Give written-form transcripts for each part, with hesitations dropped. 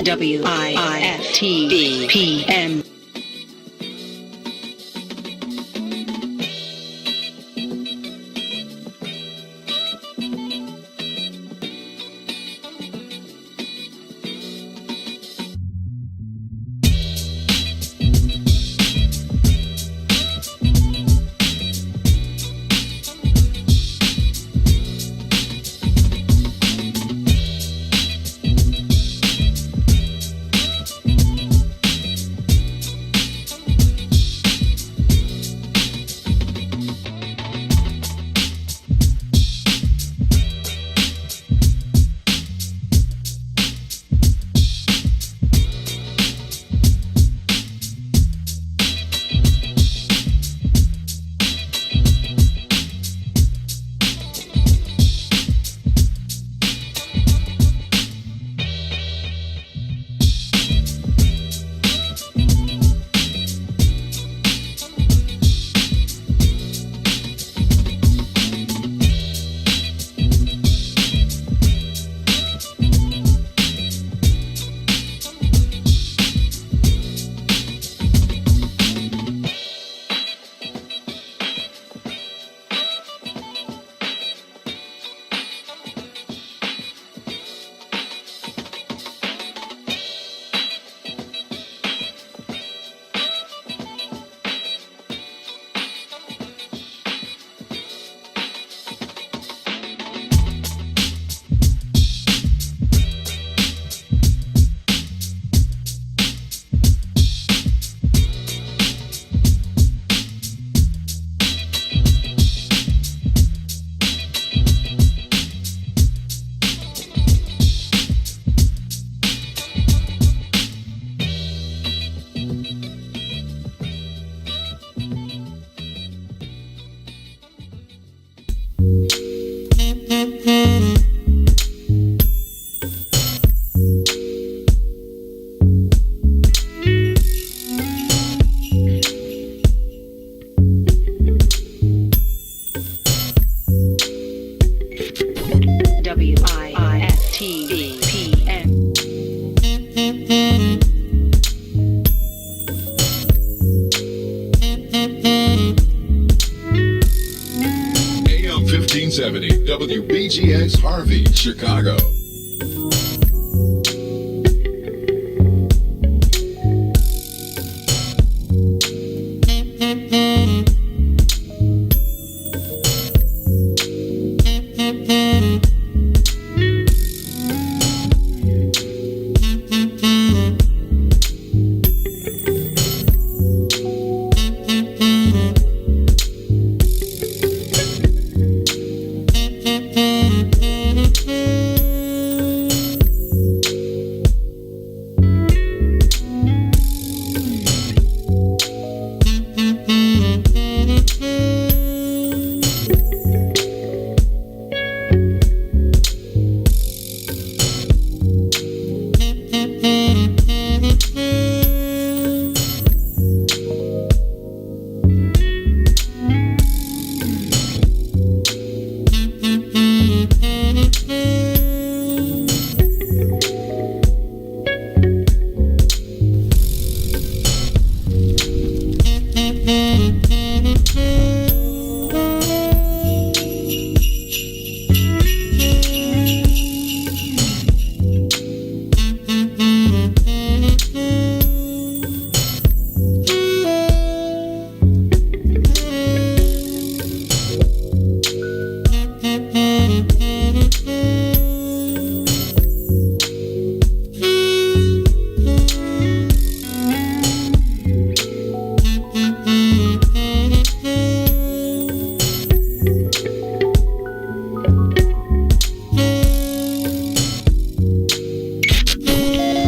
WIIFTV PM. WBGX Harvey, Chicago.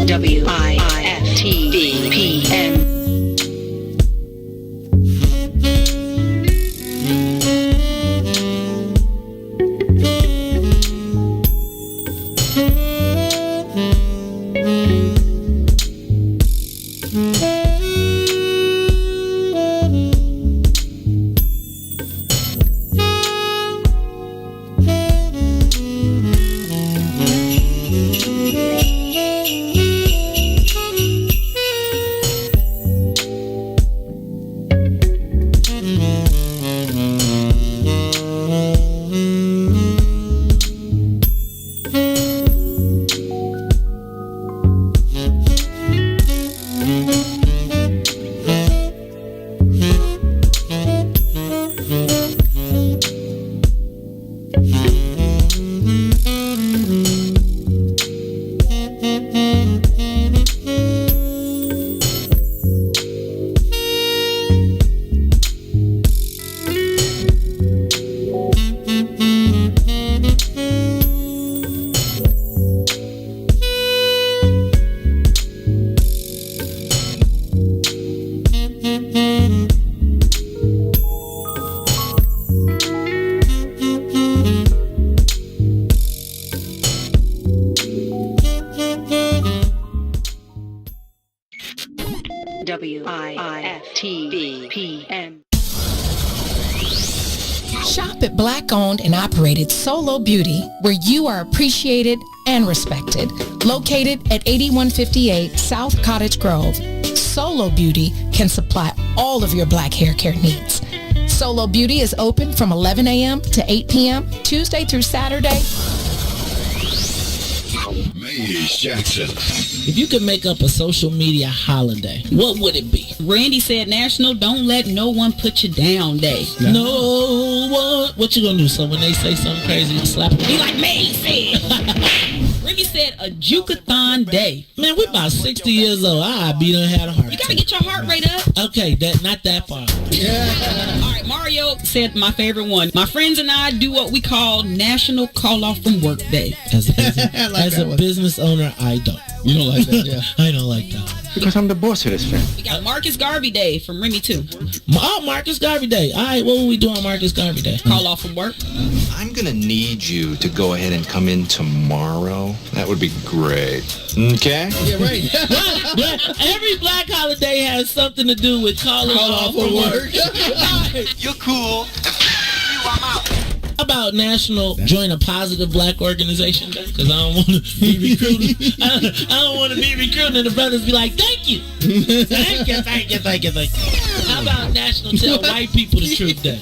WIIFTV PM. WIFTBPM. Shop at Black-owned and operated Solo Beauty, where you are appreciated and respected. Located at 8158 South Cottage Grove, Solo Beauty can supply all of your black hair care needs. Solo Beauty is open from 11 a.m. to 8 p.m., Tuesday through Saturday. Maze Jackson. If you could make up a social media holiday, what would it be? Randy said National Don't Let No One Put You Down Day. No one. What you gonna do? So when they say something crazy, you slap them? Be like May said. Randy said a Jukathon Day. Man, we about 60 years old. I be done had a heart You gotta attack. get your heart rate up. Okay, not that far. All right, Mario said my favorite one. My friends and I do what we call National Call Off from Work Day. As a business owner, I don't. You don't like that, yeah. I don't like that. Because I'm the boss of this family. We got Marcus Garvey Day from Remy too. Oh, Marcus Garvey Day. All right, what will we do on Marcus Garvey Day? Call off from work. I'm going to need you to go ahead and come in tomorrow. That would be great. Okay? Yeah, right. Every black holiday has something to do with calling off from work. You're cool. I'm out. How about National Join a Positive Black Organization Day? Because I don't want to be recruited. I don't want to be recruited and the brothers be like, thank you. Thank you. How about National Tell White People the Truth Day?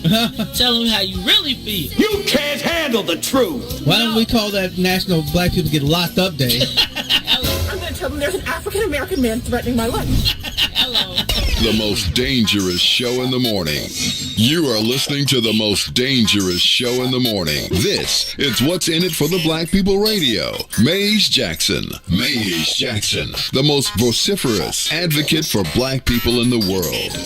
Tell them how you really feel. You can't handle the truth. Why don't we call that National Black People Get Locked Up Day? I'm going to tell them there's an African-American man threatening my life. Hello. The most dangerous show in the morning. You are listening to the most dangerous show in the morning. This is What's in It for the Black People Radio. Maze Jackson. Maze Jackson. The most vociferous advocate for black people in the world.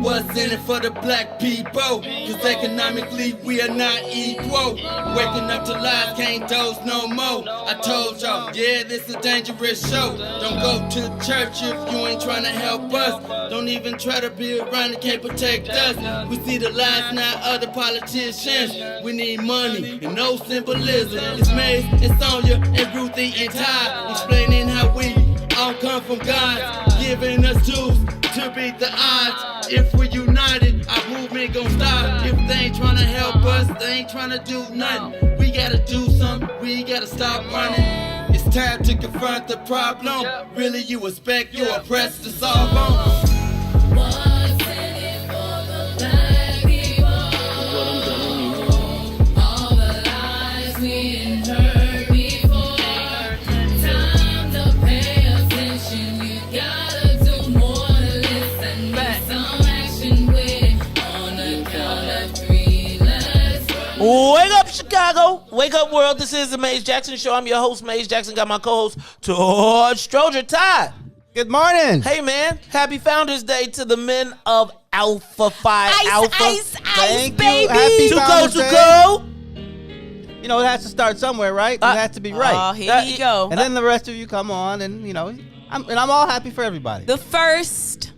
What's in it for the black people? Cause economically we are not equal. Waking up to lies, can't doze no more. I told y'all, yeah, this is a dangerous show. Don't go to church if you ain't trying to help us. Don't even try to be around and can't protect us. We see the lies, not other politicians. We need money and no symbolism. It's Maze, it's Sonia, and Ruthie, and Todd, explaining how we all come from God, giving us tools to beat the odds. If we're united, our movement gon' stop. If they ain't tryna help us, they ain't tryna do nothing. We gotta do something, we gotta stop running. It's time to confront the problem. Really, you expect your oppressed to solve on. What's in it for the black people? All the lies we heard before. Time to pay attention, you gotta do more to listen. Make some action with it on the count of three. Let's Wake up, Chicago. Wake up, world. This is the Maze Jackson Show. I'm your host, Maze Jackson. Got my co-host, Todd Stroger. Todd. Good morning. Hey, man. Happy Founders Day to the men of Alpha Phi Alpha. Thank baby. you. Happy Founders Day. Tuco. You know, it has to start somewhere, right? It has to be right. Oh, here you go. And then the rest of you come on, and you know, I'm all happy for everybody. The first,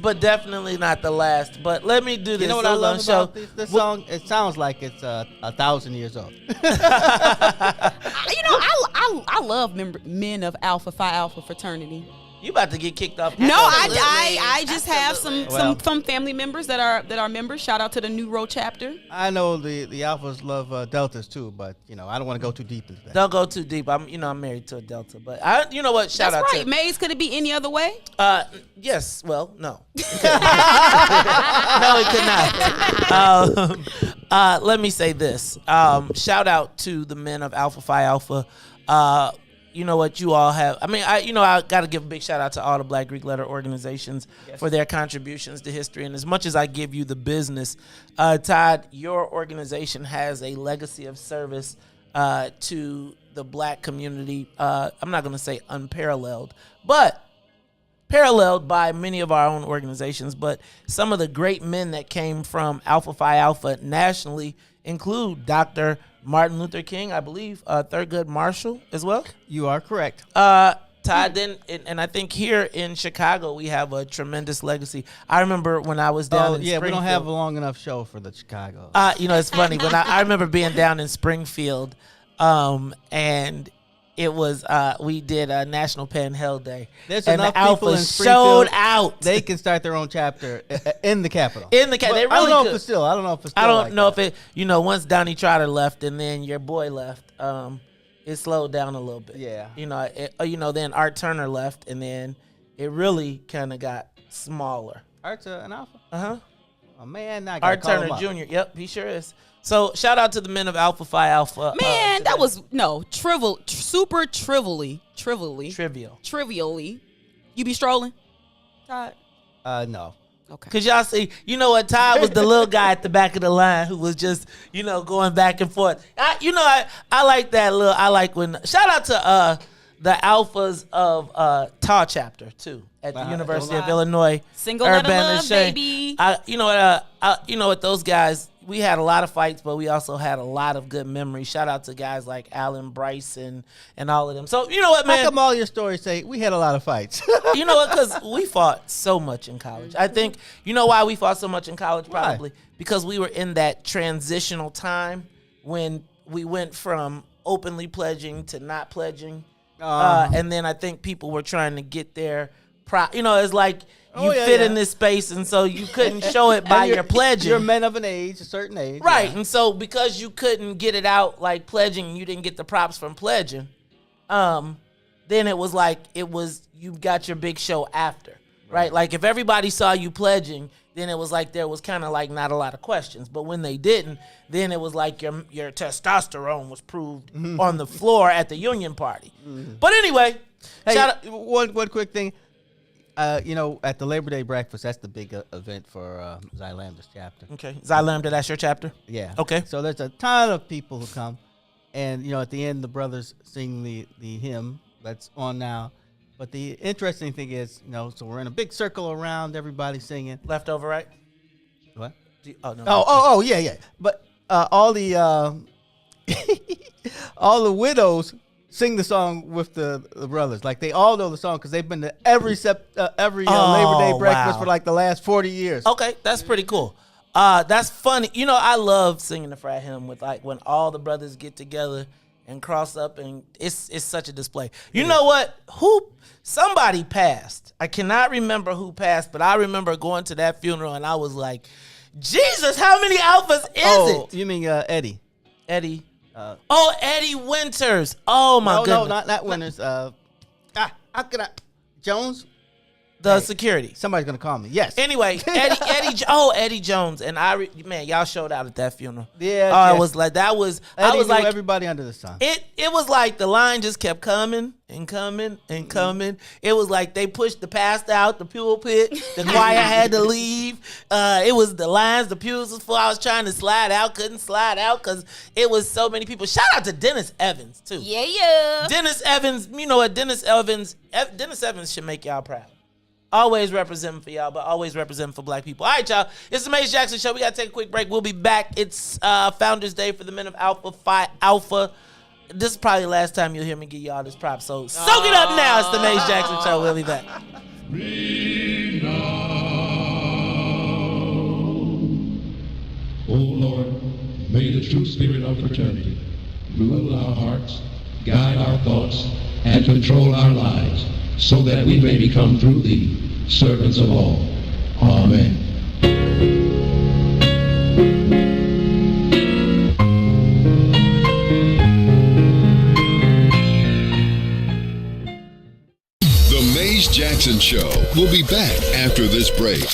but definitely not the last. But let me do this. You know what I love about this song? It sounds like it's 1,000 years old. I love men of Alpha Phi Alpha fraternity. You about to get kicked off. No, I just have some family members that are members. Shout out to the New Row chapter. I know the Alphas love Deltas too, but you know I don't want to go too deep into that. Don't go too deep. I'm married to a Delta, but you know what? Shout That's out right. to Maze, could it be any other way? Yes. Well, no. No, it could not. Let me say this. Shout out to the men of Alpha Phi Alpha. You know what you all have. I mean, I got to give a big shout out to all the Black Greek letter organizations for their contributions to history. And as much as I give you the business, Todd, your organization has a legacy of service to the black community. I'm not going to say unparalleled, but paralleled by many of our own organizations, but some of the great men that came from Alpha Phi Alpha nationally include Dr. Martin Luther King, I believe, Thurgood Marshall as well. You are correct. Todd, and I think here in Chicago we have a tremendous legacy. I remember when I was down in Springfield. We don't have a long enough show for the Chicago. It's funny. When I remember being down in Springfield, and it was we did a National Pen Hell Day. There's and enough the people Alpha in Springfield showed out. They can start their own chapter in the Capitol. In the Capitol, they really I don't know could. if it's still. I don't know if it's. I Still don't like know that. if it. Once Donnie Trotter left and then your boy left, it slowed down a little bit. Yeah. Then Art Turner left, and then it really kind of got smaller. Art's an Alpha. Oh man, I Art Turner Jr. Yep, he sure is. So shout out to the men of Alpha Phi Alpha. Man, that was super trivially. You be strolling, Todd? No. Okay. Cause y'all see, you know what? Todd was the little guy at the back of the line who was just, going back and forth. I like that little. I like when. Shout out to the Alphas of Todd chapter too at the University of Illinois. Single letter love, baby. You know what? Those guys. We had a lot of fights, but we also had a lot of good memories. Shout out to guys like Alan Bryson and all of them. So, you know what, man? How come all your stories say we had a lot of fights? You know what? Because we fought so much in college. I think, you know why we fought so much in college? Probably because we were in that transitional time when we went from openly pledging to not pledging. And then I think people were trying to get their it's like you fit in this space, and so you couldn't show it by your pledging. You're men of a certain age. Right, yeah. and so because you couldn't get it out like pledging, and you didn't get the props from pledging, then it was like you got your big show after, right? Like if everybody saw you pledging, then it was like there was kind of like not a lot of questions. But when they didn't, then it was like your testosterone was proved on the floor at the Union Party. But anyway, one quick thing. At the Labor Day breakfast, that's the big event for Xi Lambda's chapter. Okay. Xi Lambda, that's your chapter? Yeah. Okay. So there's a ton of people who come. And, at the end, the brothers sing the hymn that's on now. But the interesting thing is, so we're in a big circle around, everybody singing. Left over, right? What? No. Yeah. But all the all the widows sing the song with the brothers. Like they all know the song because they've been to every Labor Day breakfast for like the last 40 years. Okay, that's pretty cool. That's funny. I love singing the frat hymn with like when all the brothers get together and cross up, and it's such a display. You know what? Somebody passed. I cannot remember who passed, but I remember going to that funeral and I was like, Jesus, how many alphas is it? You mean Eddie? Eddie. Eddie Winters. Oh my goodness. No, not Winters. How could I? Jones? The security. Somebody's gonna call me. Yes. Anyway, Eddie Jones, and y'all showed out at that funeral. Yeah. It was like that was. Eddie I was knew like everybody under the sun. It was like the line just kept coming and coming and coming. It was like they pushed the pastor out the pulpit. The choir had to leave. It was the lines. The pews was full. I was trying to slide out, couldn't slide out because it was so many people. Shout out to Dennis Evans too. Yeah. Dennis Evans. You know what? Dennis Evans should make y'all proud. Always representing for y'all, but always representing for black people. All right, y'all. It's the Mace Jackson Show. We got to take a quick break. We'll be back. It's Founders Day for the men of Alpha Phi Alpha. This is probably the last time you'll hear me give y'all this prop. So soak it up now. It's the Mace Jackson Show. We'll be back. Oh Lord, may the true spirit of fraternity rule our hearts, guide our thoughts, and control our lives, so that we may become through thee servants of all. Amen. The Mace Jackson Show will be back after this break.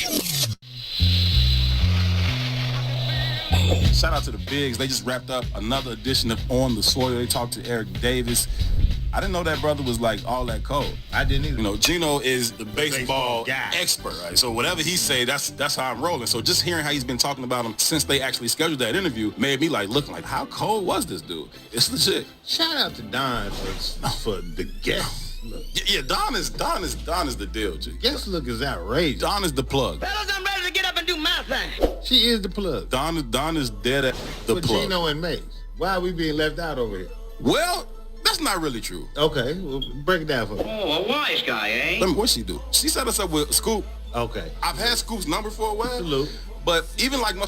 Shout out to the Bigs. They just wrapped up another edition of On the Soil. They talked to Eric Davis. I didn't know that brother was like all that cold. I didn't either. Gino is the baseball guy. expert, right? So whatever he say, that's how I'm rolling. So just hearing how he's been talking about him since they actually scheduled that interview made me like looking like, how cold was this dude? It's legit. Shout out to Don for the guest. look. Yeah, Don is the deal, G. Guest look is outrageous. Don is the plug. Fellas, I'm ready to get up and do my thing. She is the plug. Don is dead at the But plug. Gino and Mace, why are we being left out over here? Well, that's not really true. Okay, well, break it down for me. Oh, a wise guy, eh? What'd she do? She set us up with Scoop. Okay. I've had Scoop's number for a while. Salute. But even like my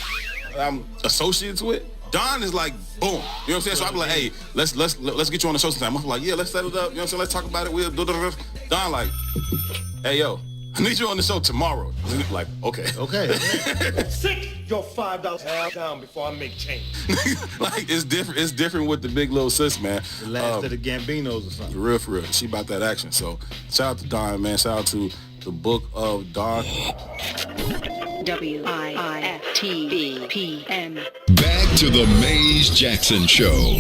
I'm associates with, Don is like, boom. You know what I'm saying? So I be like, hey, let's get you on the show sometime. I'm like, yeah, let's set it up. You know what I'm saying? Let's talk about it. We'll do. Don like, hey, yo, I need you on the show tomorrow. Like, okay. Sit your $5 down before I make change. Like, it's different. It's different with the big little sis, man. The last of the Gambinos or something. For real. She about that action. So shout out to Don, man. Shout out to the Book of Don. WIIFTBPM. Back to the Maze Jackson Show.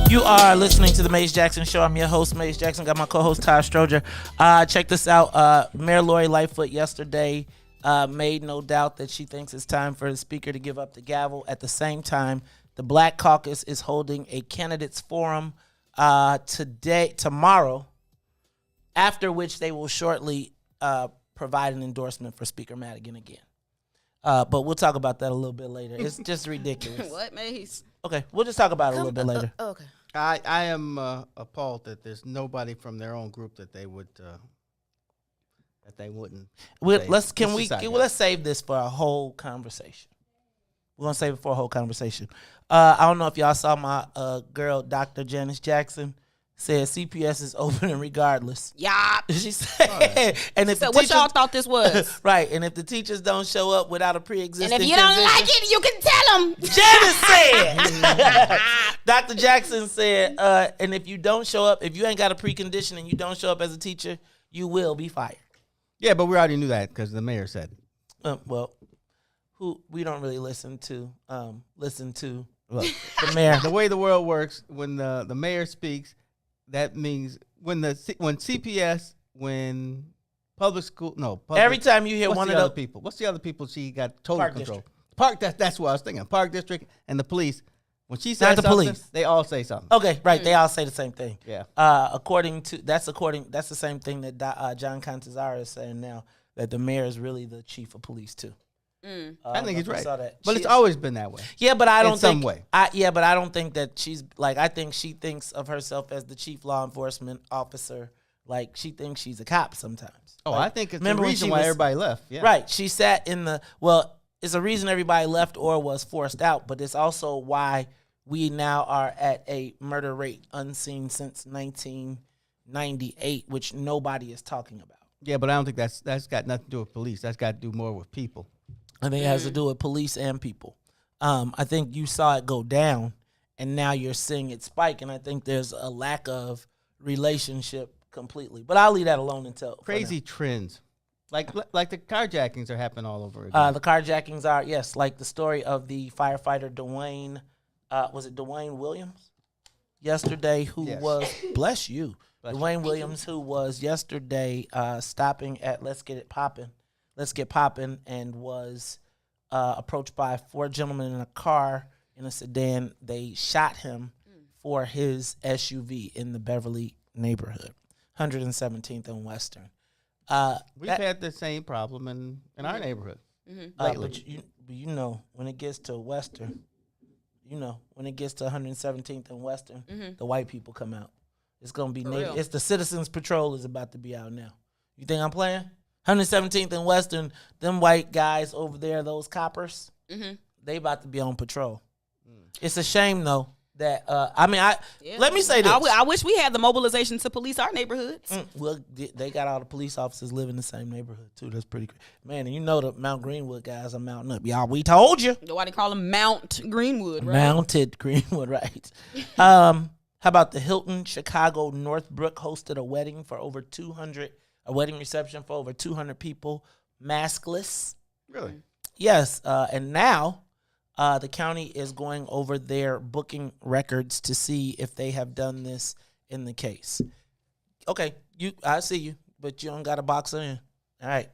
You are listening to the Maze Jackson Show. I'm your host, Maze Jackson. Got my co-host, Todd Stroger. Check this out. Mayor Lori Lightfoot yesterday made no doubt that she thinks it's time for the speaker to give up the gavel. At the same time, the Black Caucus is holding a candidates forum tomorrow, after which they will shortly provide an endorsement for Speaker Madigan again. But we'll talk about that a little bit later. It's just ridiculous. What, Maze? Okay, we'll just talk about it a little bit later. Okay. I am appalled that there's nobody from their own group that they would wouldn't. Let's save this for a whole conversation. We're gonna save it for a whole conversation. I don't know if y'all saw my girl, Dr. Janice Jackson, said CPS is open regardless. Yeah. She said, and if so what y'all thought this was? Right, and if the teachers don't show up without a pre-existing and if you don't like it, you can tell them. Janice said. Dr. Jackson said, and if you don't show up, if you ain't got a precondition and you don't show up as a teacher, you will be fired. Yeah, but we already knew that because the mayor said it. Well, who we don't really listen to. Look, the mayor. The way the world works, when the mayor speaks, that means when CPS, when public school, every time you hear one of those people, what's the other people she got total Park control? District. That's what I was thinking. Park District and the police. When she says something, police. They all say something. Okay, right. They all say the same thing. Yeah. That's the same thing that John Contazara is saying now, that the mayor is really the chief of police too. I think he's right. But it's always been that way. Yeah, but I don't in some way. But I don't think that she's like. I think she thinks of herself as the chief law enforcement officer. Like she thinks she's a cop sometimes. Oh, like, I think it's the reason why everybody left. Yeah. Right. She sat in the it's a reason everybody left or was forced out, but it's also why we now are at a murder rate unseen since 1998, which nobody is talking about. Yeah, but I don't think that's got nothing to do with police. That's got to do more with people. I think it has to do with police and people. I think you saw it go down, and now you're seeing it spike, and I think there's a lack of relationship completely. But I'll leave that alone until crazy trends, like the carjackings are happening all over again. The carjackings are, yes, like the story of the firefighter Dwayne. Was it Dwayne Williams yesterday? Who was bless you, Dwayne Williams, who was yesterday stopping at Let's Get Poppin', and was approached by 4 gentlemen in a car in a sedan. They shot him for his SUV in the Beverly neighborhood, 117th and Western. We've had the same problem in our neighborhood. But you know, when it gets to Western, when it gets to 117th and Western, the white people come out. It's gonna be it's the Citizens Patrol is about to be out now. You think I'm playing? 117th and Western, them white guys over there, those coppers, they about to be on patrol. It's a shame though that let me say this. I wish we had the mobilization to police our neighborhoods. Well, they got all the police officers live in the same neighborhood too. That's pretty crazy. Man, and you know the Mount Greenwood guys are mounting up. Y'all, we told you. Why they call them Mount Greenwood, right? Mounted Greenwood, right. How about the Hilton Chicago Northbrook hosted a wedding reception for over 200 people, maskless. Really? Yes, and now the county is going over their booking records to see if they have done this in the case. Okay, I see you, but you don't got a boxer in. All right.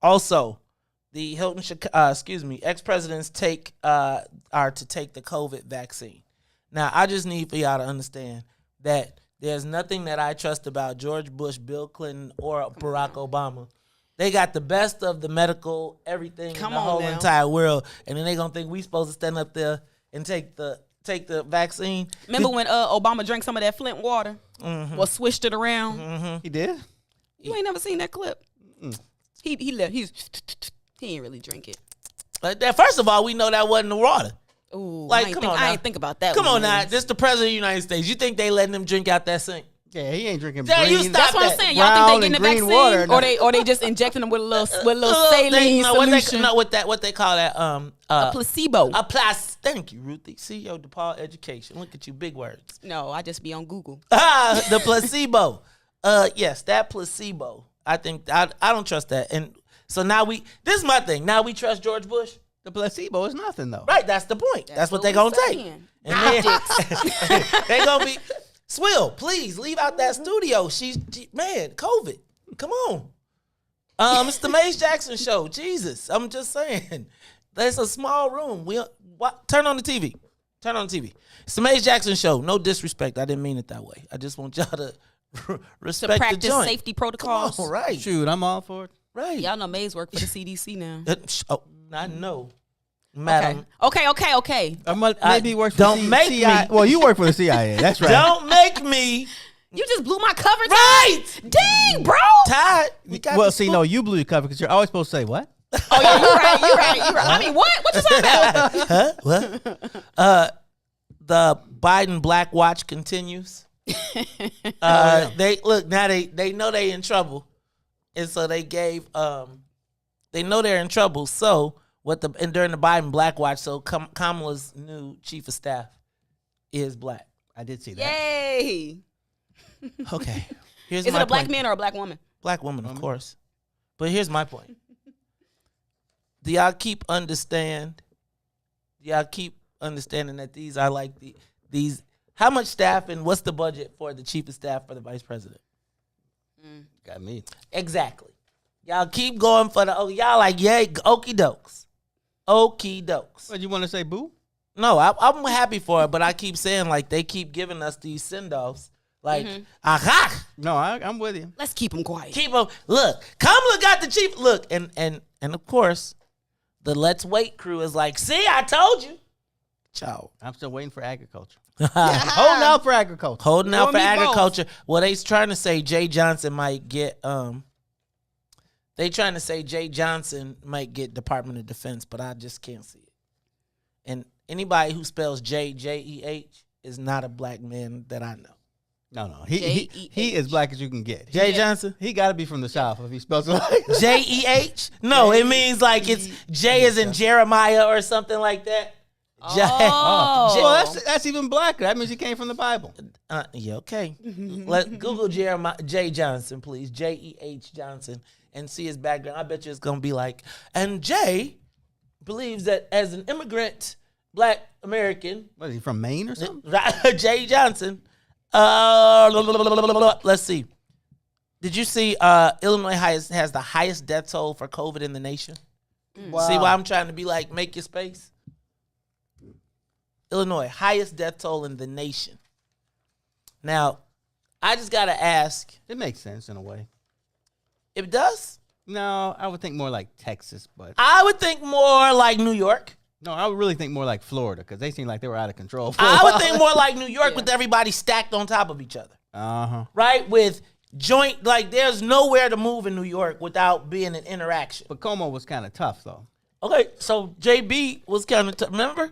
Also, the Hilton, ex-presidents are to take the COVID vaccine. Now, I just need for y'all to understand that there's nothing that I trust about George Bush, Bill Clinton, or Barack Obama. They got the best of the medical everything in the whole entire world, and then they gonna think we supposed to stand up there and take the vaccine. Remember when Obama drank some of that Flint water? Or switched it around? Mm-hmm. He did? You ain't never seen that clip? He left. He ain't really drink it. First of all, we know that wasn't the water. Ooh, I ain't think about that. Come on now, this the president of the United States. You think they letting him drink out that sink? Yeah, he ain't drinking Yeah, green. That's what I'm saying. Y'all think they getting the vaccine, water, or they just injecting them with a little saline solution? What they call that? A placebo. Thank you, Ruthie. See your DePaul education. Look at you, big words. No, I just be on Google. The placebo. Yes, that placebo. I think I don't trust that. And so now this is my thing. Now we trust George Bush. The placebo is nothing though. Right, that's the point. That's what they're gonna take. And they gonna be. Swill, please leave out that studio. Man, COVID. Come on. It's the Maze Jackson show. Jesus, I'm just saying. There's a small room. Turn on the TV. Turn on the TV. It's the Maze Jackson show. No disrespect. I didn't mean it that way. I just want y'all to respect to practice the joint. safety protocols. Come on, right. Shoot, I'm all for it. Right. Y'all know Maze work for the CDC now. I know. Madam. Okay. Maybe he works for don't make CIA. me. Well, you work for the CIA. That's right. Don't make me. You just blew my cover. Right. Dang, bro. Todd. No, you blew your cover because you're always supposed to say what? Oh, yeah, you're right. I mean, what? What you talking about? Huh? What? The Biden Black Watch continues. They know they in trouble, and so they gave. They know they're in trouble, so. During the Biden Black Watch, so Kamala's new chief of staff is black. I did see that. Yay! Okay. Is it a black man or a black woman? Black woman, of course. But here's my point. Do y'all keep understanding that these are like these? How much staff and what's the budget for the chief of staff for the vice president? Got me. Exactly. Y'all keep going for y'all like, yay, okie dokes. Okie dokes. What, you want to say boo? No, I'm happy for it, but I keep saying like they keep giving us these send-offs. Like, aha. No, I'm with you. Let's keep them quiet. Keep them. Look, Kamala got the chief. Look, and of course, the Let's Wait crew is like, see, I told you. Ciao. I'm still waiting for agriculture. Holding out for agriculture. Holding out for agriculture. Well, they's trying to say Jay Johnson might get Department of Defense, but I just can't see it. And anybody who spells J-E-H is not a black man that I know. No. He as black as you can get. Jay Johnson? He got to be from the South if he spells it like J-E-H? No, it means like it's J as in Jeremiah or something like that. Well, that's even blacker. That means he came from the Bible. Yeah, okay. Let Google J Johnson, please. J-E-H Johnson. And see his background. I bet you it's going to be like, and Jay believes that as an immigrant black American. What, is he from Maine or something? Jay Johnson. Let's see. Did you see Illinois has the highest death toll for COVID in the nation? Wow. See why I'm trying to be like, make your space? Illinois, highest death toll in the nation. Now, I just got to ask. It makes sense in a way. It does? No, I would think more like Texas, but I would think more like New York. No, I would really think more like Florida because they seem like they were out of control. I would think more like New York with everybody stacked on top of each other. Right? With joint, like there's nowhere to move in New York without being an interaction. But Como was kind of tough though. Okay, so JB was kind of tough. Remember?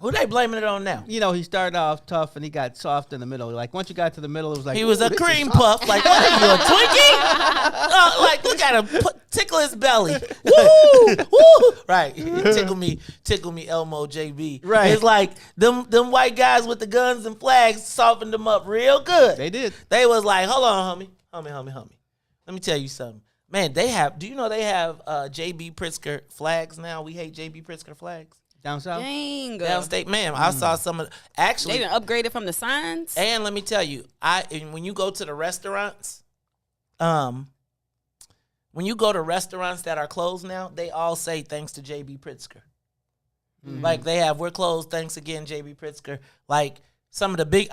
Who they blaming it on now? You know, he started off tough and he got soft in the middle. Like once you got to the middle, it was like He was a this cream is soft. puff. Like, what are you, a Twinkie? Like, look at him, tickle his belly. Woo, woo. Right, tickle me, Elmo JB. Right. It's like them white guys with the guns and flags softened them up real good. They did. They was like, hold on, homie. Let me tell you something. Man, do you know they have JB Pritzker flags now? We hate JB Pritzker flags. Down south? Dang. Downstate, man. I saw some of actually. They done upgraded from the signs. And let me tell you, when you go to the restaurants, when you go to restaurants that are closed now, they all say thanks to JB Pritzker. Like we're closed. Thanks again, JB Pritzker. Like some of the big,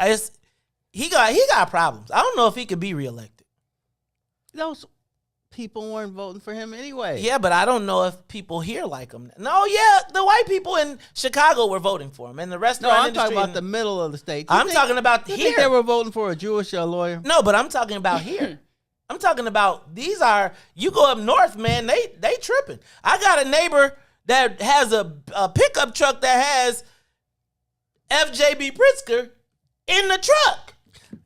he got problems. I don't know if he could be reelected. Those people weren't voting for him anyway. Yeah, but I don't know if people here like him. No, yeah, the white people in Chicago were voting for him, and the restaurant I'm industry. talking about the middle of the state. I'm talking about you here. Think they were voting for a Jewish lawyer? No, but I'm talking about here. I'm talking about these are, you go up north, man, they tripping. I got a neighbor that has a pickup truck that has FJB Pritzker in the truck.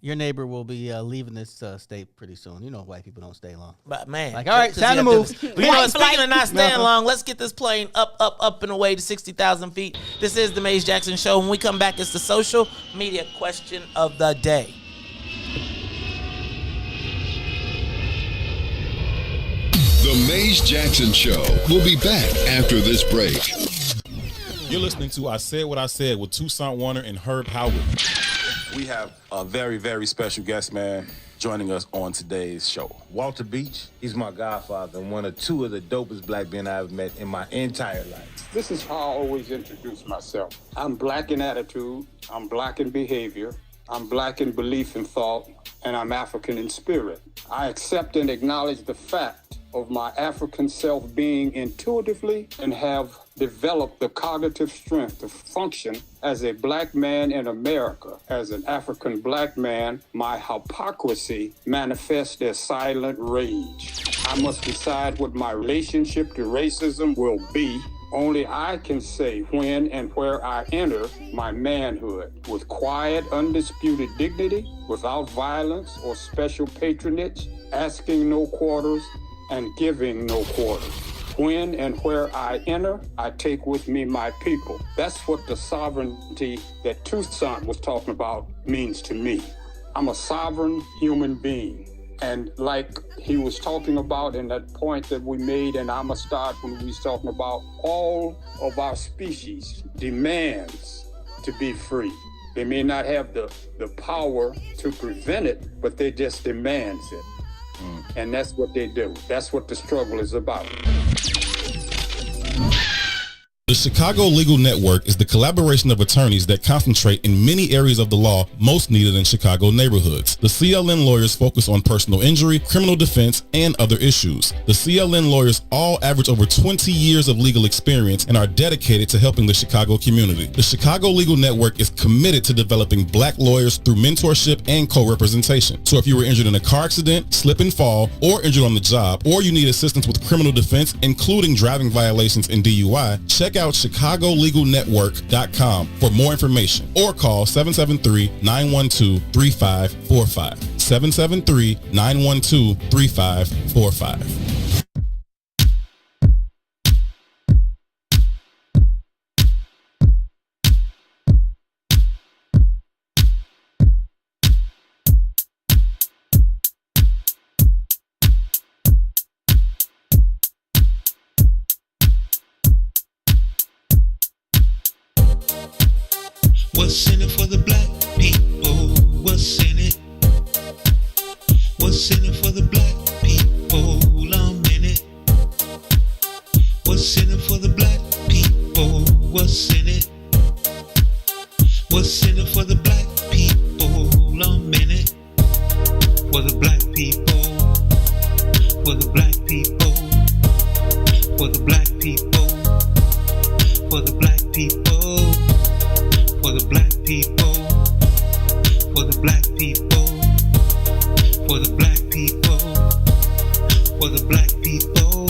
Your neighbor will be leaving this state pretty soon. You know white people don't stay long. But man, like, all right, time to move. You know, speaking of not staying long, let's get this plane up and away to 60,000 feet. This is the Maze Jackson Show. When we come back, it's the social media question of the day. The Maze Jackson Show will be back after this break. You're listening to I Said What I Said with Toussaint Warner and Herb Howard. We have a very, very special guest, man, joining us on today's show. Walter Beach, he's my godfather and one of two of the dopest black men I've met in my entire life. This is how I always introduce myself. I'm black in attitude, I'm black in behavior, I'm black in belief and thought, and I'm African in spirit. I accept and acknowledge the fact of my African self being intuitively and have developed the cognitive strength to function as a black man in America. As an African black man, my hypocrisy manifests as silent rage. I must decide what my relationship to racism will be. Only I can say when and where I enter my manhood with quiet, undisputed dignity, without violence or special patronage, asking no quarters and giving no quarters. When and where I enter, I take with me my people. That's what the sovereignty that Toussaint was talking about means to me. I'm a sovereign human being. And like he was talking about in that point that we made, and I'ma start when we was talking about all of our species demands to be free. They may not have the power to prevent it, but they just demands it. And that's what they do. That's what the struggle is about. The Chicago Legal Network is the collaboration of attorneys that concentrate in many areas of the law most needed in Chicago neighborhoods. The CLN lawyers focus on personal injury, criminal defense, and other issues. The CLN lawyers all average over 20 years of legal experience and are dedicated to helping the Chicago community. The Chicago Legal Network is committed to developing black lawyers through mentorship and co-representation. So if you were injured in a car accident, slip and fall, or injured on the job, or you need assistance with criminal defense, including driving violations and DUI, check out ChicagoLegalNetwork.com for more information or call 773-912-3545. 773-912-3545. What's in it for the black people? What's in it? What's in it for the black people? I'm in it. What's in it for the black people? What's in it? What's in it for the black people? I'm in it. For the black people. For the black people. For the black people. For the black people. For the black people, for the black people, for the black people, for the black people.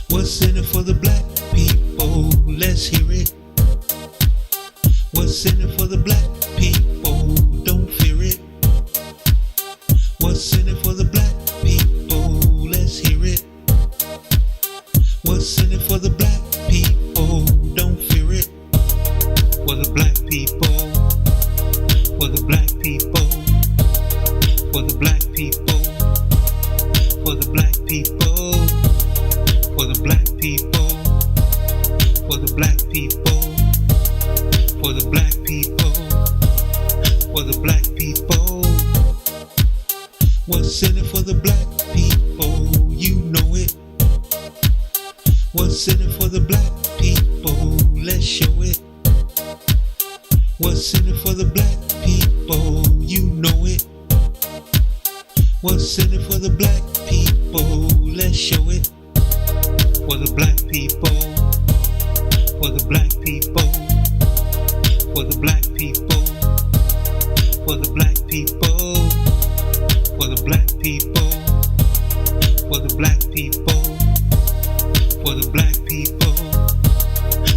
What's in it for the black people? Let's hear it. What's in it for the black people? Don't fear it. What's in it for the black people? Let's hear it. What's in it for the black people? Don't fear it. For the black people. For the black people. For the black people. For the black people. For the black people. For the black people. For the black people. For the black people. What's in it for the black people? You know it. What's in it for the black people? Let's show it. What's in it for the black people? You know it. What's in it for the black people? Let's show it. For the black people. For the black people. For the black people. For the black people. For the black people. For the black people. For the black people.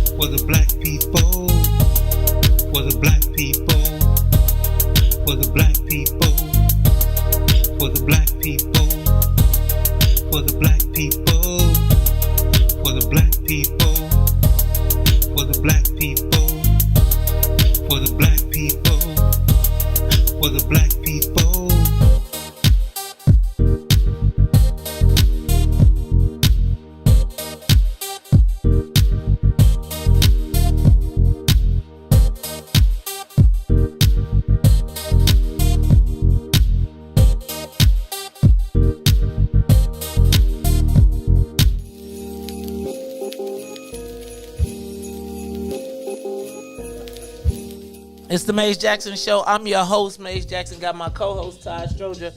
For the black people. For the black people. For the black people. For the black people. For the black people. For the black people. For the black people. For the black people. For the black people. It's the Maze Jackson Show. I'm your host, Maze Jackson. Got my co-host, Todd Stroger,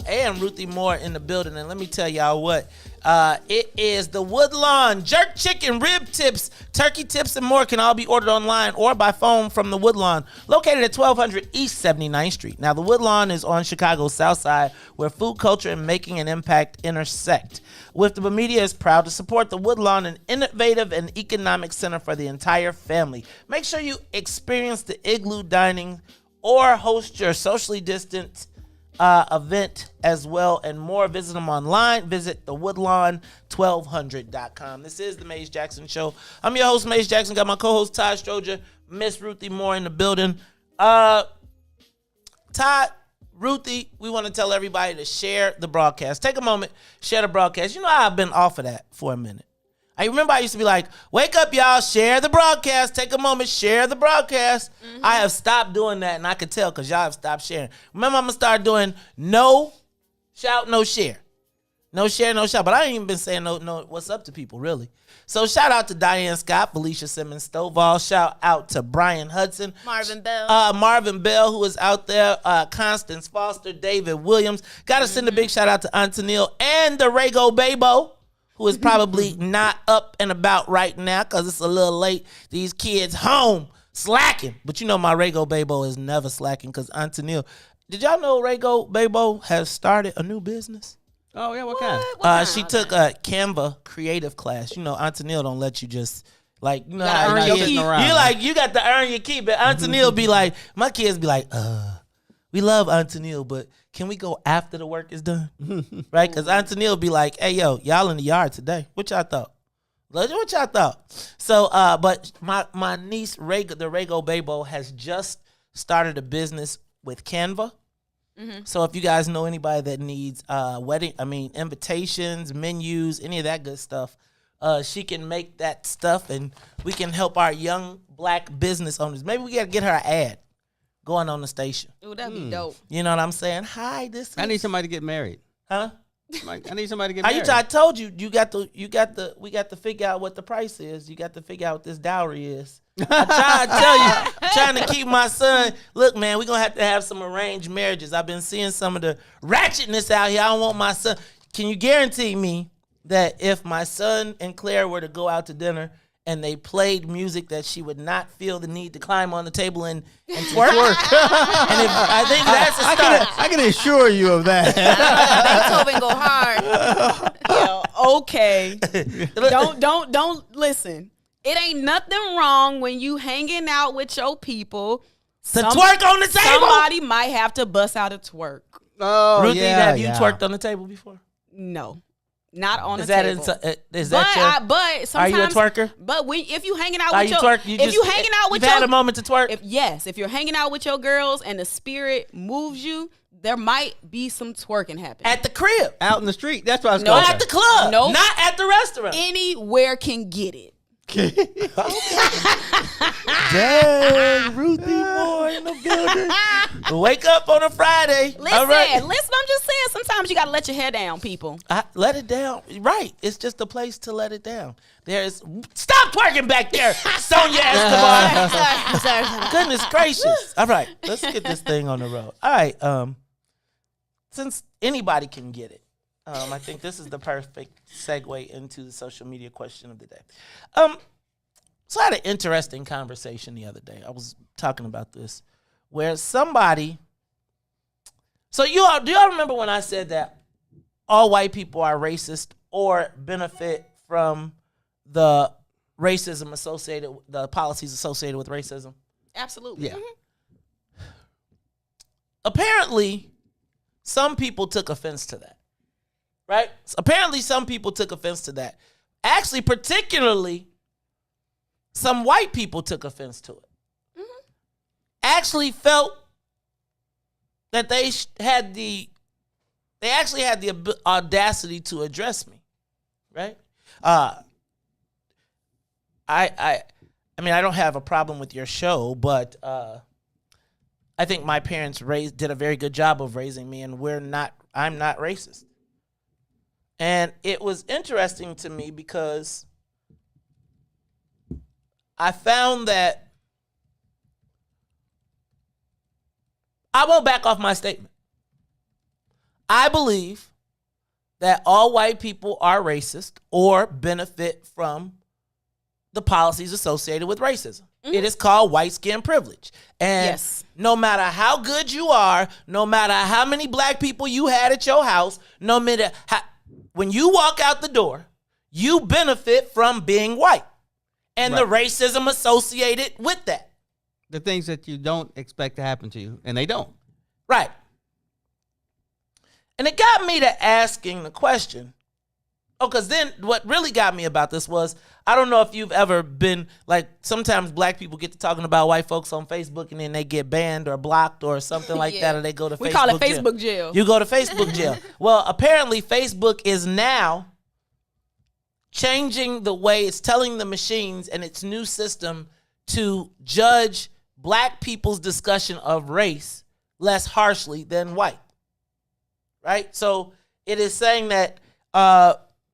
and Ruthie Moore in the building. And let me tell y'all what. It is the Woodlawn jerk chicken, rib tips, turkey tips, and more can all be ordered online or by phone from the Woodlawn, located at 1200 East 79th Street. Now, the Woodlawn is on Chicago's South Side, where food culture and making an impact intersect. With the media is proud to support the Woodlawn, an innovative and economic center for the entire family. Make sure you experience the igloo dining or host your socially distant event as well and more. Visit them online. Visit thewoodlawn1200.com. This is the Maze Jackson Show. I'm your host, Maze Jackson. Got my co-host, Todd Stroger, Miss Ruthie Moore in the building. Todd, Ruthie, we want to tell everybody to share the broadcast. Take a moment, share the broadcast. You know I've been off of that for a minute. I remember I used to be like, wake up, y'all, share the broadcast. Take a moment, share the broadcast. Mm-hmm. I have stopped doing that, and I could tell because y'all have stopped sharing. Remember, I'm going to start doing no shout, no share. No share, no shout. But I ain't even been saying no what's up to people, really. So shout out to Diane Scott, Felicia Simmons Stovall. Shout out to Brian Hudson. Marvin Bell. Marvin Bell, who is out there. Constance Foster, David Williams. Got to send a big shout out to Auntie Neil and the Rago Babo, who is probably not up and about right now because it's a little late. These kids home slacking. But you know my Rago Babo is never slacking because Auntie Neil. Did y'all know Rago Babo has started a new business? Oh, yeah, what kind? She took a Canva creative class. You know, Auntie Neil don't let you just, like, you know, earn your keep. you like, you got to earn your keep. But Auntie Neil be like, my kids be like, we love Auntie Neil, but can we go after the work is done? Right? Because Auntie Neil be like, hey, yo, y'all in the yard today. What y'all thought? What y'all thought? So, but my niece, the Rago Babo, has just started a business with Canva. Mm-hmm. So if you guys know anybody that needs invitations, menus, any of that good stuff, she can make that stuff and we can help our young black business owners. Maybe we got to get her an ad going on the station. Ooh, that'd be dope. You know what I'm saying? Hi, I need somebody to get married. Huh? I need somebody to get married. I told you, we got to figure out what the price is. You got to figure out what this dowry is. I try to tell you, I'm trying to keep my son. Look, man, we're going to have some arranged marriages. I've been seeing some of the ratchetness out here. I don't want my son. Can you guarantee me that if my son and Claire were to go out to dinner and they played music that she would not feel the need to climb on the table and twerk? And I think that's a start. I can assure you of that. Beethoven go hard. Yo, okay. Don't listen. It ain't nothing wrong when you hanging out with your people. Twerk on the table. Somebody might have to bust out a twerk. Oh, Ruthie, yeah, have you twerked on the table before? No. Not on Is the that table. is that but sometimes, are you a twerker? But if you hanging out Are with you your twerk? if you hanging out with you've your had a moment to twerk. If you're hanging out with your girls and the spirit moves you, there might be some twerking happening At the crib, Out in the street. That's what I was No, going to at the club, Nope. not at the restaurant. Anywhere can get it. Dang, Ruthie boy in the building. Wake up on a Friday. Listen, All right. I'm just saying, sometimes you got to let your hair down, people. Let it down. Right. It's just a place to let it down. Stop twerking back there, Sonia Escobar. Sorry. Goodness gracious. All right. Let's get this thing on the road. All right. Since anybody can get it, I think this is the perfect segue into the social media question of the day. So I had an interesting conversation the other day. I was talking about this where somebody. So do y'all remember when I said that all white people are racist or benefit from the racism associated, the policies associated with racism? Absolutely. Yeah. Mm-hmm. Apparently, some people took offense to that. Right? Apparently, some people took offense to that. Actually, particularly, some white people took offense to it. Mm-hmm. Actually felt that they had the audacity to address me. Right? I mean, I don't have a problem with your show, but I think my parents did a very good job of raising me, and I'm not racist. And it was interesting to me because I found that I won't back off my statement. I believe that all white people are racist or benefit from the policies associated with racism. Mm-hmm. It is called white skin privilege. And no matter how good you are, no matter how many black people you had at your house, no matter how, when you walk out the door, you benefit from being white and the racism associated with that. The things that you don't expect to happen to you, and they don't. Right. And it got me to asking the question. Because then what really got me about this was, I don't know if you've ever been, like, sometimes black people get to talking about white folks on Facebook and then they get banned or blocked or something like that, or they go to Facebook jail. We call it Facebook jail. You go to Facebook jail. Well, apparently Facebook is now changing the way it's telling the machines and its new system to judge black people's discussion of race less harshly than white. Right? So it is saying that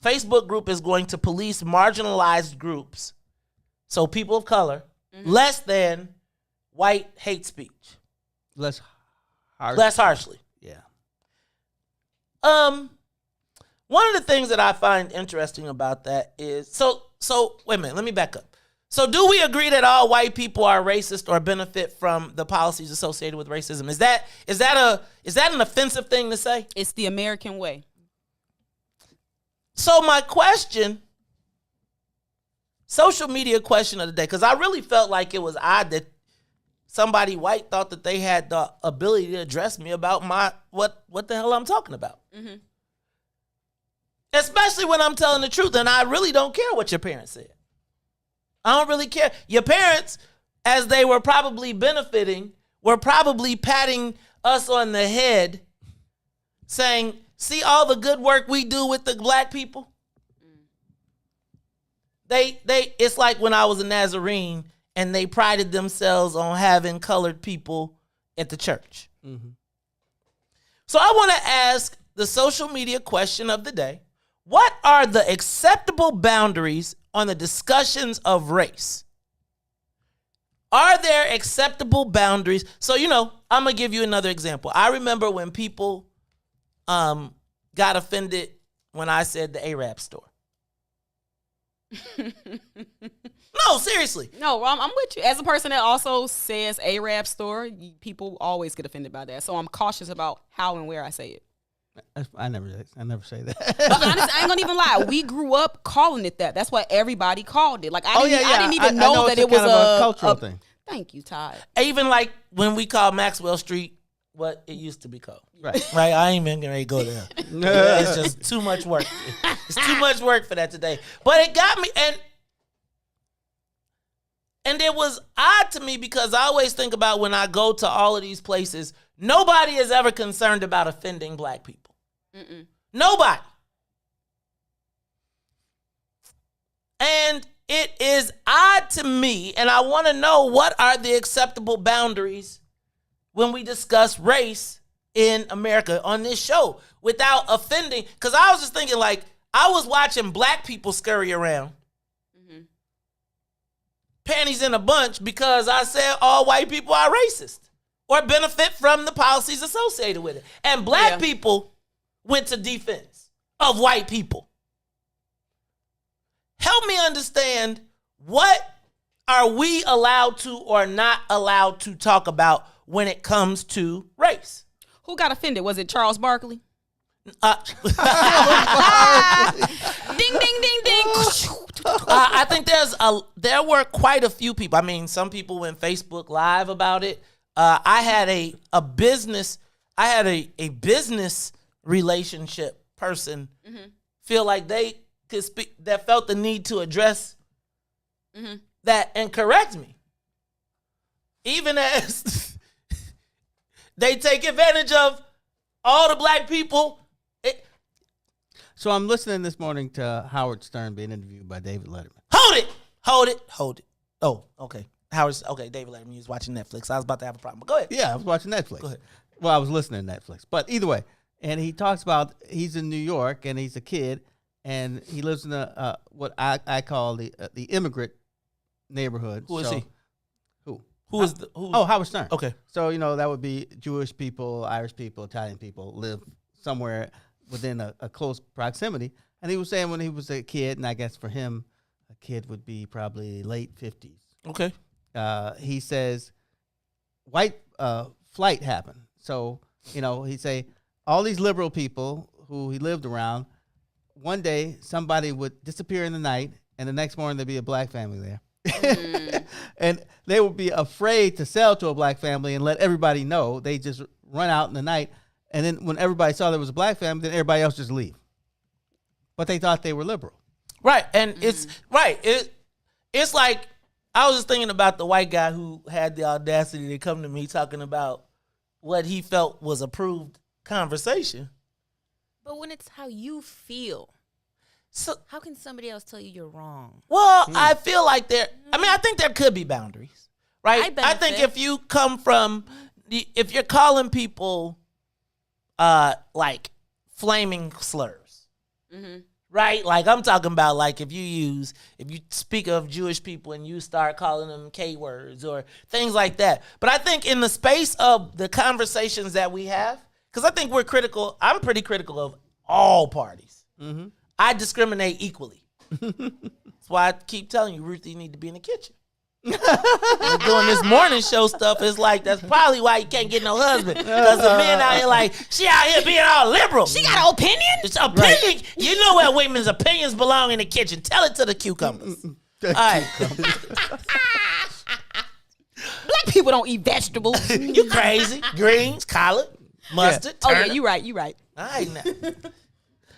Facebook group is going to police marginalized groups, so people of color, less than white hate speech. Less harshly. Yeah. One of the things that I find interesting about that is, so wait a minute, let me back up. So do we agree that all white people are racist or benefit from the policies associated with racism? Is that an offensive thing to say? It's the American way. So my question, social media question of the day, because I really felt like it was odd that somebody white thought that they had the ability to address me about what the hell I'm talking about. Mm-hmm. Especially when I'm telling the truth, and I really don't care what your parents said. I don't really care. Your parents, as they were probably benefiting, were probably patting us on the head, saying, see all the good work we do with the black people? It's like when I was a Nazarene and they prided themselves on having colored people at the church. Mm-hmm. So I want to ask the social media question of the day. What are the acceptable boundaries on the discussions of race? Are there acceptable boundaries? So, I'm going to give you another example. I remember when people got offended when I said the Arab store. No, seriously. No, I'm with you. As a person that also says Arab store, people always get offended by that. So I'm cautious about how and where I say it. I never say that. I ain't gonna even lie. We grew up calling it that. That's why everybody called it. Like I didn't even I know that it was a cultural thing. Thank you, Todd. Even like when we call Maxwell Street what it used to be called. Right. I ain't even gonna go there. It's just too much work. It's too much work for that today. But it got me, and it was odd to me because I always think about when I go to all of these places, nobody is ever concerned about offending black people. Mm-mm. Nobody. And it is odd to me, and I want to know what are the acceptable boundaries when we discuss race in America on this show without offending. Because I was just thinking, like, I was watching black people scurry around, panties in a bunch, because I said all white people are racist or benefit from the policies associated with it. And black people went to defense of white people. Help me understand, what are we allowed to or not allowed to talk about when it comes to race? Who got offended? Was it Charles Barkley? Ding, ding, ding, ding. I think there were quite a few people. I mean, some people went Facebook Live about it. I had a business relationship person feel like they could speak, that felt the need to address that and correct me, even as they take advantage of all the black people. So I'm listening this morning to Howard Stern being interviewed by David Letterman. Hold it. Oh, okay. David Letterman was watching Netflix. I was about to have a problem, but go ahead. Yeah, I was watching Netflix. Go ahead. Well, I was listening to Netflix. But either way, and he talks about he's in New York and he's a kid and he lives in what I call the immigrant neighborhood. Who is he? Who? Oh, Howard Stern. Okay. So, that would be Jewish people, Irish people, Italian people live somewhere within a close proximity. And he was saying when he was a kid, and I guess for him, a kid would be probably late 50s. Okay. He says white flight happened. So, he'd say all these liberal people who he lived around, one day somebody would disappear in the night, and the next morning there'd be a black family there. And they would be afraid to sell to a black family and let everybody know. They just run out in the night. And then when everybody saw there was a black family, then everybody else just leave. But they thought they were liberal. Right. And it's right. It's like, I was just thinking about the white guy who had the audacity to come to me talking about what he felt was approved conversation. But when it's how you feel, so how can somebody else tell you you're wrong? Well, I feel like I think there could be boundaries, right? I think if you come from, if you're calling people like flaming slurs, right? Like I'm talking about, like if you speak of Jewish people and you start calling them K words or things like that. But I think in the space of the conversations that we have, because I think I'm pretty critical of all parties. I discriminate equally. That's why I keep telling you, Ruthie, you need to be in the kitchen. We're doing this morning show stuff. It's like, that's probably why you can't get no husband. Because the men out here like, she out here being all liberal. She got an opinion? It's opinion. Right. You know where women's opinions belong, in the kitchen. Tell it to the cucumbers. All right. Black people don't eat vegetables. You crazy. Greens, collard, mustard, turnip. Oh, yeah, you right. All right, now.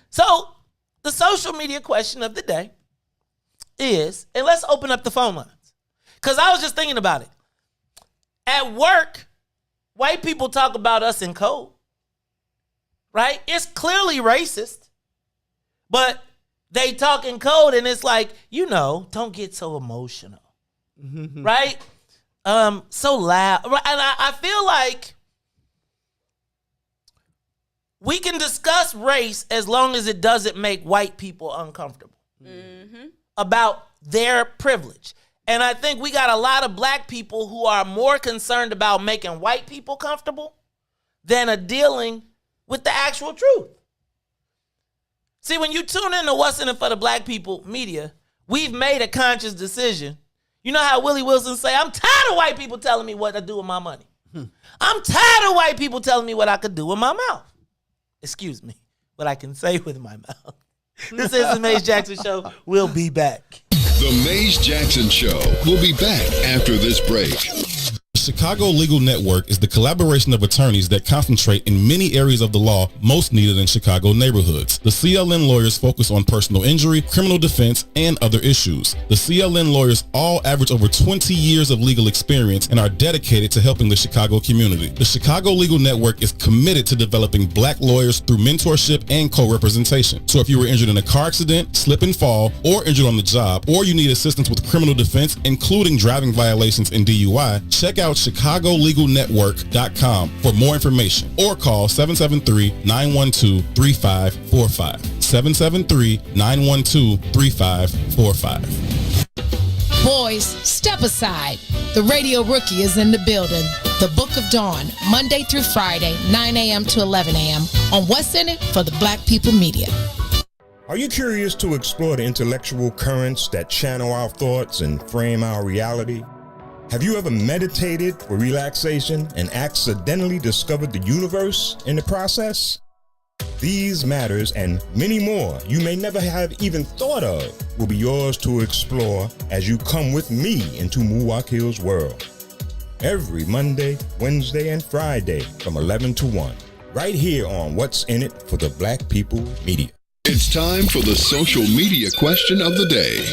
So, the social media question of the day is, and let's open up the phone lines. Because I was just thinking about it. At work, white people talk about us in code, right? It's clearly racist, but they talk in code, and it's like, don't get so emotional, right? So loud. And I feel like we can discuss race as long as it doesn't make white people uncomfortable about their privilege. And I think we got a lot of black people who are more concerned about making white people comfortable than dealing with the actual truth. See, when you tune into What's in It for the Black People media, we've made a conscious decision. You know how Willie Wilson say, I'm tired of white people telling me what to do with my money. I'm tired of white people telling me what I could do with my mouth. Excuse me. What I can say with my mouth. This is the Maze Jackson Show. We'll be back. The Maze Jackson Show will be back after this break. The Chicago Legal Network is the collaboration of attorneys that concentrate in many areas of the law most needed in Chicago neighborhoods. The CLN lawyers focus on personal injury, criminal defense, and other issues. The CLN lawyers all average over 20 years of legal experience and are dedicated to helping the Chicago community. The Chicago Legal Network is committed to developing black lawyers through mentorship and co-representation. So if you were injured in a car accident, slip and fall, or injured on the job, or you need assistance with criminal defense, including driving violations and DUI, check out ChicagoLegalNetwork.com for more information or call 773-912-3545. 773-912-3545. Boys, step aside. The Radio Rookie is in the building. The Book of Dawn, Monday through Friday, 9 a.m. to 11 a.m. on What's In It for the Black People Media. Are you curious to explore the intellectual currents that channel our thoughts and frame our reality? Have you ever meditated for relaxation and accidentally discovered the universe in the process? These matters and many more you may never have even thought of will be yours to explore as you come with me into Muwakil's world. Every Monday, Wednesday, and Friday from 11 to 1, right here on What's In It for the Black People Media. It's time for the social media question of the day.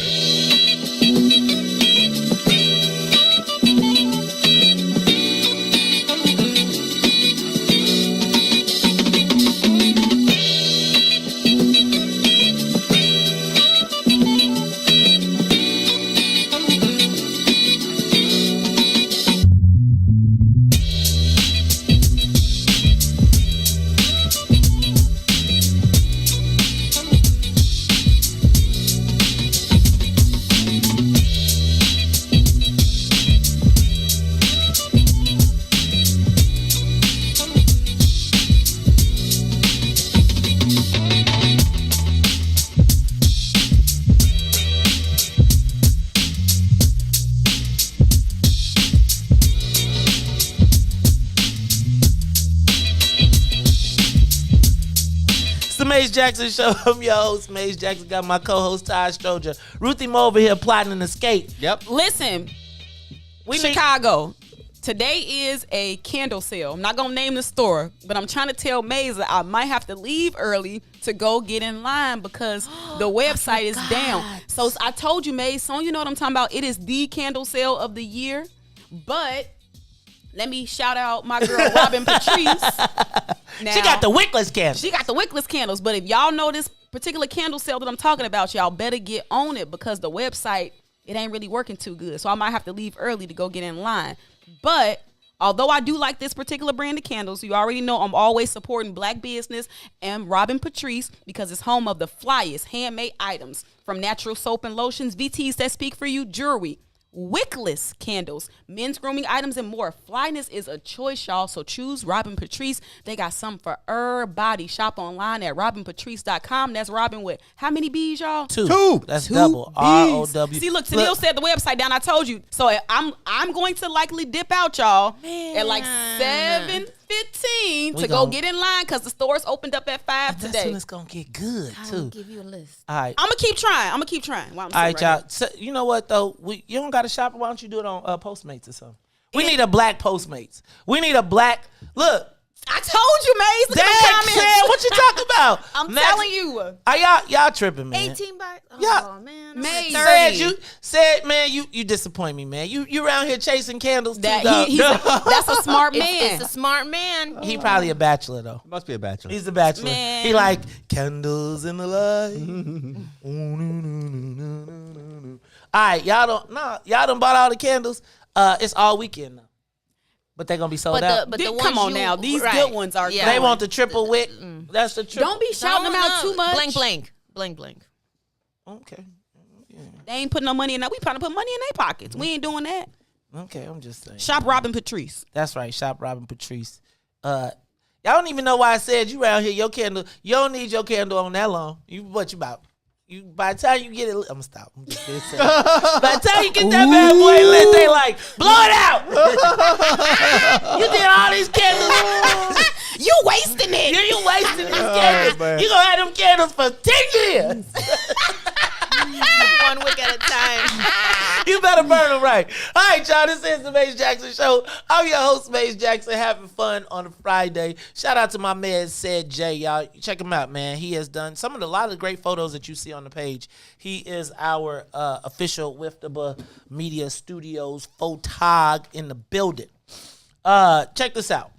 Maze Jackson Show. I'm your host, Maze Jackson. Got my co-host, Todd Stroger. Ruthie Mo over here plotting an escape. Yep. Listen, Chicago. Today is a candle sale. I'm not going to name the store, but I'm trying to tell Maze that I might have to leave early to go get in line because the website is down. So I told you, Maze, Sonia, you know what I'm talking about. It is the candle sale of the year. But let me shout out my girl, Robin Patrice. Now, she got the wickless candles. She got the wickless candles. But if y'all know this particular candle sale that I'm talking about, y'all better get on it because the website, it ain't really working too good. So I might have to leave early to go get in line. But although I do like this particular brand of candles, you already know I'm always supporting black business and Robin Patrice because it's home of the flyest handmade items from natural soap and lotions, VTs that speak for you, jewelry, wickless candles, men's grooming items, and more. Flyness is a choice, y'all, so choose Robin Patrice. They got something for everybody. Shop online at robinpatrice.com. That's Robin with how many B's, y'all? Two. That's double. R-O-W. See, look, Tennille said the website down. I told you. So I'm going to likely dip out, y'all, at like 7:15 to go get in line because the store's opened up at 5 today. That's when it's going to get good, too. I'll give you a list. All right. I'm going to keep trying. While I'm all right, right y'all. So, you know what, though? You don't got to shop. Why don't you do it on Postmates or something? We need a black Postmates. We need a black. Look. I told you, Maze. Look at the comments. What you talking about? I'm telling you. Are y'all tripping, man? 18 bucks. Oh, yeah. Man. Maze. Said, man, you disappoint me, man. You around here chasing candles. That's a smart man. It's a smart man. He probably a bachelor, though. Must be a bachelor. He's a bachelor. Man. He like candles in the light. All right, y'all done bought all the candles. It's all weekend now. But they're going to be sold out. But come on now. These good ones are yeah. They want the triple wick. That's the triple. Don't be shouting them out too much. Blank. Okay. Yeah. They ain't putting no money in that. We trying to put money in their pockets. We ain't doing that. Okay, I'm just saying. Shop Robin Patrice. That's right. Shop Robin Patrice. Y'all don't even know why I said you around here. Your candle. You don't need your candle on that long. What you about? By the time you get it, I'm gonna stop. I'm just gonna say. By the time you get that bad boy lit, they like blow it out. You did all these candles. You You wasting it. You wasting these candles. You gonna have them candles for 10 years. One wick at a time. You better burn them right. All right, y'all. This is the Maze Jackson Show. I'm your host, Maze Jackson, having fun on a Friday. Shout out to my man, Said Jay, y'all. Check him out, man. He has done a lot of the great photos that you see on the page. He is our official Wiftaba Media Studios photog in the building. Check this out.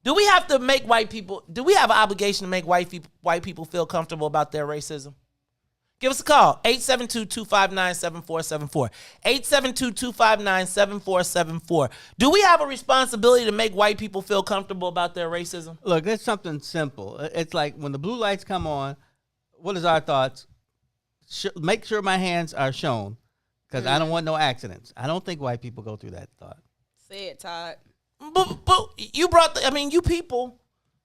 Do we have an obligation to make white people feel comfortable about their racism? Give us a call, 872-259-7474. 872-259-7474. Do we have a responsibility to make white people feel comfortable about their racism? Look, it's something simple. It's like when the blue lights come on, what is our thoughts? Make sure my hands are shown because I don't want no accidents. I don't think white people go through that thought. Say it, Todd. But you you people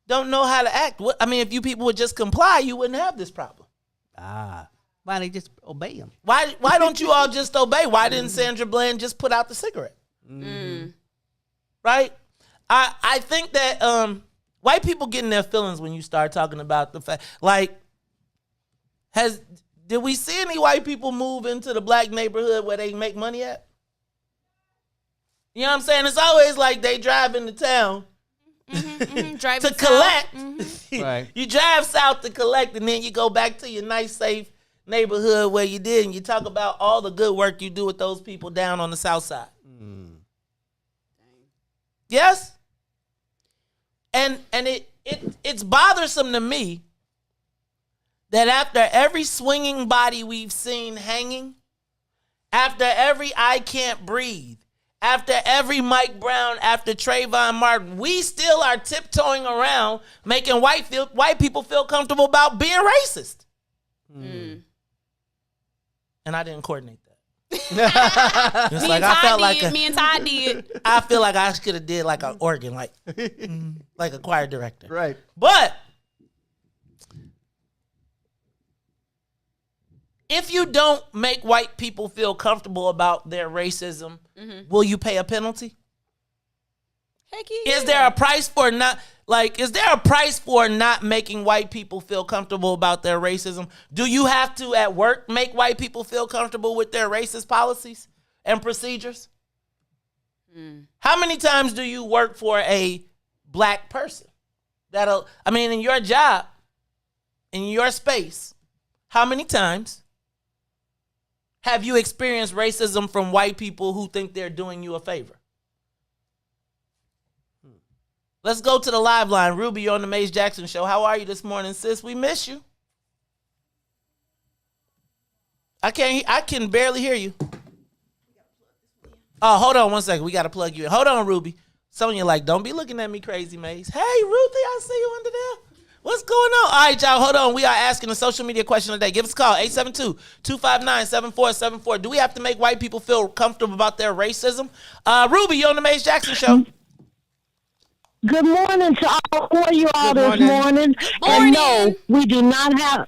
don't know how to act. If you people would just comply, you wouldn't have this problem. Why don't they just obey him? Why don't you all just obey? Why didn't Sandra Bland just put out the cigarette? Right? I think that white people get in their feelings when you start talking about the fact, like, did we see any white people move into the black neighborhood where they make money at? You know what I'm saying? It's always like they drive into town to collect. Right. You drive south to collect, and then you go back to your nice, safe neighborhood where you did, and you talk about all the good work you do with those people down on the south side. Yes? And it's bothersome to me that after every swinging body we've seen hanging, after every I Can't Breathe, after every Mike Brown, after Trayvon Martin, we still are tiptoeing around making white people feel comfortable about being racist. And I didn't coordinate that. Me and Todd did. I feel like I could have did like an organ, like a choir director. Right. But if you don't make white people feel comfortable about their racism, will you pay a penalty? Heck yeah. Is there a price for not making white people feel comfortable about their racism? Do you have to at work make white people feel comfortable with their racist policies and procedures? How many times do you work for a black person? In your job, in your space, how many times have you experienced racism from white people who think they're doing you a favor? Let's go to the live line. Ruby, you're on the Maze Jackson Show. How are you this morning, sis? We miss you. I can barely hear you. Oh, hold on one second. We got to plug you in. Hold on, Ruby. Sonia, don't be looking at me crazy, Maze. Hey, Ruthie, I see you under there. What's going on? All right, y'all, hold on. We are asking a social media question today. Give us a call, 872-259-7474. Do we have to make white people feel comfortable about their racism? Ruby, you're on the Maze Jackson Show. Good morning to all of you all this morning. And no, we do not have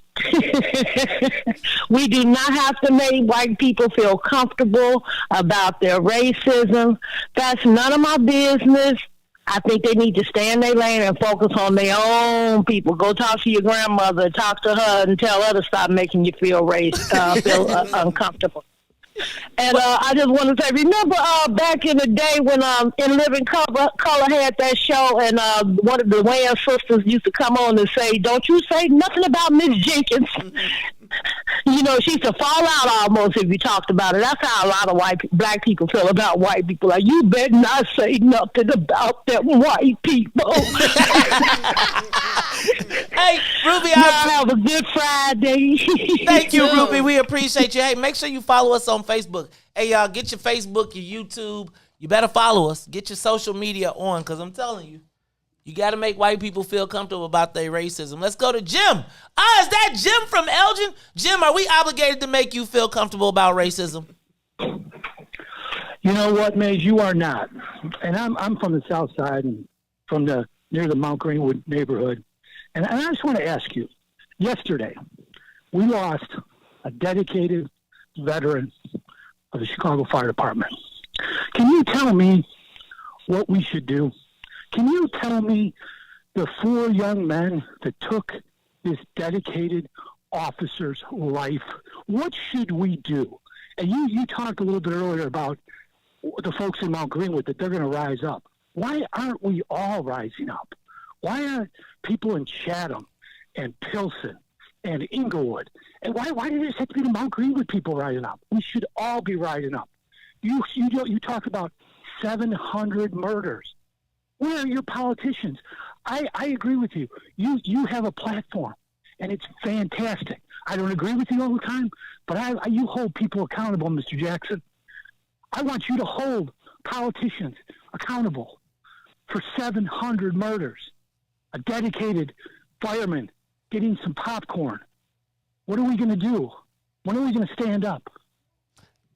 to make white people feel comfortable about their racism. That's none of my business. I think they need to stay in their lane and focus on their own people. Go talk to your grandmother, talk to her, and tell her to stop making you feel uncomfortable. And I just want to say, remember back in the day when In Living Color had that show, and one of the Wayans sisters used to come on and say, "Don't you say nothing about Miss Jenkins." You know, she used to fall out almost if you talked about it. That's how a lot of black people feel about white people. Like, you better not say nothing about them white people. Hey, Ruby, have a good Friday. Thank you, Ruby. We appreciate you. Hey, make sure you follow us on Facebook. Hey, y'all, get your Facebook, your YouTube. You better follow us. Get your social media on, because I'm telling you, you got to make white people feel comfortable about their racism. Let's go to Jim. Is that Jim from Elgin? Jim, are we obligated to make you feel comfortable about racism? You know what, Maze? You are not. And I'm from the South Side and from near the Mount Greenwood neighborhood. And I just want to ask you, yesterday, we lost a dedicated veteran of the Chicago Fire Department. Can you tell me what we should do? Can you tell me the 4 young men that took this dedicated officer's life. What should we do? And you talked a little bit earlier about the folks in Mount Greenwood, that they're going to rise up. Why aren't we all rising up? Why aren't people in Chatham and Pilsen and Inglewood? And why did it have to be the Mount Greenwood people rising up? We should all be rising up. You talk about 700 murders. Where are your politicians? I agree with you. You have a platform, and it's fantastic. I don't agree with you all the time, but you hold people accountable, Mr. Jackson. I want you to hold politicians accountable for 700 murders. A dedicated fireman getting some popcorn. What are we going to do? When are we going to stand up?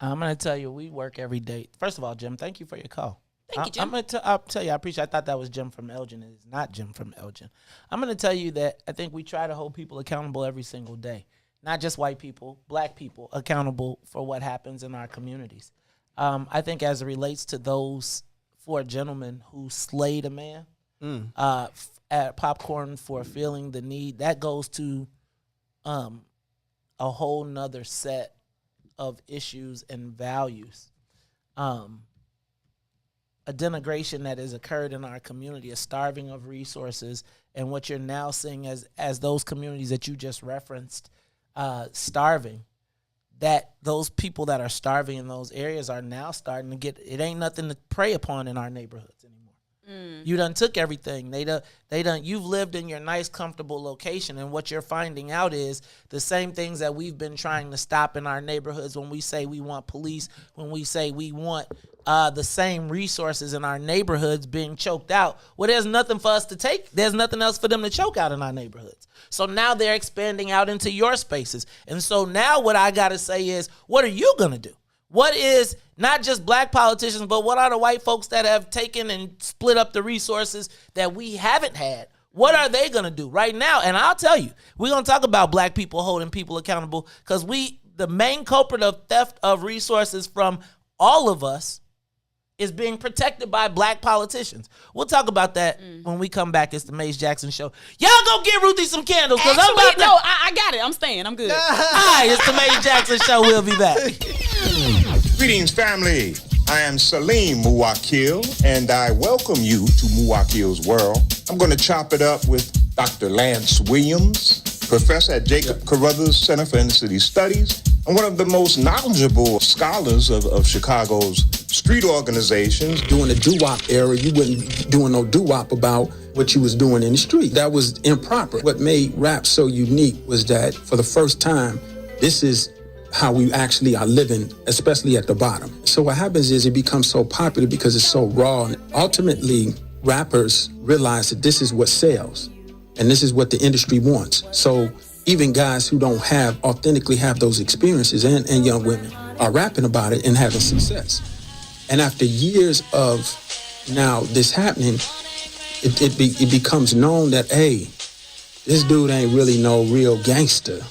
I'm going to tell you, we work every day. First of all, Jim, thank you for your call. Thank you, Jim. I'll tell you, I appreciate. I thought that was Jim from Elgin. It is not Jim from Elgin. I'm going to tell you that I think we try to hold people accountable every single day. Not just white people, black people accountable for what happens in our communities. I think as it relates to those 4 gentlemen who slayed a man, at popcorn for feeling the need, that goes to a whole nother set of issues and values. A denigration that has occurred in our community, a starving of resources, and what you're now seeing as those communities that you just referenced starving, that those people that are starving in those areas are now starting to get, it ain't nothing to prey upon in our neighborhoods anymore. You done took everything. They done. You've lived in your nice, comfortable location, and what you're finding out is the same things that we've been trying to stop in our neighborhoods. When we say we want police, when we say we want the same resources in our neighborhoods being choked out, well, there's nothing for us to take. There's nothing else for them to choke out in our neighborhoods. So now they're expanding out into your spaces, and so now what I gotta say is, what are you gonna do? What is not just black politicians, but what are the white folks that have taken and split up the resources that we haven't had? What are they going to do right now? And I'll tell you, we're going to talk about black people holding people accountable, because the main culprit of theft of resources from all of us is being protected by black politicians. We'll talk about that when we come back. It's the Maze Jackson Show. Y'all go get Ruthie some candles, because I'm about to... No, I got it. I'm staying. I'm good. All right, it's the Maze Jackson Show. We'll be back. Greetings, family. I am Salim Muwakil, and I welcome you to Muwakil's World. I'm going to chop it up with Dr. Lance Williams, professor at Jacob Carruthers Center for Inner City Studies, and one of the most knowledgeable scholars of Chicago's street organizations. During the doo-wop era, you wouldn't be doing no doo-wop about what you was doing in the street. That was improper. What made rap so unique was that for the first time, this is how we actually are living, especially at the bottom. So what happens is it becomes so popular because it's so raw. And ultimately, rappers realize that this is what sells, and this is what the industry wants. So even guys who don't authentically have those experiences, and young women, are rapping about it and having success. And after years of now this happening, it becomes known that, hey, this dude ain't really no real gangster.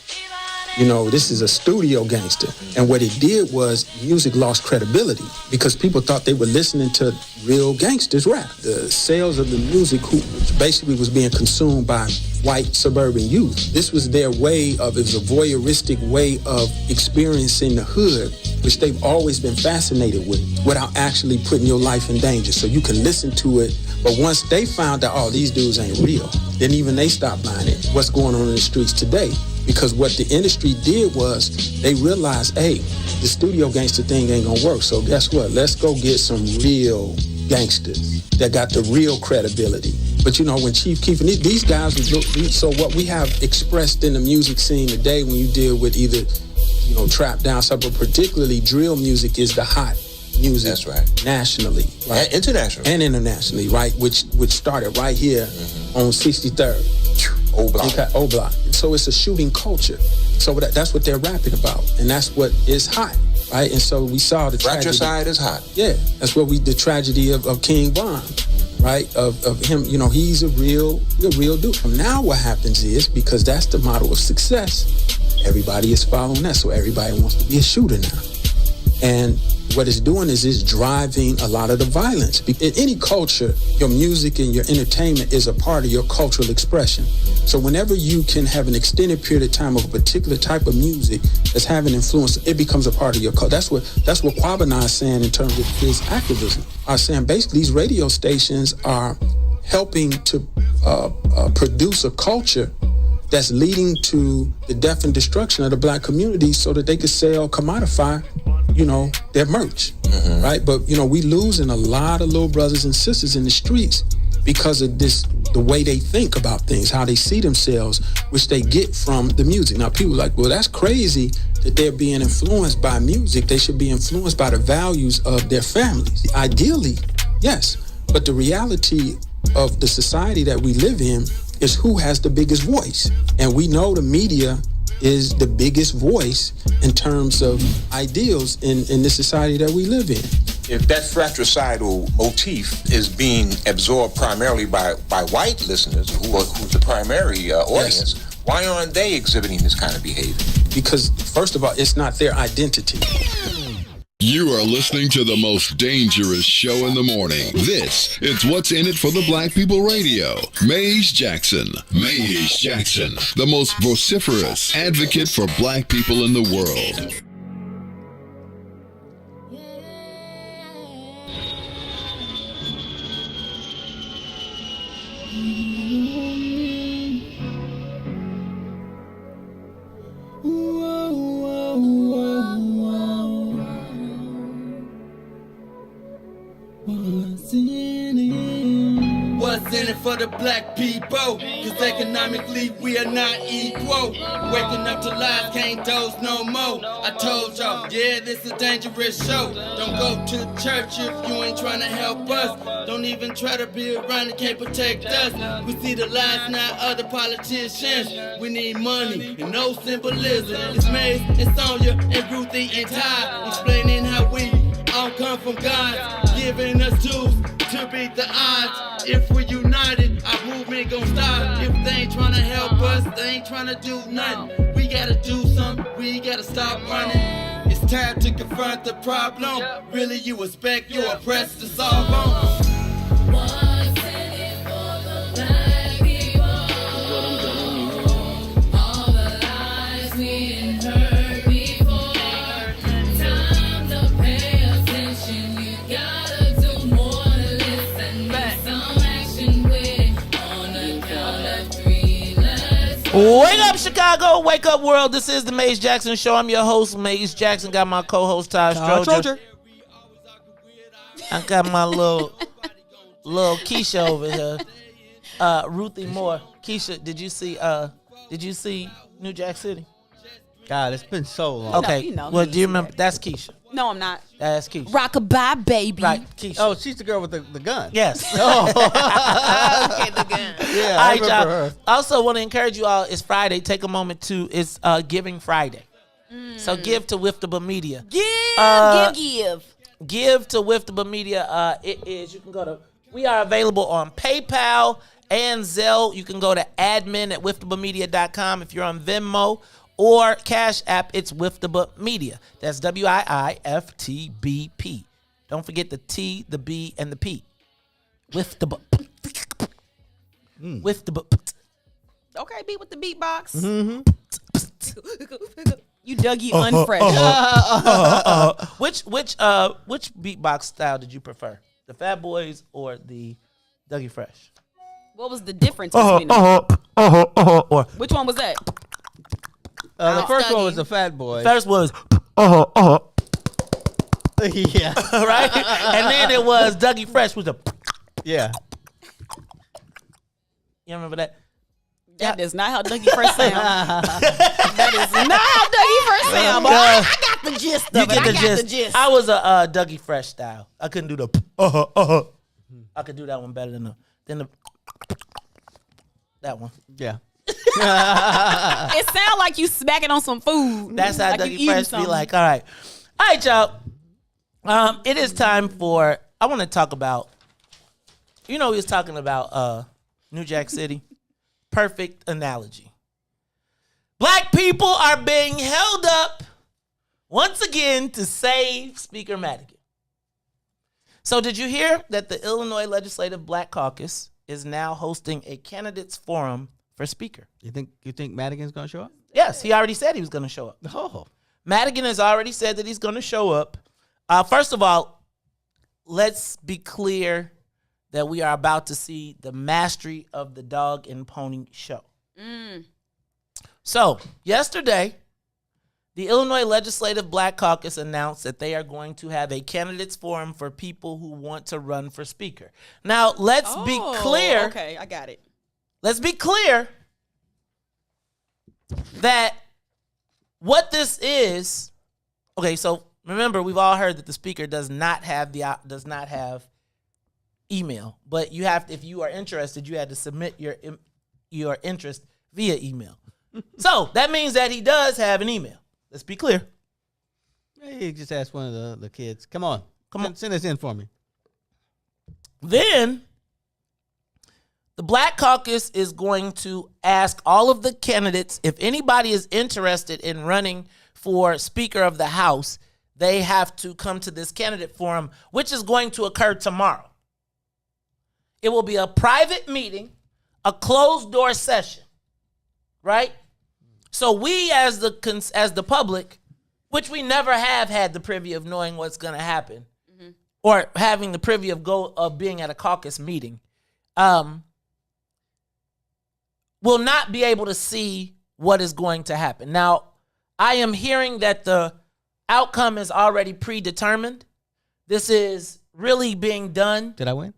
You know, this is a studio gangster. And what it did was music lost credibility because people thought they were listening to real gangsters rap. The sales of the music, which basically was being consumed by white suburban youth, this was their way of, it was a voyeuristic way of experiencing the hood, which they've always been fascinated with, without actually putting your life in danger. So you can listen to it, but once they found out, oh, these dudes ain't real, then even they stopped buying it. What's going on in the streets today? Because what the industry did was they realized, hey, the studio gangster thing ain't gonna work. So guess what? Let's go get some real gangsters that got the real credibility. But you know, when Chief Keef and these guys, so what we have expressed in the music scene today, when you deal with either, you know, trap down stuff, but particularly drill music is the hot music. That's right. Nationally, right? And internationally. And internationally, right? Which started right here on 63rd. O Block. So it's a shooting culture. So that's what they're rapping about, and that's what is hot, right? And so we saw the tragedy. Fratricide is hot. Yeah, that's what the tragedy of King Von, right? Of him, you know, he's a real dude. Now what happens is, because that's the model of success, everybody is following that, so everybody wants to be a shooter now. And what it's doing is it's driving a lot of the violence. In any culture, your music and your entertainment is a part of your cultural expression. So whenever you can have an extended period of time of a particular type of music that's having influence, it becomes a part of your culture. That's what Kwabena is saying in terms of his activism. I'm saying basically these radio stations are helping to produce a culture that's leading to the death and destruction of the black community so that they could sell, commodify, their merch, right? But, we losing a lot of little brothers and sisters in the streets because of the way they think about things, how they see themselves, which they get from the music. Now, people are like, well, that's crazy that they're being influenced by music. They should be influenced by the values of their families. Ideally, yes, but the reality of the society that we live in is who has the biggest voice. And we know the media is the biggest voice in terms of ideals in the society that we live in. If that fratricidal motif is being absorbed primarily by white listeners, who's the primary audience, yes, why aren't they exhibiting this kind of behavior? Because, first of all, it's not their identity. You are listening to the most dangerous show in the morning. This is What's in It for the Black People Radio. Maze Jackson, the most vociferous advocate for black people in the world. What's in it for the black people? Cause economically we are not equal. Waking up to lies, can't doze no more. I told y'all, yeah, this is a dangerous show. Don't go to church if you ain't trying to help us. Don't even try to be around and can't protect us. We see the lies, not other politicians. We need money and no symbolism. It's Maze and Sonia and Ruthie and Todd explaining how we all come from God, giving us tools to beat the odds. If we're united, our movement gon' stop. If they ain't tryna help us, they ain't tryna do nothing. We gotta do something, we gotta stop running. It's time to confront the problem. Really, you expect your oppressed to solve on. Wake up, Chicago. Wake up, world. This is the Maze Jackson Show. I'm your host, Maze Jackson. Got my co-host, Todd Stroger. I got my little Keisha over here. Ruthie Moore. Keisha, did you see New Jack City? God, it's been so long. Okay. Well, do you remember? That's Keisha. No, I'm not. That's Keisha. Rockabye, baby. Right, Keisha. Oh, she's the girl with the gun. Yes. Oh. Okay, the gun. Yeah, I remember her. I also want to encourage you all. It's Friday. Take a moment to. It's Giving Friday. So give to Wiftable Media. Give to Wiftable Media. It is. You can go to. We are available on PayPal and Zelle. You can go to admin@wiftablemedia.com if you're on Venmo. Or Cash App, it's Wiftable Media. That's WIIFTBP. Don't forget the T, the B, and the P. Wiftable. Wiftable. Okay, beat with the beatbox. Mm-hmm. You Dougie unfresh. Which beatbox style did you prefer? The Fat Boys or the Dougie Fresh? What was the difference between them? Which one was that? The first one was the Fat Boy. First was yeah. Right? And then it was Dougie Fresh with the yeah. You remember that? That is not how Dougie Fresh sound. That is not how Dougie Fresh sound. But I got the gist of it. I got the gist. I was a Dougie Fresh style. I couldn't do the I could do that one better than that one. Yeah. It sounds like you smacking on some food. That's how like Dougie Fresh be like. All right, y'all. It is time for. I want to talk about. We was talking about New Jack City. Perfect analogy. Black people are being held up once again to save Speaker Madigan. So did you hear that the Illinois Legislative Black Caucus is now hosting a candidates forum for Speaker? You think Madigan's going to show up? Yes, he already said he was going to show up. Oh. Madigan has already said that he's going to show up. First of all, let's be clear that we are about to see the mastery of the dog and pony show. So, yesterday, the Illinois Legislative Black Caucus announced that they are going to have a candidates forum for people who want to run for Speaker. Now, let's be clear. Okay, I got it. Let's be clear that what this is. Okay, so remember, we've all heard that the Speaker does not have email, but you have to, if you are interested, you had to submit your interest via email. So that means that he does have an email. Let's be clear. Hey, just ask one of the kids. Come on. Send this in for me. Then the Black Caucus is going to ask all of the candidates, if anybody is interested in running for Speaker of the House, they have to come to this candidate forum, which is going to occur tomorrow. It will be a private meeting, a closed-door session, right? So we as the public, which we never have had the privy of knowing what's going to happen, or having the privy of being at a caucus meeting, will not be able to see what is going to happen. Now, I am hearing that the outcome is already predetermined. This is really being done. Did I win?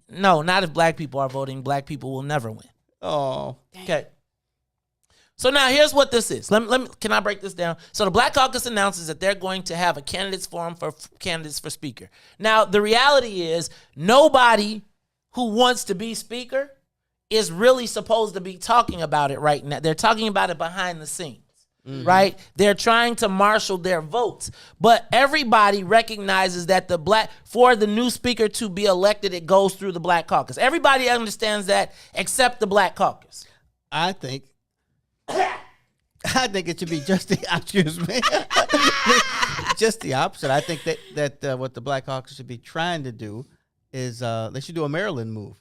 No, not if black people are voting. Black people will never win. Oh. Okay. So now here's what this is. Can I break this down? So the Black Caucus announces that they're going to have a candidates forum for candidates for Speaker. Now, the reality is nobody who wants to be Speaker is really supposed to be talking about it right now. They're talking about it behind the scenes. Right? They're trying to marshal their votes. But everybody recognizes that for the new speaker to be elected, it goes through the Black Caucus. Everybody understands that except the Black Caucus. I think it should be just the just the opposite. I think that what the Black Caucus should be trying to do is they should do a Maryland move.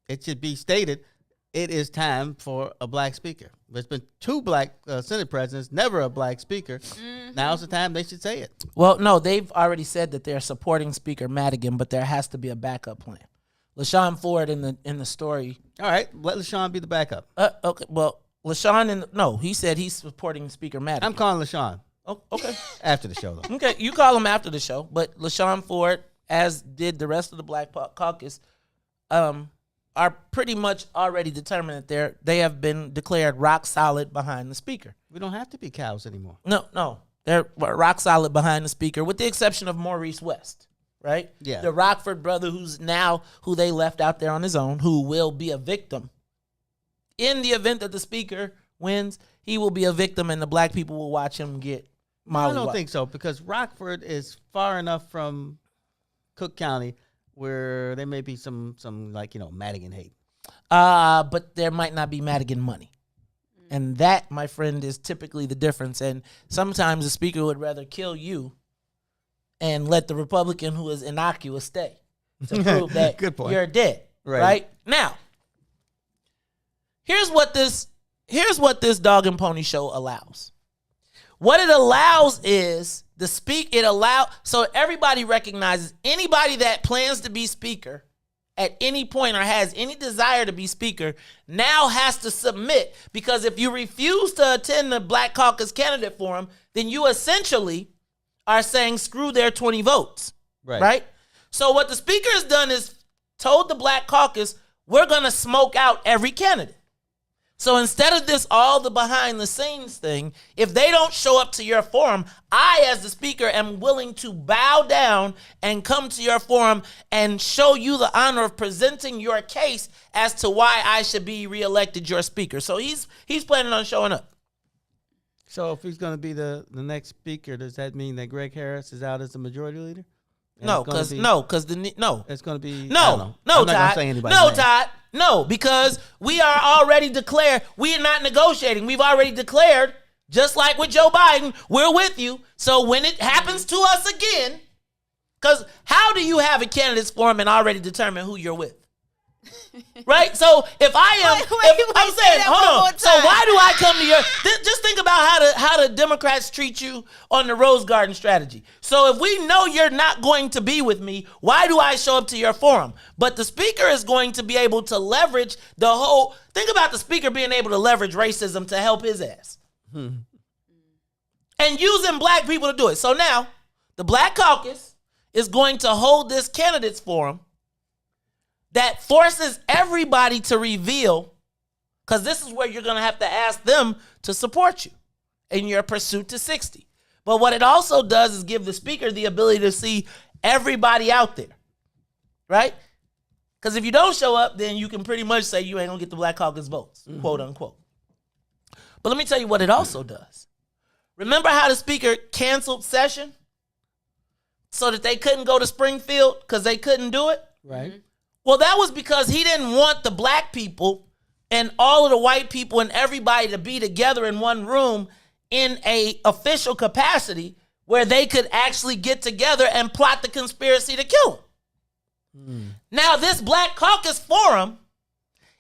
It should be stated, it is time for a black speaker. There's been 2 black Senate presidents, never a black speaker. Now's the time they should say it. Well, no, they've already said that they're supporting Speaker Madigan, but there has to be a backup plan. LaShawn Ford in the story. All right, let LaShawn be the backup. Okay, well, LaShawn he said he's supporting Speaker Madigan. I'm calling LaShawn. Oh, okay. After the show, though. Okay, you call him after the show, but LaShawn Ford, as did the rest of the Black Caucus, are pretty much already determined that they have been declared rock solid behind the speaker. We don't have to be cows anymore. No. They're rock solid behind the speaker, with the exception of Maurice West, right? Yeah. The Rockford brother who they left out there on his own, who will be a victim. In the event that the speaker wins, he will be a victim and the black people will watch him get mollywopped. I don't think so, because Rockford is far enough from Cook County where there may be some Madigan hate. But there might not be Madigan money. And that, my friend, is typically the difference. And sometimes the speaker would rather kill you and let the Republican who is innocuous stay to prove that you're dead. Right? Now, here's what this dog and pony show allows. What it allows is so everybody recognizes anybody that plans to be speaker at any point or has any desire to be speaker now has to submit, because if you refuse to attend the Black Caucus candidate forum, then you essentially are saying screw their 20 votes. Right? So what the speaker has done is told the Black Caucus, we're going to smoke out every candidate. So instead of this all the behind the scenes thing, if they don't show up to your forum, I, as the speaker, am willing to bow down and come to your forum and show you the honor of presenting your case as to why I should be reelected your speaker. So he's planning on showing up. So if he's going to be the next speaker, does that mean that Greg Harris is out as the majority leader? No, because it's going to be Todd, because we are already declared. We are not negotiating. We've already declared Just like with Joe Biden, we're with you. So when it happens to us again, because how do you have a candidates forum and already determine who you're with? Right? So if I am, I'm saying, hold on. So why do I come to your, just think about how the Democrats treat you on the Rose Garden strategy. So if we know you're not going to be with me, why do I show up to your forum? But the speaker is going to be able to leverage the whole, think about the speaker being able to leverage racism to help his ass. And using black people to do it. So now the Black Caucus is going to hold this candidates forum that forces everybody to reveal, because this is where you're going to have to ask them to support you in your pursuit to 60. But what it also does is give the speaker the ability to see everybody out there, right? Because if you don't show up, then you can pretty much say you ain't going to get the Black Caucus votes, quote unquote. But let me tell you what it also does. Remember how the speaker canceled session so that they couldn't go to Springfield because they couldn't do it? Right. Well, that was because he didn't want the black people and all of the white people and everybody to be together in one room in a official capacity where they could actually get together and plot the conspiracy to kill him. Now, this Black Caucus Forum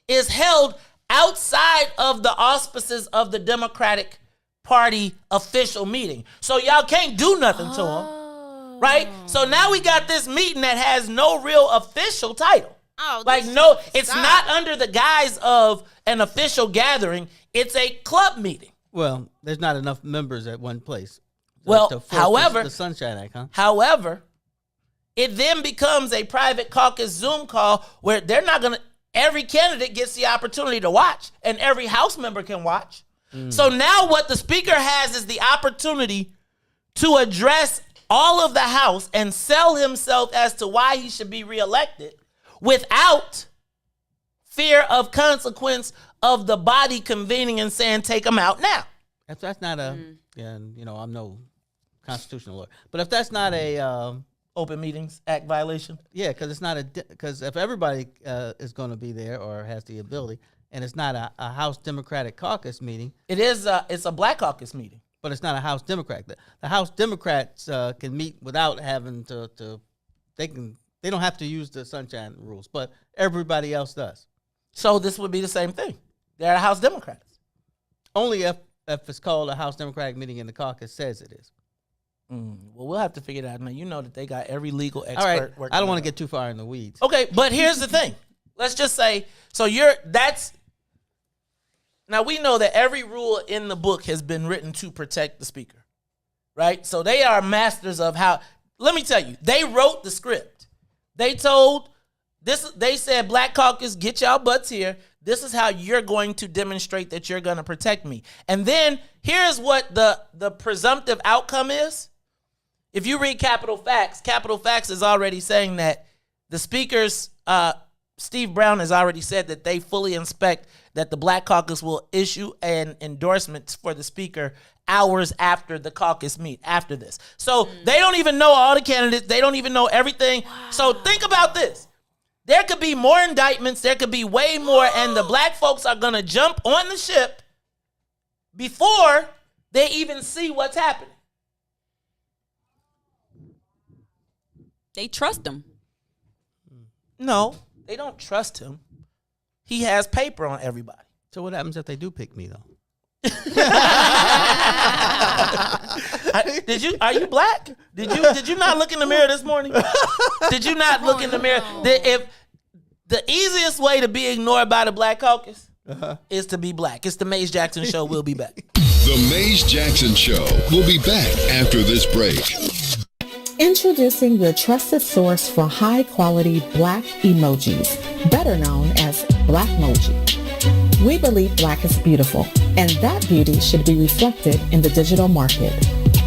is held outside of the auspices of the Democratic Party official meeting. So y'all can't do nothing to him, right? So now we got this meeting that has no real official title. It's not under the guise of an official gathering. It's a club meeting. Well, there's not enough members at one place. Well, however, the Sunshine Act, huh? However, it then becomes a private caucus Zoom call where they're not going to, every candidate gets the opportunity to watch and every House member can watch. So now what the speaker has is the opportunity to address all of the House and sell himself as to why he should be reelected without fear of consequence of the body convening and saying, take him out now. If that's not a, and I'm no constitutional lawyer, but if that's not a Open Meetings Act violation, yeah, because it's not because if everybody is going to be there or has the ability, and it's not a House Democratic Caucus meeting, it's a Black Caucus meeting, but it's not a House Democrat. The House Democrats can meet without having to they don't have to use the sunshine rules, but everybody else does. So this would be the same thing. They're the House Democrats. Only if it's called a House Democratic meeting and the caucus says it is. Well, we'll have to figure it out. Now, you know that they got every legal expert. All right. Working I don't want to get too far in the weeds. Okay, but here's the thing. Let's just say, now we know that every rule in the book has been written to protect the speaker, right? So they are masters of how, let me tell you, they wrote the script. They said, Black Caucus, get y'all butts here. This is how you're going to demonstrate that you're going to protect me. And then here's what the presumptive outcome is. If you read Capital Facts is already saying that the speakers, Steve Brown has already said that they fully expect that the Black Caucus will issue an endorsement for the speaker hours after the caucus meet, after this. So they don't even know all the candidates. They don't even know everything. Wow. So think about this. There could be more indictments. There could be way more. And the black folks are going to jump on the ship before they even see what's happening. They trust him. No, they don't trust him. He has paper on everybody. So what happens if they do pick me, though? Are you black? Did you not look in the mirror this morning? Did you not look in the mirror? If the easiest way to be ignored by the Black Caucus is to be black. It's the Maze Jackson Show. We'll be back. The Maze Jackson Show will be back after this break. Introducing your trusted source for high-quality black emojis, better known as Blackmoji. We believe black is beautiful, and that beauty should be reflected in the digital market.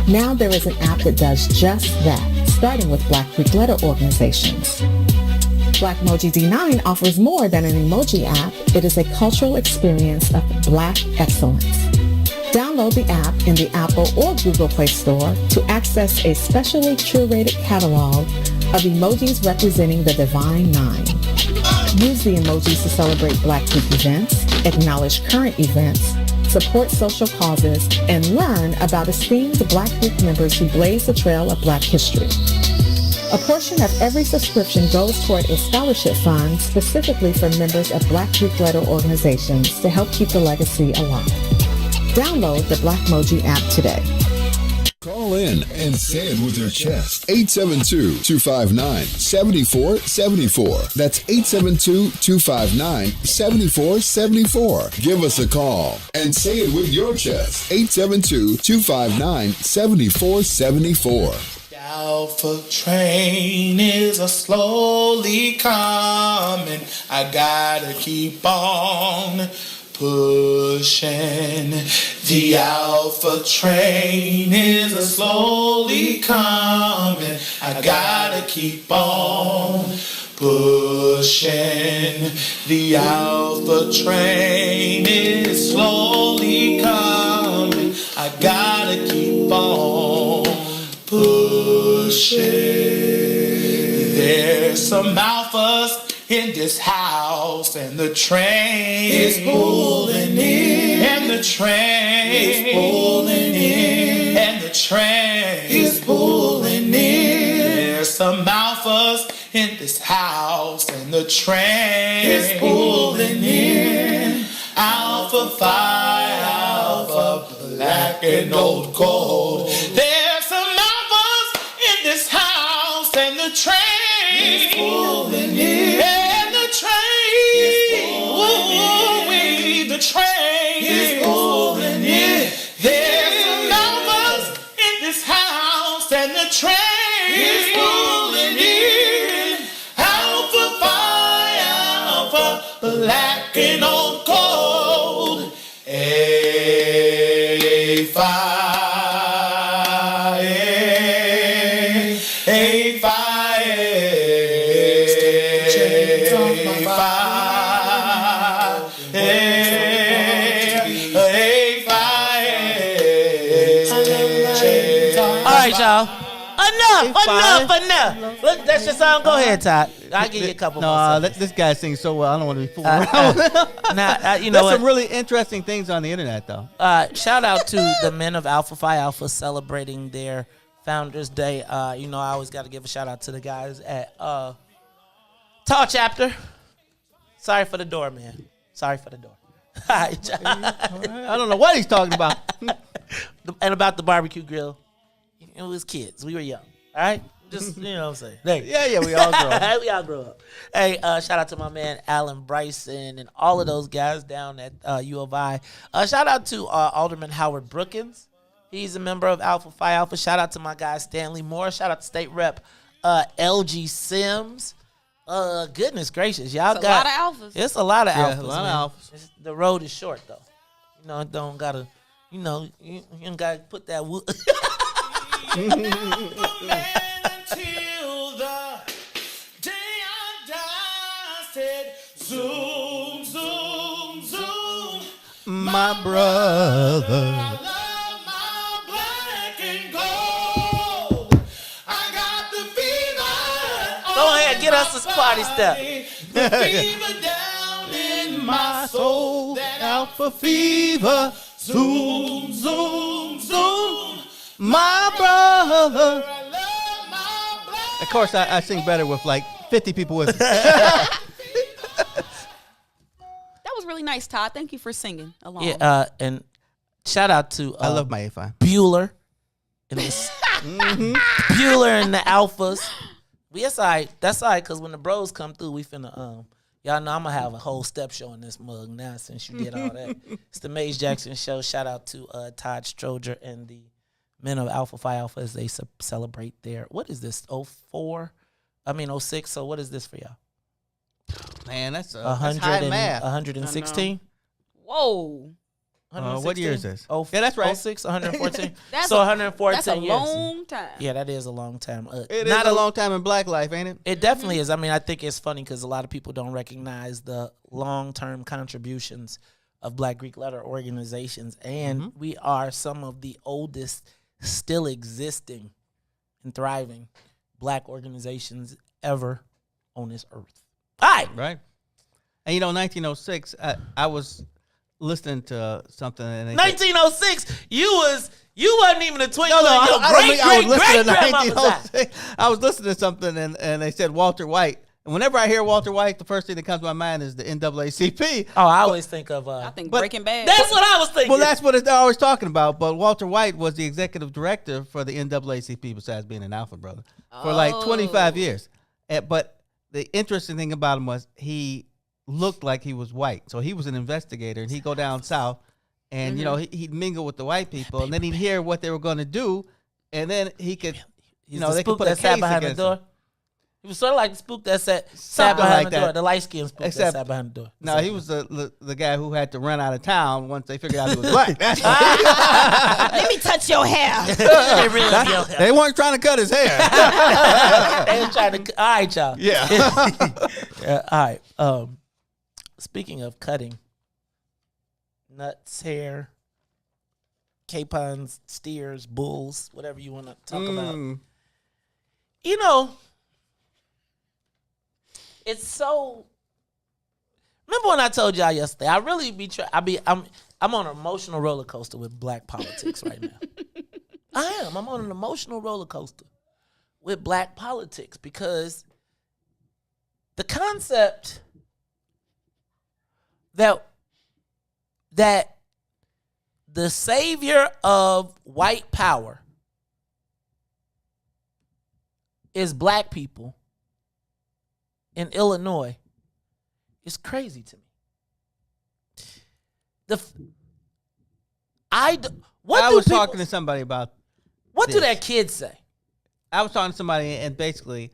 Now there is an app that does just that, starting with Black Greek letter organizations. Blackmoji D9 offers more than an emoji app. It is a cultural experience of black excellence. Download the app in the Apple or Google Play Store to access a specially curated catalog of emojis representing the Divine Nine. Use the emojis to celebrate Black Week events, acknowledge current events, support social causes, and learn about esteemed Black Greek members who blaze the trail of Black history. A portion of every subscription goes toward a scholarship fund specifically for members of Black Greek letter organizations to help keep the legacy alive. Download the Blackmoji app today. Call in and say it with your chest. 872-259-7474. That's 872-259-7474. Give us a call and say it with your chest. 872-259-7474. Alpha train is a slowly coming. I gotta keep on pushing. The Alpha train is a slowly coming. I gotta keep on pushing. The Alpha train is slowly coming. I gotta keep on pushing. There's some alphas in this house, and the train is pulling in, and the train is pulling in, and the train is pulling in. There's some alphas in this house, and the train is pulling in. Alpha Phi Alpha, black and old gold. There's some alphas in this house, and the train is pulling in. And the train, the train is pulling in. There's some alphas in this house, and the train is pulling in. Alpha Phi Alpha, black and old gold. A Phi. Y'all. Enough. Look, that's your song. Go ahead, Todd. I'll give you a couple more. This guy sings so well. I don't want to be fooled around. You know There's some really interesting things on the internet, though. Shout out to the men of Alpha Phi Alpha celebrating their Founders Day. I always got to give a shout out to the guys at Tall Chapter. Sorry for the door, man. Sorry for the door. I don't know what he's talking about. And about the barbecue grill. It was kids. We were young. All right? Just, you know what I'm saying. Yeah, we all grow up. We all grow up. Hey, shout out to my man Alan Bryson and all of those guys down at U of I. Shout out to Alderman Howard Brookins. He's a member of Alpha Phi Alpha. Shout out to my guy Stanley Moore. Shout out to State Rep LG Sims. Goodness gracious. Y'all it's got a lot of alphas. It's a lot of alphas. A lot of alphas. The road is short, though. Don't got to, you don't got to put that wood. Until the day I die, said, zoom, zoom, zoom. My brother. I love my black and gold. I got the fever. Go ahead, get us this party step. The fever down in my soul. That alpha fever. Zoom, zoom, zoom. My brother. Of course, I sing better with like 50 people with me. That was really nice, Todd. Thank you for singing along. Yeah, and shout out to I love my A5. Bueller and this Bueller and the Alphas. That's all right. That's all right, because when the bros come through, we finna y'all know I'm gonna have a whole step show in this mug now since you did all that. It's the Maze Jackson Show. Shout out to Todd Stroger and the men of Alpha Phi Alpha as they celebrate their, what is this, 06, so what is this for y'all? Man, that's high math. 116? Whoa. What year is this? Oh, yeah, that's right. 06, 114. That's 114 that's a years. long time. Yeah, that is a long time. It is a long time in black life, ain't it? It definitely is. I mean, I think it's funny because a lot of people don't recognize the long-term contributions of Black Greek letter organizations, and we are some of the oldest still existing and thriving black organizations ever on this earth. All right. Right. And 1906, I was listening to something. And they 1906. You wasn't even a twinkle. No, in your I was listening to great-great-grandmama's eye. 1906. I was listening to something, and they said Walter White. And whenever I hear Walter White, the first thing that comes to my mind is the NAACP. Oh, I always think of. I think Breaking Bad. That's what I was thinking. Well, that's what they're always talking about. But Walter White was the executive director for the NAACP, besides being an Alpha brother, for like 25 years. But the interesting thing about him was he looked like he was white. So he was an investigator, and he'd go down south, and he'd mingle with the white people, and then he'd hear what they were going to do, and then he could, they could put a case behind the against door. him. He was sort of like the spook that sat behind the door, the light skinned spook Except, that sat behind the door. No, he was the guy who had to run out of town once they figured out he was black. That's what Let me touch your hair. They weren't trying to cut his hair. They were trying to. All right, y'all. Yeah. All right. Speaking of cutting, nuts, hair, capons, steers, bulls, whatever you want to talk about. It's so. Remember when I told y'all yesterday? I really be I'm on an emotional roller coaster with black politics right now. I am. I'm on an emotional roller coaster with black politics because the concept that the savior of white power is black people in Illinois is crazy to me. I was talking to somebody about what this. do that kid say? I was talking to somebody, and basically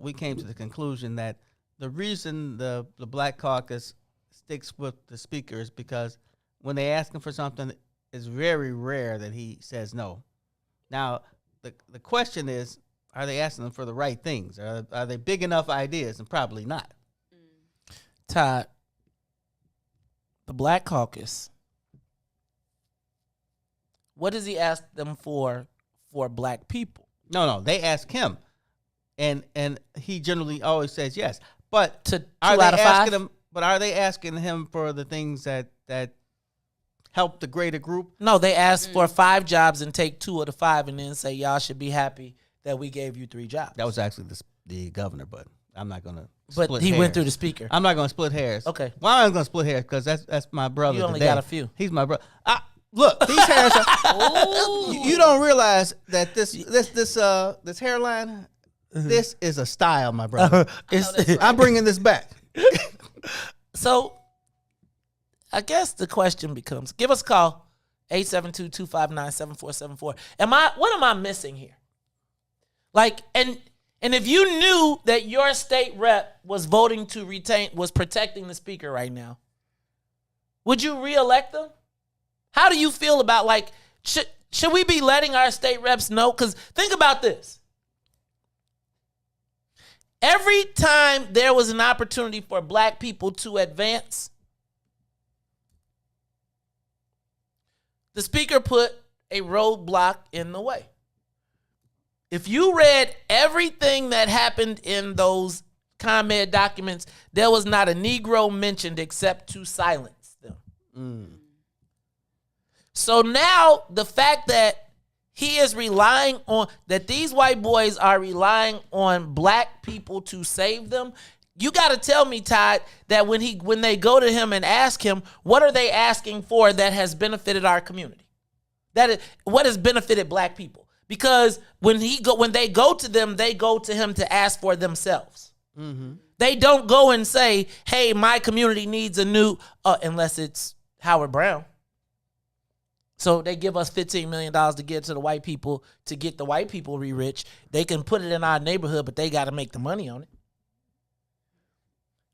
we came to the conclusion that the reason the Black Caucus sticks with the speaker is because when they ask him for something, it's very rare that he says no. Now, the question is, are they asking them for the right things? Are they big enough ideas? And probably not. Todd, the Black Caucus, what does he ask them for black people? No, they ask him. And he generally always says yes. But to are 2 they out of 5? asking him? But are they asking him for the things that help the greater group? No, they ask for 5 jobs and take 2 of the 5 and then say, y'all should be happy that we gave you 3 jobs. That was actually the governor, but I'm not going to But split he hairs. went through the speaker. I'm not going to split hairs. Okay. Well, I'm going to split hairs because that's my brother. You only today. got a few. He's my brother. Look, these hairs are... you don't realize that this hairline, this is a style, my brother. I'm bringing this back. So, I guess the question becomes, give us a call, 872-259-7474. What am I missing here? Like, and if you knew that your state rep was voting to retain, was protecting the speaker right now, would you reelect them? How do you feel about, like, should we be letting our state reps know? Because think about this. Every time there was an opportunity for black people to advance, the speaker put a roadblock in the way. If you read everything that happened in those ComEd documents, there was not a Negro mentioned except to silence them. So now the fact that he is relying on, that these white boys are relying on black people to save them, you got to tell me, Todd, that when they go to him and ask him, what are they asking for that has benefited our community? What has benefited black people? Because when they go to them, they go to him to ask for themselves. Mm-hmm. They don't go and say, hey, my community needs a new, unless it's Howard Brown. So they give us $15 million to give to the white people, to get the white people rich. They can put it in our neighborhood, but they got to make the money on it.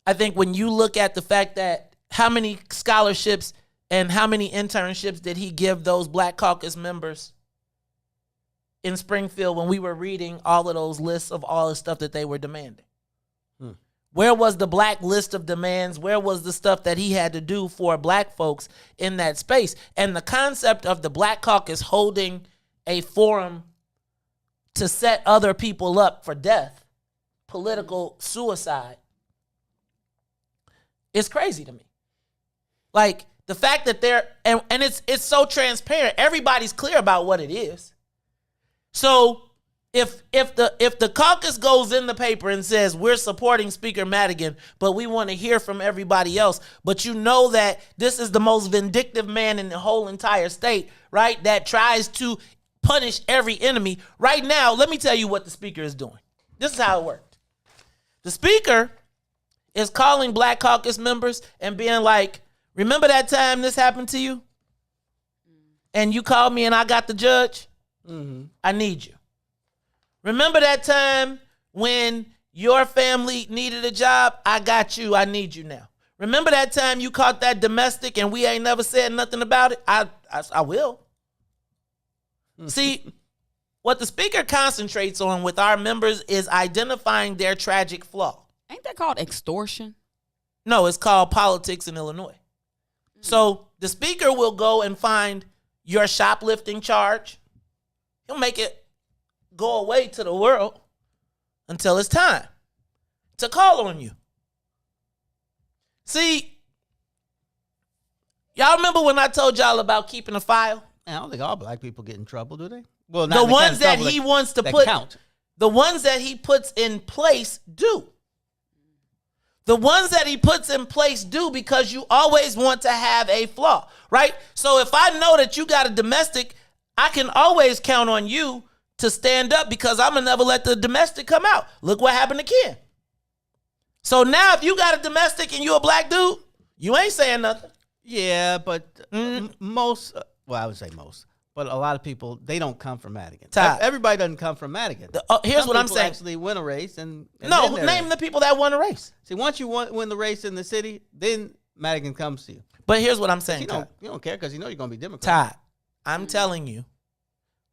I think when you look at the fact that how many scholarships and how many internships did he give those Black Caucus members in Springfield when we were reading all of those lists of all the stuff that they were demanding? Where was the black list of demands? Where was the stuff that he had to do for black folks in that space? And the concept of the Black Caucus holding a forum to set other people up for death, political suicide, is crazy to me. Like, the fact that they're and it's so transparent. Everybody's clear about what it is. So if the caucus goes in the paper and says we're supporting Speaker Madigan, but we want to hear from everybody else, but you know that this is the most vindictive man in the whole entire state, right? That tries to punish every enemy. Right now, let me tell you what the speaker is doing. This is how it worked. The speaker is calling Black Caucus members and being like, remember that time this happened to you? And you called me and I got the judge? I need you. Remember that time when your family needed a job? I got you. I need you now. Remember that time you caught that domestic and we ain't never said nothing about it? I will. See, what the speaker concentrates on with our members is identifying their tragic flaw. Ain't that called extortion? No, it's called politics in Illinois. So the speaker will go and find your shoplifting charge. He'll make it go away to the world until it's time to call on you. See, y'all remember when I told y'all about keeping a file? I don't think all black people get in trouble, do they? Well, the ones that he wants to put, count. The ones that he puts in place do. The ones that he puts in place do, because you always want to have a flaw, right? So if I know that you got a domestic, I can always count on you to stand up because I'm going to never let the domestic come out. Look what happened to Ken. So now if you got a domestic and you a black dude, you ain't saying nothing. Yeah, but most, well, I would say most, but a lot of people, they don't come from Madigan. Todd. Everybody doesn't come from Madigan. Here's Some what I'm people saying. actually win a race and no, then name the people that won a race. See, once you win the race in the city, then Madigan comes to you. But here's what I'm saying, You Todd. don't care because you know you're going to be Democrat. Todd, I'm telling you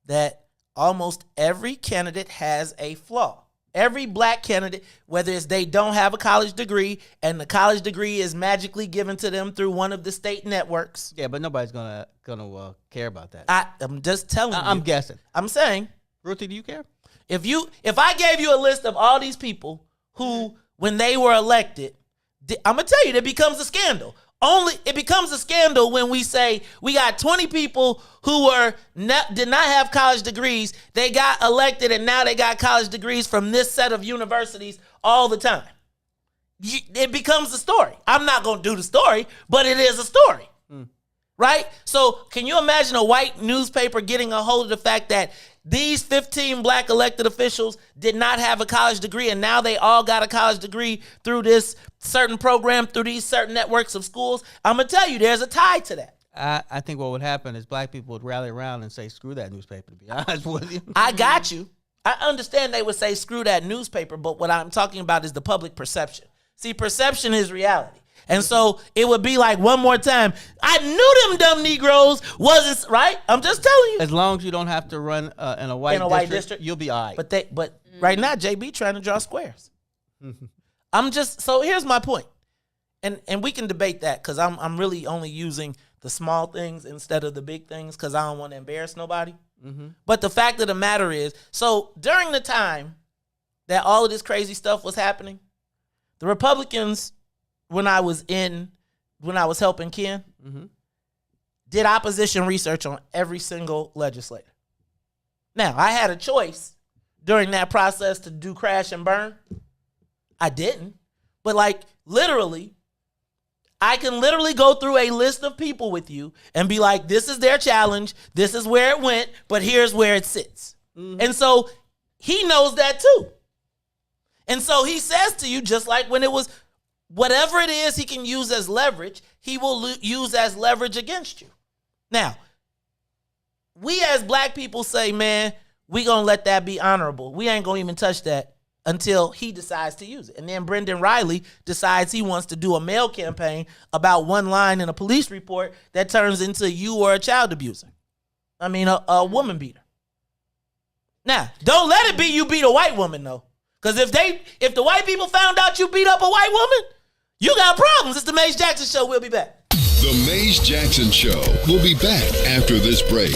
that almost every candidate has a flaw. Every black candidate, whether it's they don't have a college degree and the college degree is magically given to them through one of the state networks. Yeah, but nobody's gonna care about that. I'm just telling you. I'm guessing. I'm saying. Ruthie, do you care? If I gave you a list of all these people who, when they were elected, I'm gonna tell you, it becomes a scandal. It becomes a scandal when we say we got 20 people who did not have college degrees. They got elected and now they got college degrees from this set of universities all the time. It becomes a story. I'm not going to do the story, but it is a story. Right? So can you imagine a white newspaper getting a hold of the fact that these 15 black elected officials did not have a college degree and now they all got a college degree through this certain program, through these certain networks of schools? I'm going to tell you, there's a tie to that. I think what would happen is black people would rally around and say, screw that newspaper, to be honest with you. I got you. I understand they would say, screw that newspaper, but what I'm talking about is the public perception. See, perception is reality. And so it would be like, one more time, I knew them dumb Negroes wasn't right. I'm just telling you. As long as you don't have to run in a white district, you'll be all right. But right now, JB trying to draw squares. So here's my point. And we can debate that because I'm really only using the small things instead of the big things because I don't want to embarrass nobody. But the fact of the matter is, so during the time that all of this crazy stuff was happening, the Republicans, when I was helping Ken, did opposition research on every single legislator. Now, I had a choice during that process to do crash and burn. I didn't. But literally, I can literally go through a list of people with you and be like, this is their challenge, this is where it went, but here's where it sits. And so he knows that too. And so he says to you, just like when it was, whatever it is he can use as leverage, he will use as leverage against you. Now, we as black people say, man, we gonna let that be honorable. We ain't gonna even touch that until he decides to use it. And then Brendan Riley decides he wants to do a mail campaign about one line in a police report that turns into you or a child abuser. I mean, a woman beater. Now, don't let it be you beat a white woman, though. Because if the white people found out you beat up a white woman, you got problems. It's the Maze Jackson Show. We'll be back. The Maze Jackson Show. We'll be back after this break.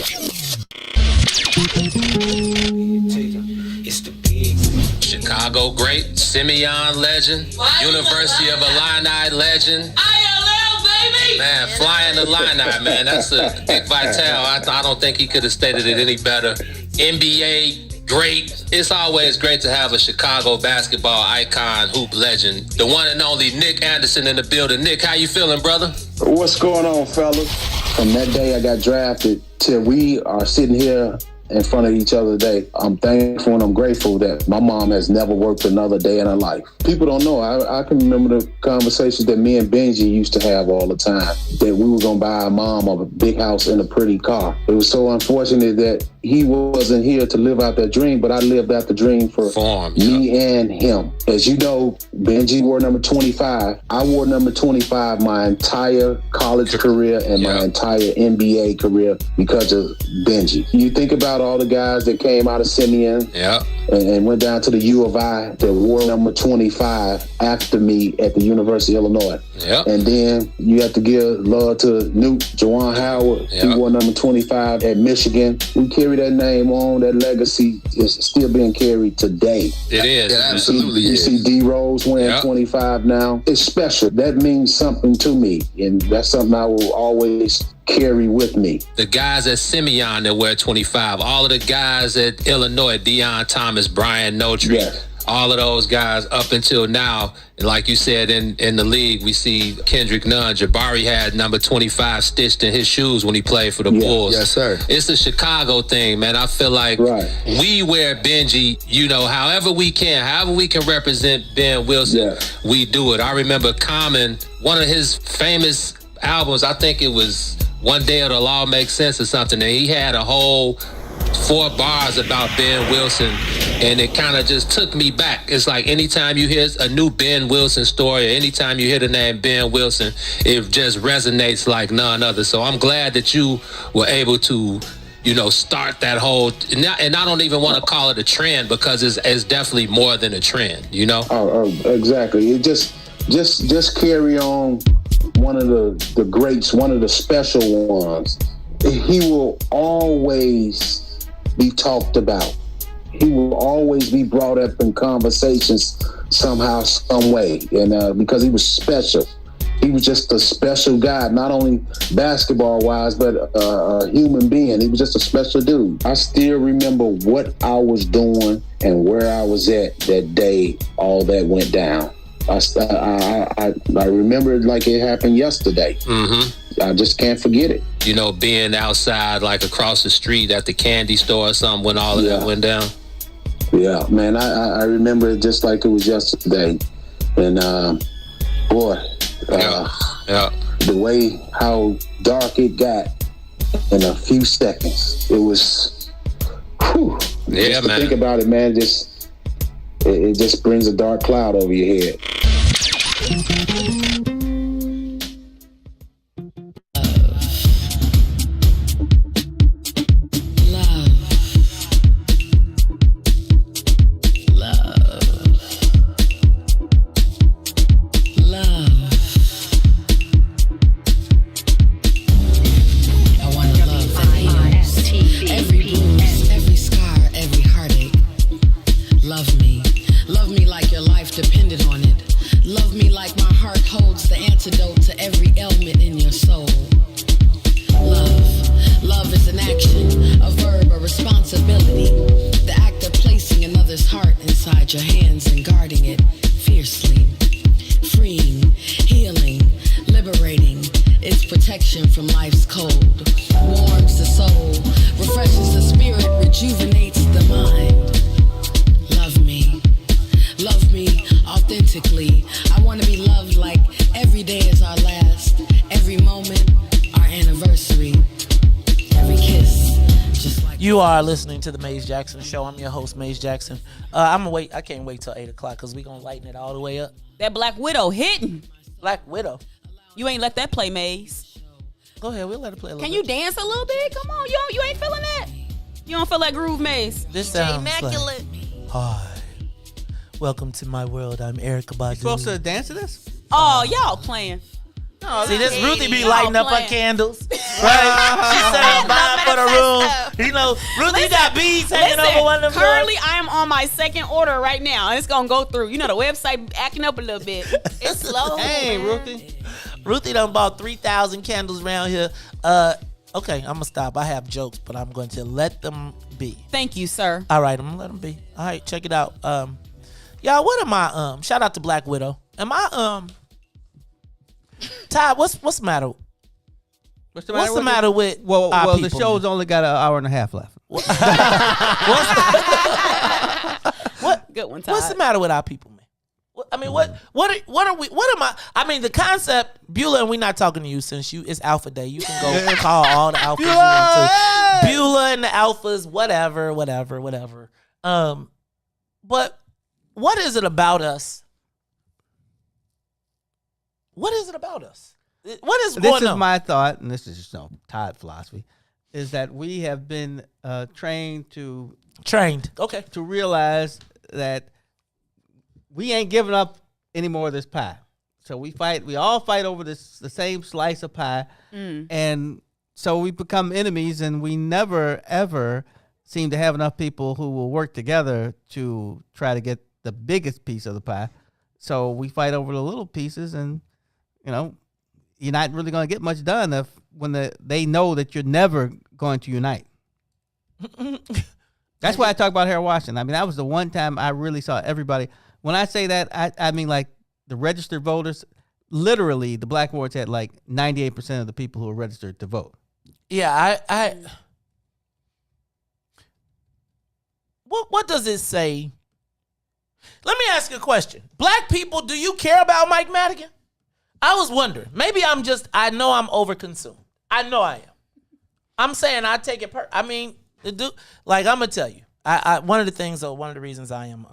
It's the big Chicago great, Simeon legend, University of Illini legend. ILL, baby! Man, flying the line out, man. That's a Dick Vitale. I don't think he could have stated it any better. NBA, great. It's always great to have a Chicago basketball icon, hoop legend. The one and only Nick Anderson in the building. Nick, how you feeling, brother? What's going on, fellas? From that day I got drafted till we are sitting here in front of each other today, I'm thankful and I'm grateful that my mom has never worked another day in her life. People don't know. I can remember the conversations that me and Benji used to have all the time, that we were going to buy our mom a big house and a pretty car. It was so unfortunate that he wasn't here to live out that dream, but I lived out the dream for me and him. As you know, Benji wore number 25. I wore number 25 my entire college career and my entire NBA career because of Benji. You think about all the guys that came out of Simeon and went down to the U of I that wore number 25 after me at the University of Illinois. And then you have to give love to Newt, Juwan Howard. He wore number 25 at Michigan. We carry that name on. That legacy is still being carried today. It is. Yeah, absolutely. You see D Rose wearing 25 now. It's special. That means something to me. And that's something I will always carry with me. The guys at Simeon that wear 25, all of the guys at Illinois, Deion Thomas, Brian Notary, all of those guys up until now, and like you said, in the league, we see Kendrick Nunn. Jabari had number 25 stitched in his shoes when he played for the Bulls. Yes, sir. It's a Chicago thing, man. I feel like we wear Benji, however we can represent Ben Wilson, we do it. I remember Common, one of his famous albums, I think it was One Day It'll All Make Sense or something, and he had a whole 4 bars about Ben Wilson, and it kind of just took me back. It's like anytime you hear a new Ben Wilson story, or anytime you hear the name Ben Wilson, it just resonates like none other. So I'm glad that you were able to start that whole, and I don't even want to call it a trend, because it's definitely more than a trend, Oh, exactly. It just carry on. One of the greats, one of the special ones. He will always be talked about. He will always be brought up in conversations somehow, some way. And because he was special. He was just a special guy, not only basketball-wise, but a human being. He was just a special dude. I still remember what I was doing and where I was at that day all that went down. I remember it like it happened yesterday. Mm-hmm. I just can't forget it. Being outside, like across the street at the candy store or something when all of that went down. Yeah, man, I remember it just like it was yesterday. And the way how dark it got in a few seconds, it was, just to think about it, man, it just brings a dark cloud over your head. You are listening to the Maze Jackson Show. I'm your host, Maze Jackson. I can't wait till 8 o'clock because we're going to lighten it all the way up. That Black Widow hitting. Black Widow. You ain't let that play, Maze. Go ahead, we'll let it play a little bit. Can you dance a little bit? Come on, you ain't feeling that? You don't feel that groove, Maze? This sounds immaculate. Like, hi, welcome to my world. I'm Erica Badu. You supposed to dance to this? Oh, y'all playing. No, see, this Ruthie be lighting up her candles, right? She set up vibe for the room. Ruthie got beads hanging over one of them. Currently, I am on my second order right now, and it's gonna go through. The website acting up a little bit. It's slow. Hey, Ruthie. Ruthie done bought 3,000 candles around here. Okay, I'm gonna stop. I have jokes, but I'm going to let them be. Thank you, sir. All right, I'm gonna let them be. All right, check it out. Y'all, what am I? Shout out to Black Widow. Am I? Todd, what's the matter? What's the matter with Well, our the people, show's only got an hour and a half left. What? Good one, Todd. What's the matter with our people, man? I mean, what are we? What am I? I mean, the concept, Beulah, and we're not talking to you since it's Alpha Day. You can go call all the alphas you want to. Beulah and the alphas, whatever. But what is it about us? What is it about us? What is going on? This is my thought, and this is just Todd philosophy, is that we have been trained to realize that we ain't giving up any more of this pie. So we all fight over the same slice of pie, and so we become enemies, and we never ever seem to have enough people who will work together to try to get the biggest piece of the pie. So we fight over the little pieces, and you're not really going to get much done when they know that you're never going to unite. That's why I talk about Harold Washington. I mean, that was the one time I really saw everybody. When I say that, I mean like the registered voters. Literally, the black wards had like 98% of the people who were registered to vote. Yeah, What does it say? Let me ask you a question. Black people, do you care about Mike Madigan? I was wondering. Maybe I know I'm overconsumed. I know I am. I'm saying I take it I'm going to tell you. One of the reasons I am,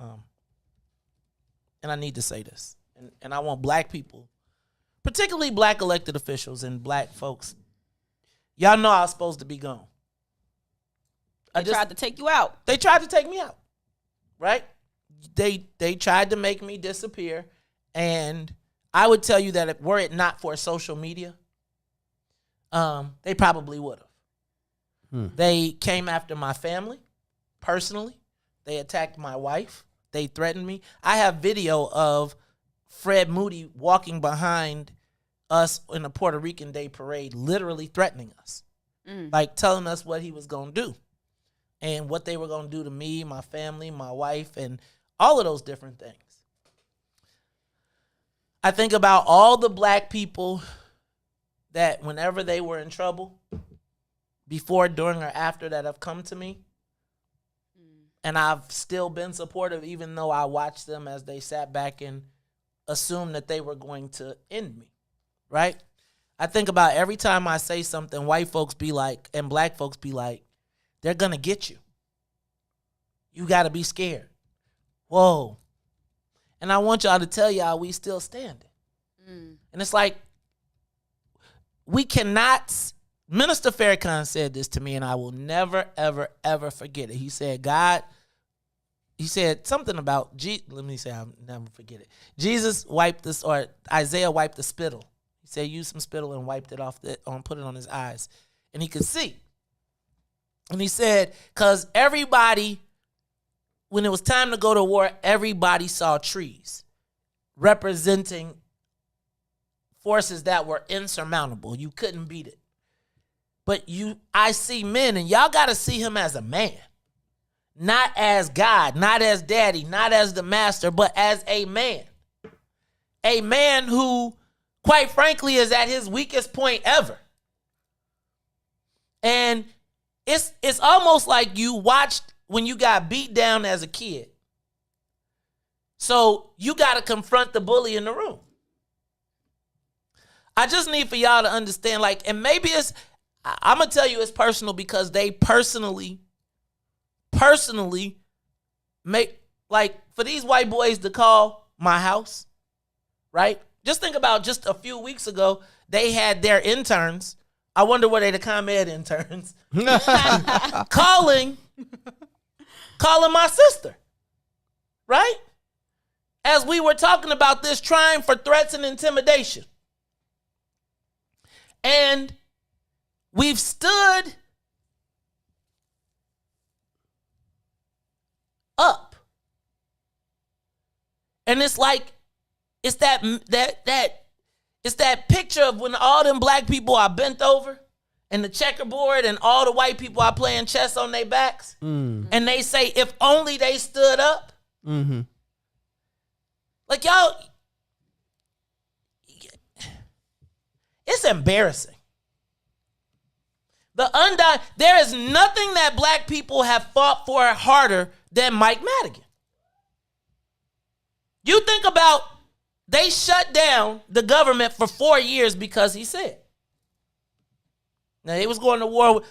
and I need to say this, and I want black people, particularly black elected officials and black folks, y'all know I was supposed to be gone. They tried to take you out. They tried to take me out, right? They tried to make me disappear, and I would tell you that were it not for social media, they probably would have. They came after my family, personally. They attacked my wife. They threatened me. I have video of Fred Moody walking behind us in a Puerto Rican Day parade, literally threatening us, like telling us what he was going to do and what they were going to do to me, my family, my wife, and all of those different things. I think about all the black people that whenever they were in trouble, before, during, or after, that have come to me, and I've still been supportive, even though I watched them as they sat back and assumed that they were going to end me, right? I think about every time I say something, white folks be like, and black folks be like, they're going to get you. You got to be scared. Whoa. And I want y'all to tell y'all we still standing. And it's like, we cannot. Minister Farrakhan said this to me, and I will never, ever, ever forget it. He said, he said something about, let me say, I'll never forget it. Jesus wiped this, or Isaiah wiped the spittle. He said, use some spittle and wiped it off, put it on his eyes, and he could see. And he said, because everybody, when it was time to go to war, everybody saw trees representing forces that were insurmountable. You couldn't beat it. But I see men, and y'all got to see him as a man. Not as God, not as daddy, not as the master, but as a man. A man who, quite frankly, is at his weakest point ever. And it's almost like you watched when you got beat down as a kid. So you got to confront the bully in the room. I just need for y'all to understand, and maybe I'm going to tell you it's personal because they personally make, for these white boys to call my house, right? Just think about just a few weeks ago, they had their interns. I wonder were they the ComEd interns calling my sister, right? As we were talking about this, trying for threats and intimidation. And we've stood up. And it's like, it's that It's that picture of when all them black people are bent over and the checkerboard and all the white people are playing chess on their backs. And they say, if only they stood up. Mm-hmm. Like, y'all, it's embarrassing. There is nothing that black people have fought for harder than Mike Madigan. You think about, they shut down the government for 4 years because he said. Now, they was going to war.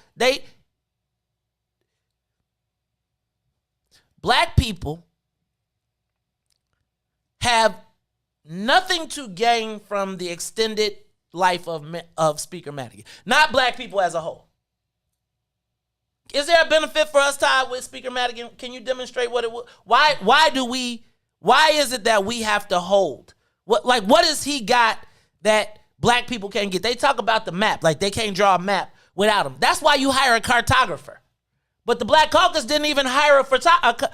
Black people have nothing to gain from the extended life of Speaker Madigan. Not black people as a whole. Is there a benefit for us, Todd, with Speaker Madigan? Can you demonstrate what it was? Why is it that we have to hold? What has he got that black people can't get? They talk about the map, like they can't draw a map without him. That's why you hire a cartographer. But the Black Caucus didn't even hire a photographer,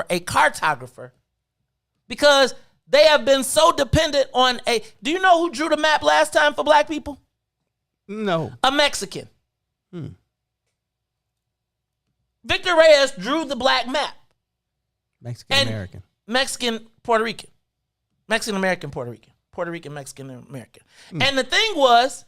a cartographer, because they have been so dependent on do you know who drew the map last time for black people? No. A Mexican. Victor Reyes drew the black map. Mexican-American. Mexican-Puerto Rican. Mexican-American, Puerto Rican. Puerto Rican, Mexican-American. And the thing was,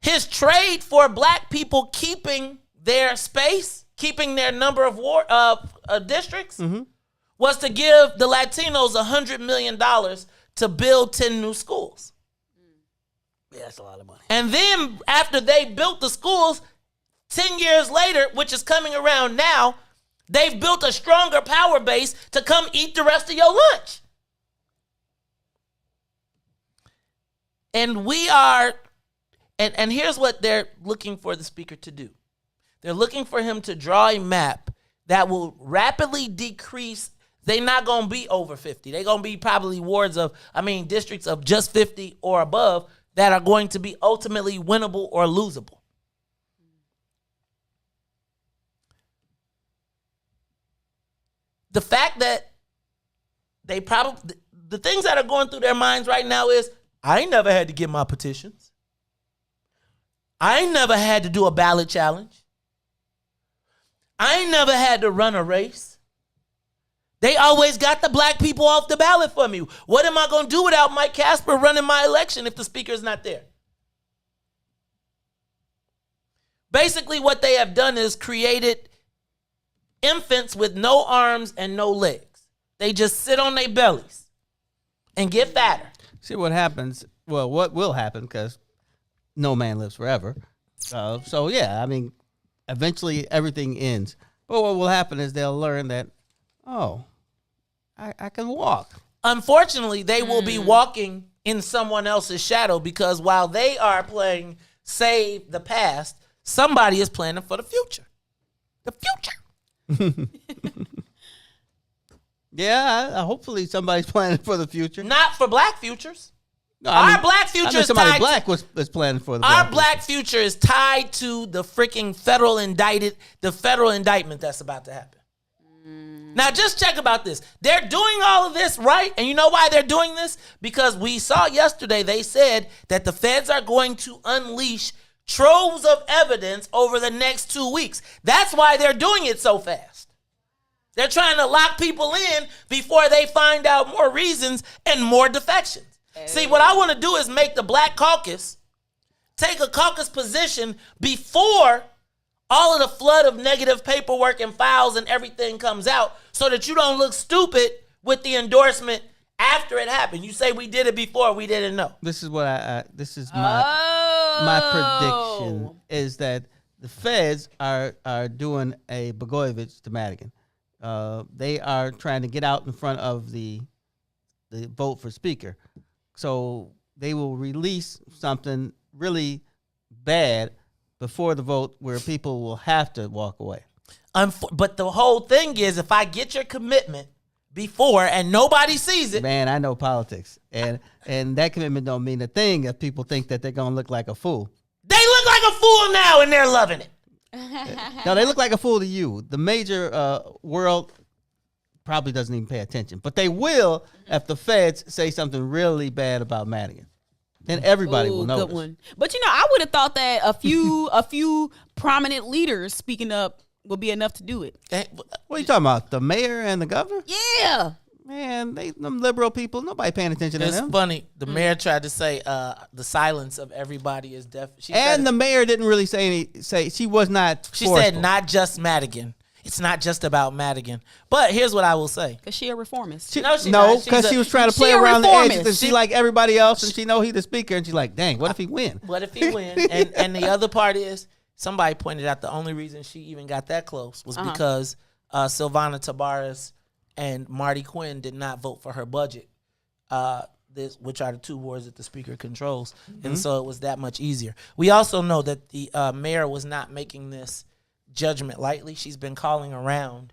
his trade for black people keeping their space, keeping their number of districts, was to give the Latinos $100 million to build 10 new schools. Yeah, that's a lot of money. And then after they built the schools, 10 years later, which is coming around now, they've built a stronger power base to come eat the rest of your lunch. And we are, and here's what they're looking for the speaker to do. They're looking for him to draw a map that will rapidly decrease. They're not going to be over 50. They're going to be probably districts of just 50 or above that are going to be ultimately winnable or losable. The fact that the things that are going through their minds right now is, I ain't never had to get my petitions. I ain't never had to do a ballot challenge. I ain't never had to run a race. They always got the black people off the ballot for me. What am I going to do without Mike Casper running my election if the speaker's not there? Basically, what they have done is created infants with no arms and no legs. They just sit on their bellies and get fatter. See what happens. Well, what will happen, because no man lives forever. So, yeah, I mean, eventually everything ends. But what will happen is they'll learn that, I can walk. Unfortunately, they will be walking in someone else's shadow, because while they are playing Save the Past, somebody is planning for the future. The future. Yeah, hopefully somebody's planning for the future. Not for black futures. No, our black future is somebody tied black was planning for the our black future is tied to the freaking federal indictment that's about to happen. Now, just check about this. They're doing all of this, right? And you know why they're doing this? Because we saw yesterday they said that the feds are going to unleash troves of evidence over the next 2 weeks. That's why they're doing it so fast. They're trying to lock people in before they find out more reasons and more defections. See, what I want to do is make the Black Caucus take a caucus position before all of the flood of negative paperwork and files and everything comes out, so that you don't look stupid with the endorsement after it happened. You say we did it before, we didn't know. This is what my prediction is, that the feds are doing a Blagojevich to Madigan. They are trying to get out in front of the vote for speaker. So they will release something really bad before the vote where people will have to walk away. But the whole thing is, if I get your commitment before and nobody sees it. Man, I know politics. And that commitment don't mean a thing if people think that they're going to look like a fool. They look like a fool now and they're loving it. No, they look like a fool to you. The major world probably doesn't even pay attention. But they will if the feds say something really bad about Madigan. Then everybody will know. Good one. But I would have thought that a few prominent leaders speaking up would be enough to do it. What are you talking about? The mayor and the governor? Yeah. Man, them liberal people, nobody paying attention to them. It's funny. The mayor tried to say the silence of everybody is deaf. And the mayor didn't really say she was not. She said not just Madigan. It's not just about Madigan. But here's what I will say. Because she a reformist. No, because she was trying to play around the edges. And she like everybody else, and she know he's the speaker, and she's like, dang, what if he win? What if he win? And the other part is, somebody pointed out the only reason she even got that close was because Silvana Tabares and Marty Quinn did not vote for her budget, which are the two wards that the speaker controls. Mm-hmm. And so it was that much easier. We also know that the mayor was not making this judgment lightly. She's been calling around.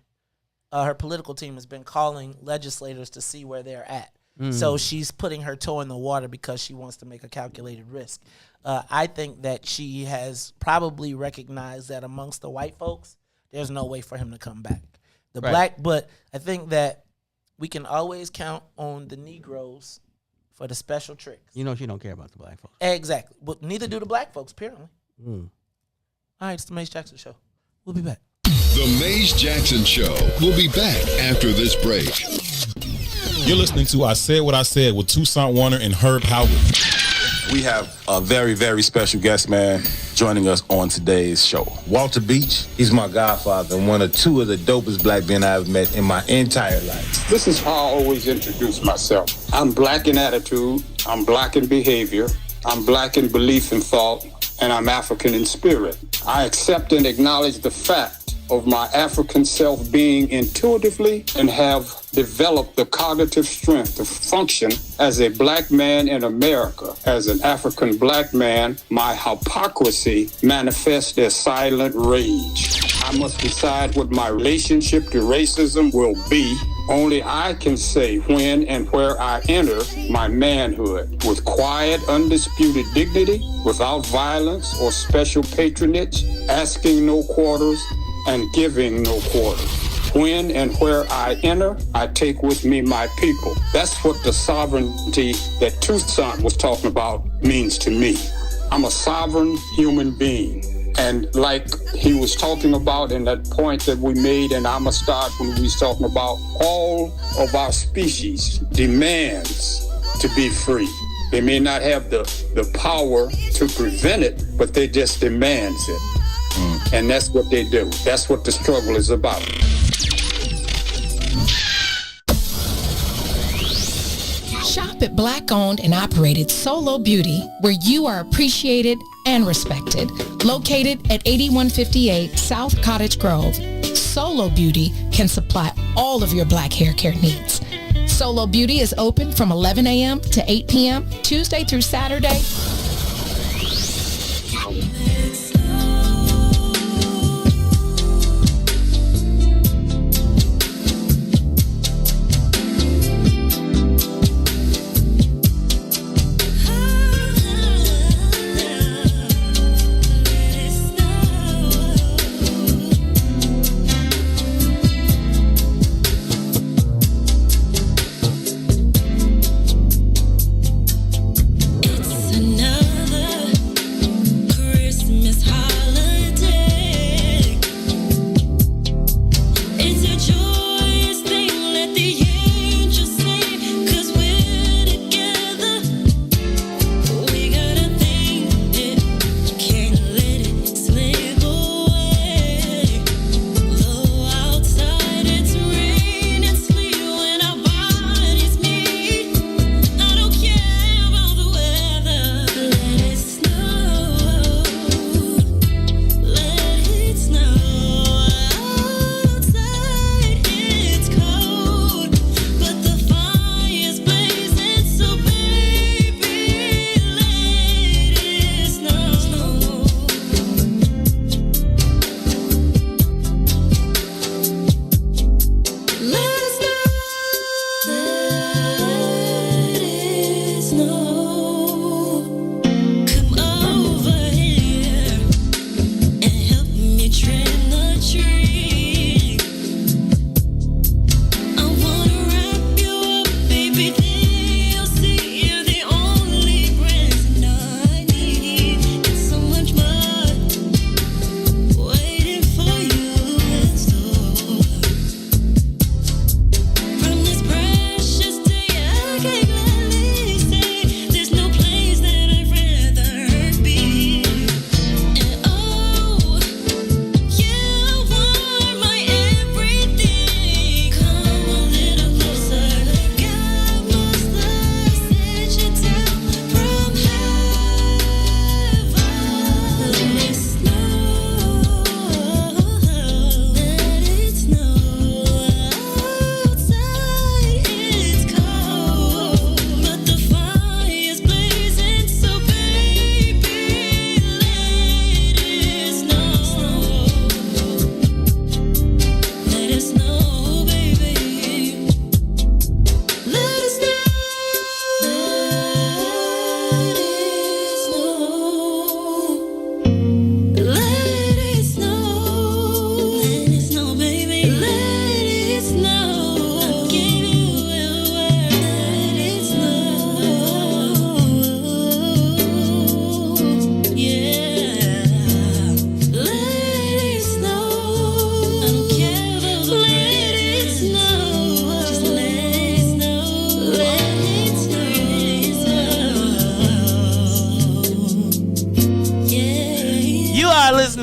Her political team has been calling legislators to see where they're at. So she's putting her toe in the water because she wants to make a calculated risk. I think that she has probably recognized that amongst the white folks, there's no way for him to come back. But I think that we can always count on the Negroes for the special tricks. You know she don't care about the black folks. Exactly. But neither do the black folks, apparently. All right, it's the Mace Jackson Show. We'll be back. The Mace Jackson Show. We'll be back after this break. You're listening to I Said What I Said with Toussaint Warner and Herb Howard. We have a very, very special guest, man, joining us on today's show. Walter Beach, he's my godfather and one of two of the dopest black men I've met in my entire life. This is how I always introduce myself. I'm black in attitude, I'm black in behavior, I'm black in belief and thought, and I'm African in spirit. I accept and acknowledge the fact of my African self being intuitively and have developed the cognitive strength to function as a black man in America. As an African black man, my hypocrisy manifests as silent rage. I must decide what my relationship to racism will be. Only I can say when and where I enter my manhood with quiet, undisputed dignity, without violence or special patronage, asking no quarters, and giving no quarters. When and where I enter, I take with me my people. That's what the sovereignty that Toussaint was talking about means to me. I'm a sovereign human being. And like he was talking about in that point that we made in Amistad when we was talking about all of our species demands to be free. They may not have the power to prevent it, but they just demands it. And that's what they do. That's what the struggle is about. Shop at Black-owned and operated Solo Beauty, where you are appreciated and respected. Located at 8158 South Cottage Grove, Solo Beauty can supply all of your black hair care needs. Solo Beauty is open from 11 a.m. to 8 p.m., Tuesday through Saturday. Enough.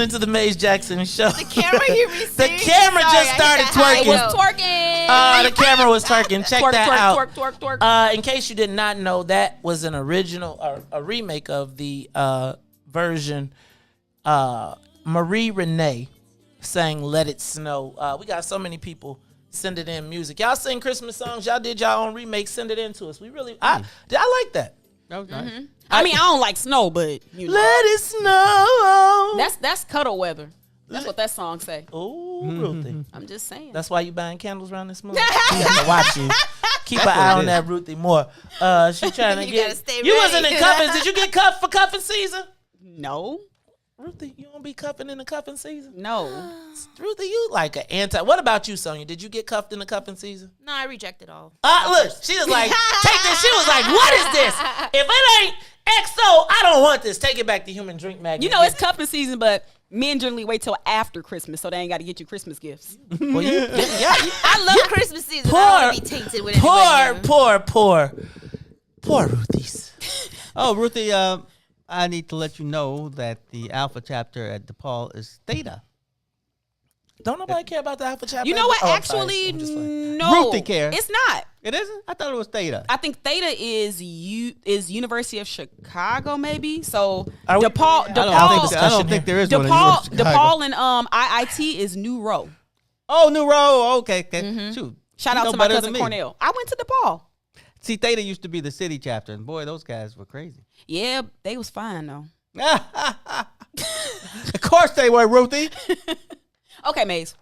listening to the Maze Jackson Show. The camera you received. The camera just started twerking. It was twerking. The camera was twerking. Check Twerk, that twerk, out. twerk, twerk, twerk. In case you did not know, that was an original, a remake of the version. Marie Renee sang "Let It Snow." We got so many people sending in music. Y'all sing Christmas songs. Y'all did y'all own remakes. Send it in to us. We really, I like that. That was nice. I mean, I don't like snow, but you know. Let it snow. That's cuddle weather. That's what that song say. Oh, Ruthie. I'm just saying. That's why you buying candles around this month. You got to watch you. Keep an eye on that Ruthie more. She trying to You get. gotta stay You ready. wasn't in cuffing. Did you get cuffed for cuffing season? No. Ruthie, you don't be cuffing in the cuffing season? No. Ruthie, you like an anti. What about you, Sonia? Did you get cuffed in the cuffing season? No, I rejected all. Look, she was like, take this. She was like, what is this? If it ain't XO, I don't want this. Take it back to Human Drink Magnet. You know, it's cuffing season, but men generally wait till after Christmas, so they ain't got to get you Christmas gifts. Well, I love Christmas season. I don't want to be tainted with anybody. Poor Ruthie's. Oh, Ruthie, I need to let you know that the Alpha chapter at DePaul is Theta. Don't nobody care about the Alpha chapter? You know what? Oh, Actually, no. Ruthie cares. It's not. It isn't? I thought it was Theta. I think Theta is University of Chicago, maybe. So Are we- DePaul, I don't think there is one in University of Chicago. DePaul and IIT is New Row. Oh, New Row. Okay. Shoot. Shout You out know to my better cousin than me. Cornell. I went to DePaul. See, Theta used to be the city chapter, and boy, those guys were crazy. Yeah, they was fine though. Of course they were, Ruthie. Okay, Maze.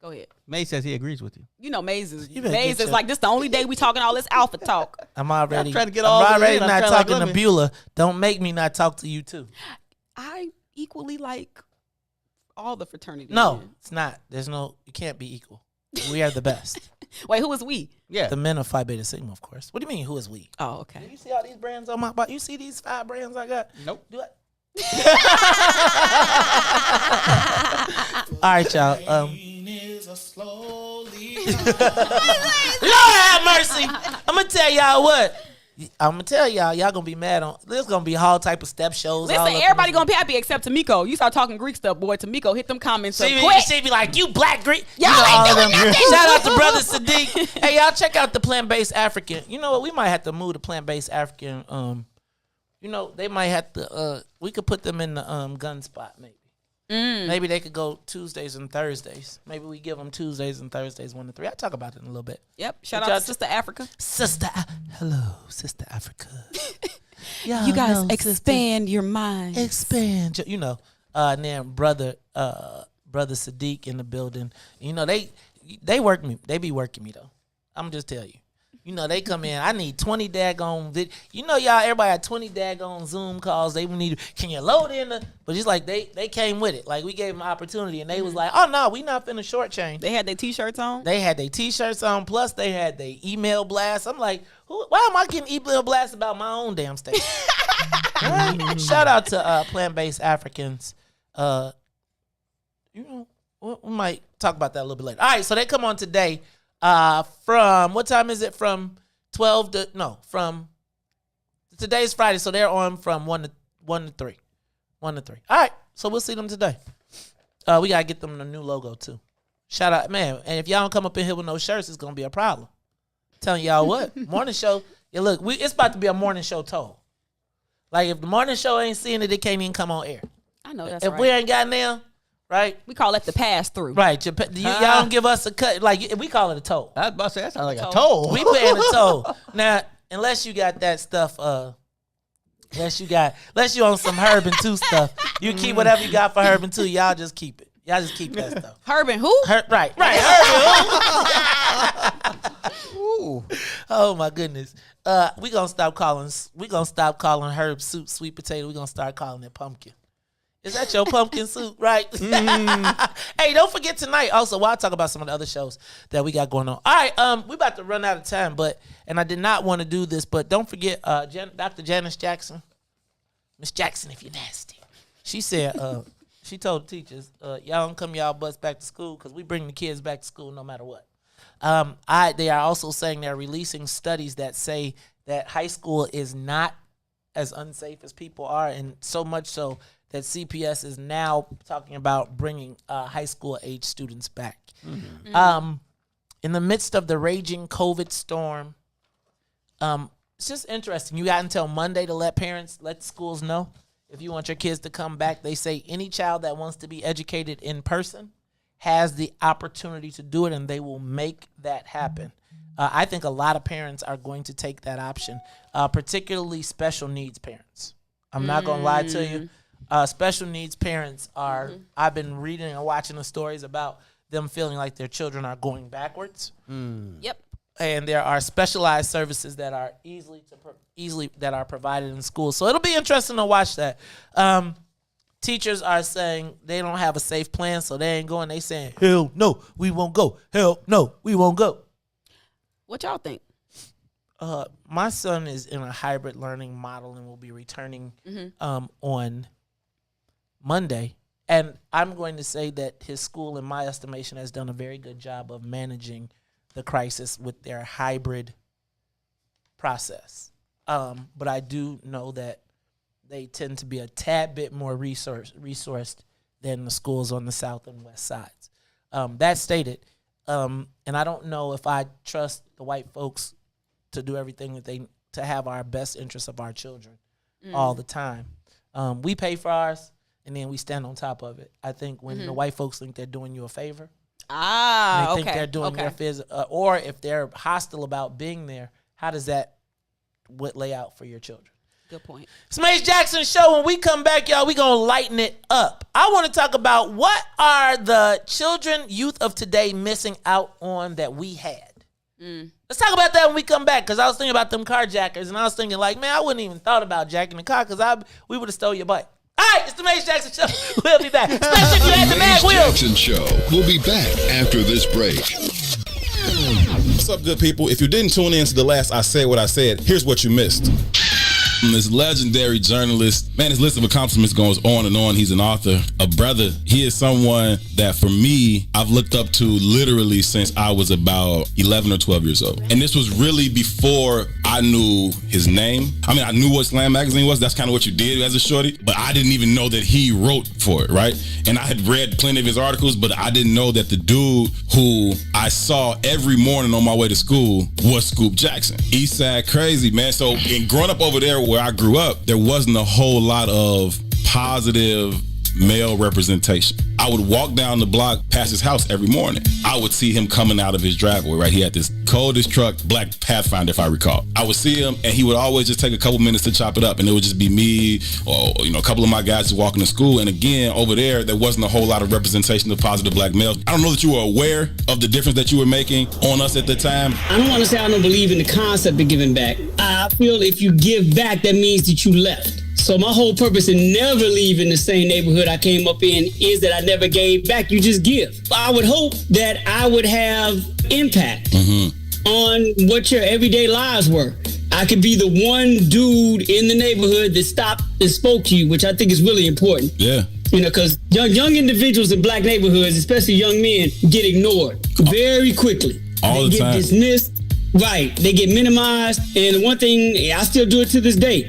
Go ahead. May says he agrees with you. You know Maze is better get your- like, this the only day we talking all this alpha talk. I'm already trying to get all the already in. I'm not trying to talking like to let me- Beulah. Don't make me not talk to you too. I equally like all the fraternity. No, men. it's not. There's no. You can't be equal. We are the best. Wait, who is we? Yeah. The men of Phi Beta Sigma, of course. What do you mean? Who is we? Oh, okay. You see all these brands on my body? You see these 5 brands I got? Nope. Do I? All right, y'all. Lord have mercy. I'm gonna tell y'all what. I'm gonna tell y'all gonna be mad on. There's gonna be all type of step shows. Listen, all up in everybody this- gonna be happy except Tamiko. You start talking Greek stuff, boy. Tamiko, hit them comments up She quick. be like, you black Greek. Y'all You know, ain't all of doing them. nothing. Shout out to Brother Sadiq. Hey, y'all check out the Plant-Based African. You know what? We might have to move the Plant-Based African. You know, they might have to. We could put them in the gun spot maybe. Maybe they could go Tuesdays and Thursdays. Maybe we give them Tuesdays and Thursdays 1 to 3. I'll talk about it in a little bit. Yep. Shout Y'all out to Sister Africa. Hello, Sister Africa. You guys expand your mind. Expand. You know, and then brother Sadiq in the building. You know, they work me. They be working me though. I'm just tell you. You know, they come in. I need 20 daggone you know, y'all, everybody had 20 daggone Zoom calls. They need, can you load in the, but it's like they came with it. Like we gave them opportunity and they was like, oh no, we not finna shortchange. They had their t-shirts on. They had their t-shirts on, plus they had their email blast. I'm like, why am I getting email blasts about my own damn station? Right? Shout out to Plant-Based Africans. You know, we might talk about that a little bit later. All right, so they come on today. From what time is it? From 12 to from today's Friday, so they're on from 1 to 3. 1 to 3. All right, so we'll see them today. We gotta get them the new logo too. Shout out, man. And if y'all don't come up in here with no shirts, it's gonna be a problem. Telling y'all what, morning show. Yeah, look, it's about to be a morning show toll. Like if the morning show ain't seeing it, it can't even come on air. I know that's if right. we ain't got now. Right, we call it the pass through. Right, y'all don't give us a cut. Like we call it a toll. I was about to say that sounds like a toll. We paying a toll now, unless you got that stuff. Unless you on some Herb and 2 stuff, you keep whatever you got for Herb and 2. Y'all just keep it. Y'all just keep that stuff. Herb and who? Right. Herb and who? Oh my goodness. We gonna stop calling Herb soup sweet potato. We gonna start calling it pumpkin. Is that your pumpkin soup, right? Hey, don't forget tonight. Also, while I talk about some of the other shows that we got going on. All right, we about to run out of time, and I did not want to do this, but don't forget Dr. Janice Jackson. Miss Jackson, if you're nasty. She said, she told the teachers, y'all don't come y'all butts back to school because we bring the kids back to school no matter what. They are also saying they're releasing studies that say that high school is not as unsafe as people are, and so much so that CPS is now talking about bringing high school age students back. In the midst of the raging COVID storm, it's just interesting. You got until Monday to let schools know if you want your kids to come back. They say any child that wants to be educated in person has the opportunity to do it, and they will make that happen. I think a lot of parents are going to take that option, particularly special needs parents. I'm not going to lie to you. Special needs parents are, I've been reading and watching the stories about them feeling like their children are going backwards. Yep. And there are specialized services that are easily that are provided in schools. So it'll be interesting to watch that. Teachers are saying they don't have a safe plan, so they ain't going. They saying, hell no, we won't go. Hell no, we won't go. What y'all think? My son is in a hybrid learning model and will be returning on Monday. And I'm going to say that his school, in my estimation, has done a very good job of managing the crisis with their hybrid process. But I do know that they tend to be a tad bit more resourced than the schools on the south and west sides. That stated, and I don't know if I trust the white folks to do everything that to have our best interests of our children all the time. We pay for ours, and then we stand on top of it. I think when the white folks think they're doing you a favor, they think they're doing their favor, or if they're hostile about being there, how does that lay out for your children? Good point. It's Mace Jackson Show. When we come back, y'all, we going to lighten it up. I want to talk about what are the children, youth of today missing out on that we had. Let's talk about that when we come back, because I was thinking about them carjackers, and I was thinking like, man, I wouldn't even thought about jacking the car because we would have stole your bike. All right, it's the Mace Jackson Show. We'll be back. Especially if you had the Mace Jackson Show. We'll be back after this break. What's up, good people? If you didn't tune in to the last I Said What I Said, here's what you missed. This legendary journalist, man, his list of accomplishments goes on and on. He's an author, a brother. He is someone that, for me, I've looked up to literally since I was about 11 or 12 years old. And this was really before I knew his name. I mean, I knew what Slam Magazine was. That's kind of what you did as a shorty. But I didn't even know that he wrote for it, right? And I had read plenty of his articles, but I didn't know that the dude who I saw every morning on my way to school was Scoop Jackson. Eastside crazy, man. So, in growing up over there where I grew up, there wasn't a whole lot of positive male representation. I would walk down the block past his house every morning. I would see him coming out of his driveway, right? He had this coldest truck, black Pathfinder, if I recall. I would see him, and he would always just take a couple minutes to chop it up, and it would just be me or, a couple of my guys just walking to school. And again, over there wasn't a whole lot of representation of positive black males. I don't know that you were aware of the difference that you were making on us at the time. I don't want to say I don't believe in the concept of giving back. I feel if you give back, that means that you left. So my whole purpose in never leaving the same neighborhood I came up in is that I never gave back. You just give. I would hope that I would have impact on what your everyday lives were. I could be the one dude in the neighborhood that stopped and spoke to you, which I think is really important. Yeah. Because young individuals in black neighborhoods, especially young men, get ignored very quickly. All the time. They get dismissed. Right. They get minimized. And the one thing, I still do it to this day.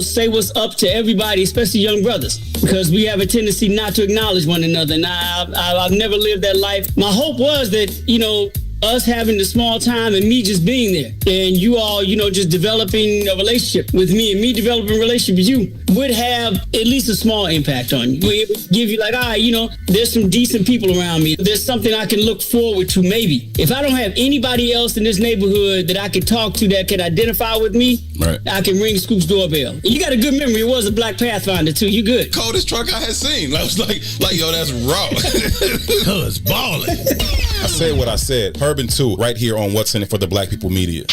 Say what's up to everybody, especially young brothers, because we have a tendency not to acknowledge one another. And I've never lived that life. My hope was that, us having the small time and me just being there and you all, just developing a relationship with me and me developing a relationship with you would have at least a small impact on you. We give you like, all right, there's some decent people around me. There's something I can look forward to maybe. If I don't have anybody else in this neighborhood that I can talk to that can identify with me, right, I can ring Scoop's doorbell. You got a good memory. It was a black Pathfinder too. You good. Coldest truck I had seen. I was like, yo, that's raw. Cuz balling. I said what I said. Urban 2, right here on What's in It for the Black People Media.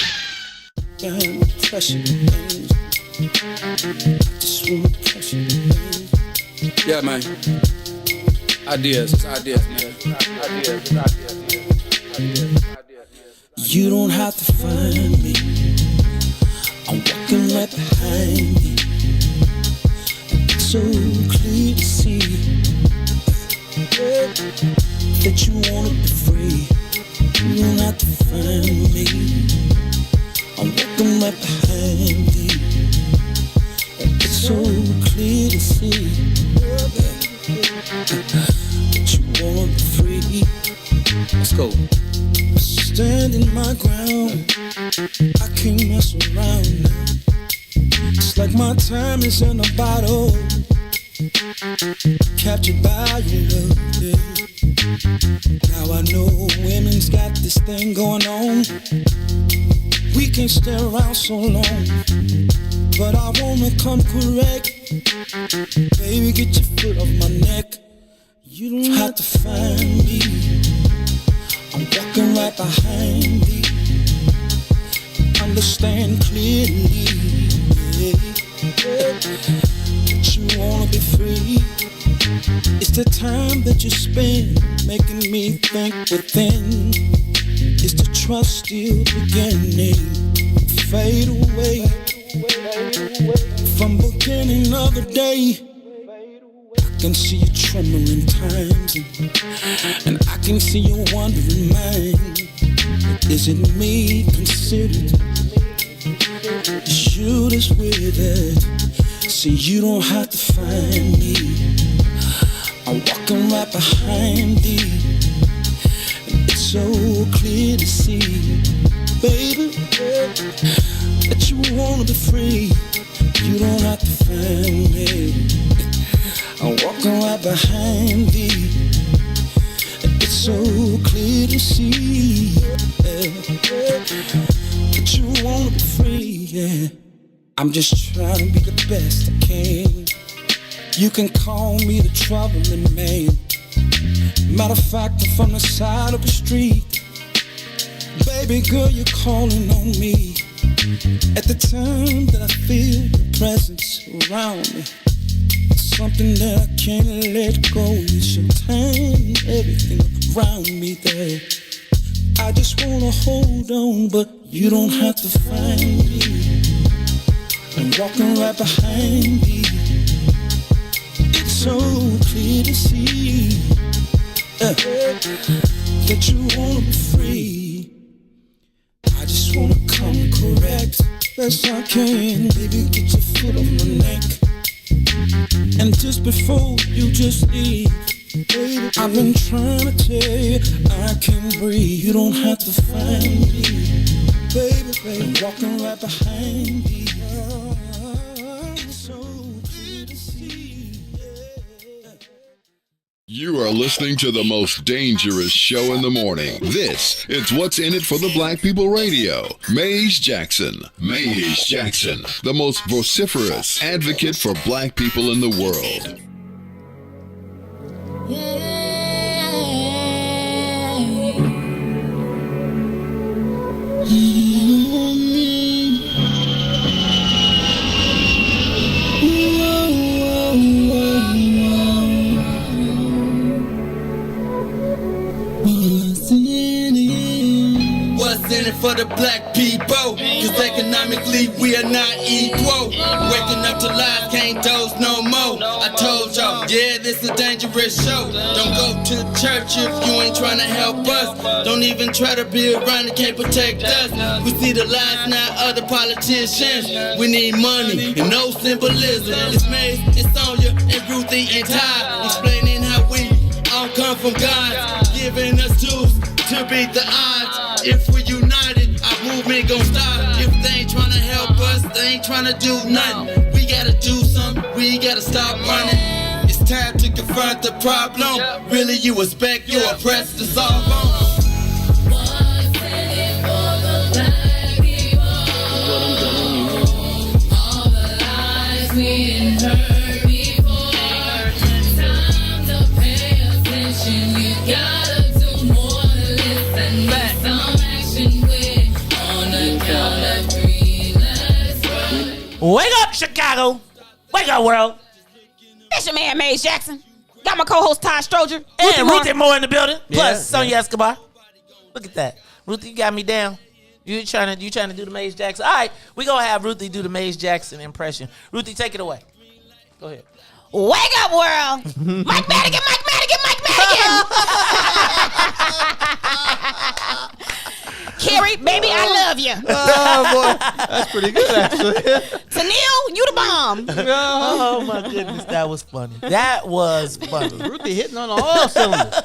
Yeah, man. Ideas, man. Ideas. You don't have to find me. I'm walking right behind you. It's so clear to see that you wanna be free. You don't have to find me. I'm walking right behind you. It's so clear to see my time is in a bottle, captured by your love, yeah. Now I know women's got this thing going on. We can't stay around so long, but I wanna come correct. Baby, get your foot off my neck. You don't have to find me, I'm walking right behind thee. Understand clearly, yeah. That you wanna be free. It's the time that you spend making me think within. Is the trust still beginning? Fade away from beginning of the day. I can see you trembling times, and I can see you wondering mine. Is it me considered? Is you that's with it? See, you don't have to find me, I'm walking right behind thee. It's so clear to see, baby, that you wanna be free. You don't have to find me, I'm walking right behind thee. It's so clear to see, that you wanna be free, yeah. I'm just trying to be the best I can. You can call me the troubling man. Matter of fact, I'm from the side of the street. Baby girl, you're calling on me at the time that I feel your presence around me. Something that I can't let go. It's your time, everything around me there. I just wanna hold on, but you don't have to find me. I'm walking right behind thee. It's so clear to see, that you wanna be free. I just wanna come correct, best I can. Baby, get your foot on my neck. And just before you just leave, baby, I've been trying to tell you I can breathe. You don't have to find me, baby, baby. I'm walking right behind you. So clear to see. You are listening to the most dangerous show in the morning. This is What's in It for the Black People Radio. Maze Jackson. Maze Jackson, the most vociferous advocate for black people in the world. For the black people, cause economically we are not equal. Waking up to lies, can't doze no more. I told y'all, yeah, this is a dangerous show. Don't go to church if you ain't trying to help us. Don't even try to be around and can't protect us. We see the lies, not other politicians. We need money and no symbolism. It's Maze, it's Sonia, and Ruthie, and Todd, explaining how we all come from God, giving us tools to beat the odds. If we're united, our movement gon' stop. If they ain't tryna help us, they ain't tryna do nothing. We gotta do something, we gotta stop running. It's time to confront the problem. Really, you expect your oppressed to solve on. What's in it for the black people? All the lies we heard before. Time to pay attention, you gotta do more than listen. Wake up, Chicago. Wake up, world. It's your man, Maze Jackson. Got my co-host, Todd Stroger. And Ruthie Moore in the building. Plus, Sonia yeah. Escobar. Look at that. Ruthie, you got me down. You trying to do the Maze Jackson. All right, we going to have Ruthie do the Maze Jackson impression. Ruthie, take it away. Go ahead. Wake up, world. Mike Madigan, Mike Madigan, Mike Madigan. Carrie, baby, I love you. Oh, boy. That's pretty good, actually. Tennille, you the bomb. Oh, my goodness. That was funny. That was funny. Ruthie hitting on all cylinders.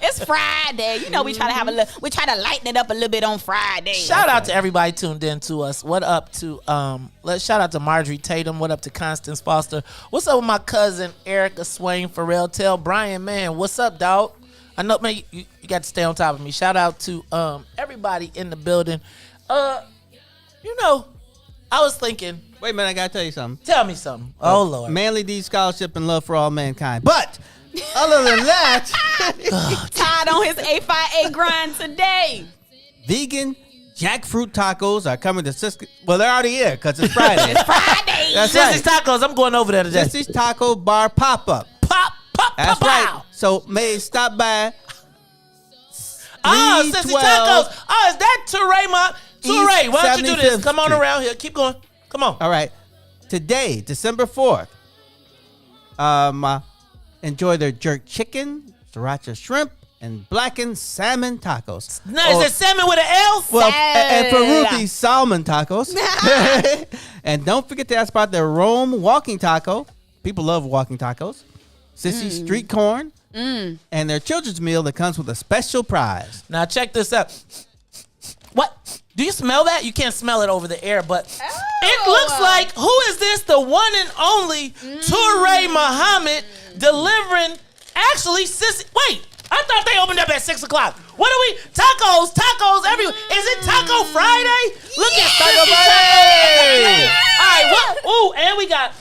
It's Friday. You know, we try to lighten it up a little bit on Friday. Shout out to everybody tuned in to us. What up to let's shout out to Marjorie Tatum. What up to Constance Foster? What's up with my cousin Erica Swain Farrell? Tell Brian, man, what's up, dog? I know, man, you got to stay on top of me. Shout out to everybody in the building. You know, I was thinking. Wait a minute, I gotta tell you something. Tell me something. Oh Lord. Manly D Scholarship and Love for All Mankind. But other than that, Todd on his A5A grind today. Vegan jackfruit tacos are coming to Sissy. Well, they're already here because it's Friday. It's Friday. That's Sissy's right. Tacos. I'm going over there today. Sissy's Taco Bar pop-up. That's right. So may stop by. Sissy Tacos. Oh, is that Teray? Teray, why don't you do this? Come on Street. around here. Keep going. Come on. All right. Today, December 4th, enjoy their jerk chicken, sriracha shrimp, and blackened salmon tacos. Now, is it salmon with an L? Well, and for Ruthie, salmon tacos. And don't forget to ask about their Rome walking taco. People love walking tacos. Sissy street corn. And their children's meal that comes with a special prize. Now, check this out. What? Do you smell that? You can't smell it over the air, but it looks like, who is this? The one and only Toure Muhammad delivering, actually, Sissy. Wait, I thought they opened up at 6 o'clock. What are we? Tacos everywhere. Is it Taco Friday? Look at Taco Friday. All right, what? Ooh, and we got,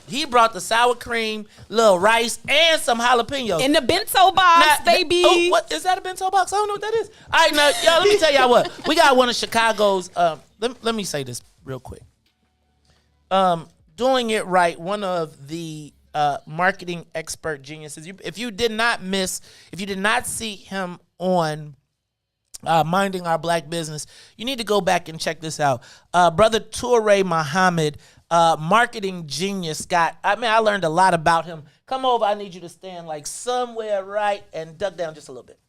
he brought the sour cream, little rice, and some jalapenos. In the bento box, baby. Oh, what? Is that a bento box? I don't know what that is. All right, now, y'all, let me tell y'all what. We got one of Chicago's, let me say this real quick. Doing it right, one of the marketing expert geniuses. If you did not see him on Minding Our Black Business, you need to go back and check this out. Brother Toure Muhammad, marketing genius, I learned a lot about him. Come over, I need you to stand like somewhere right and duck down just a little bit.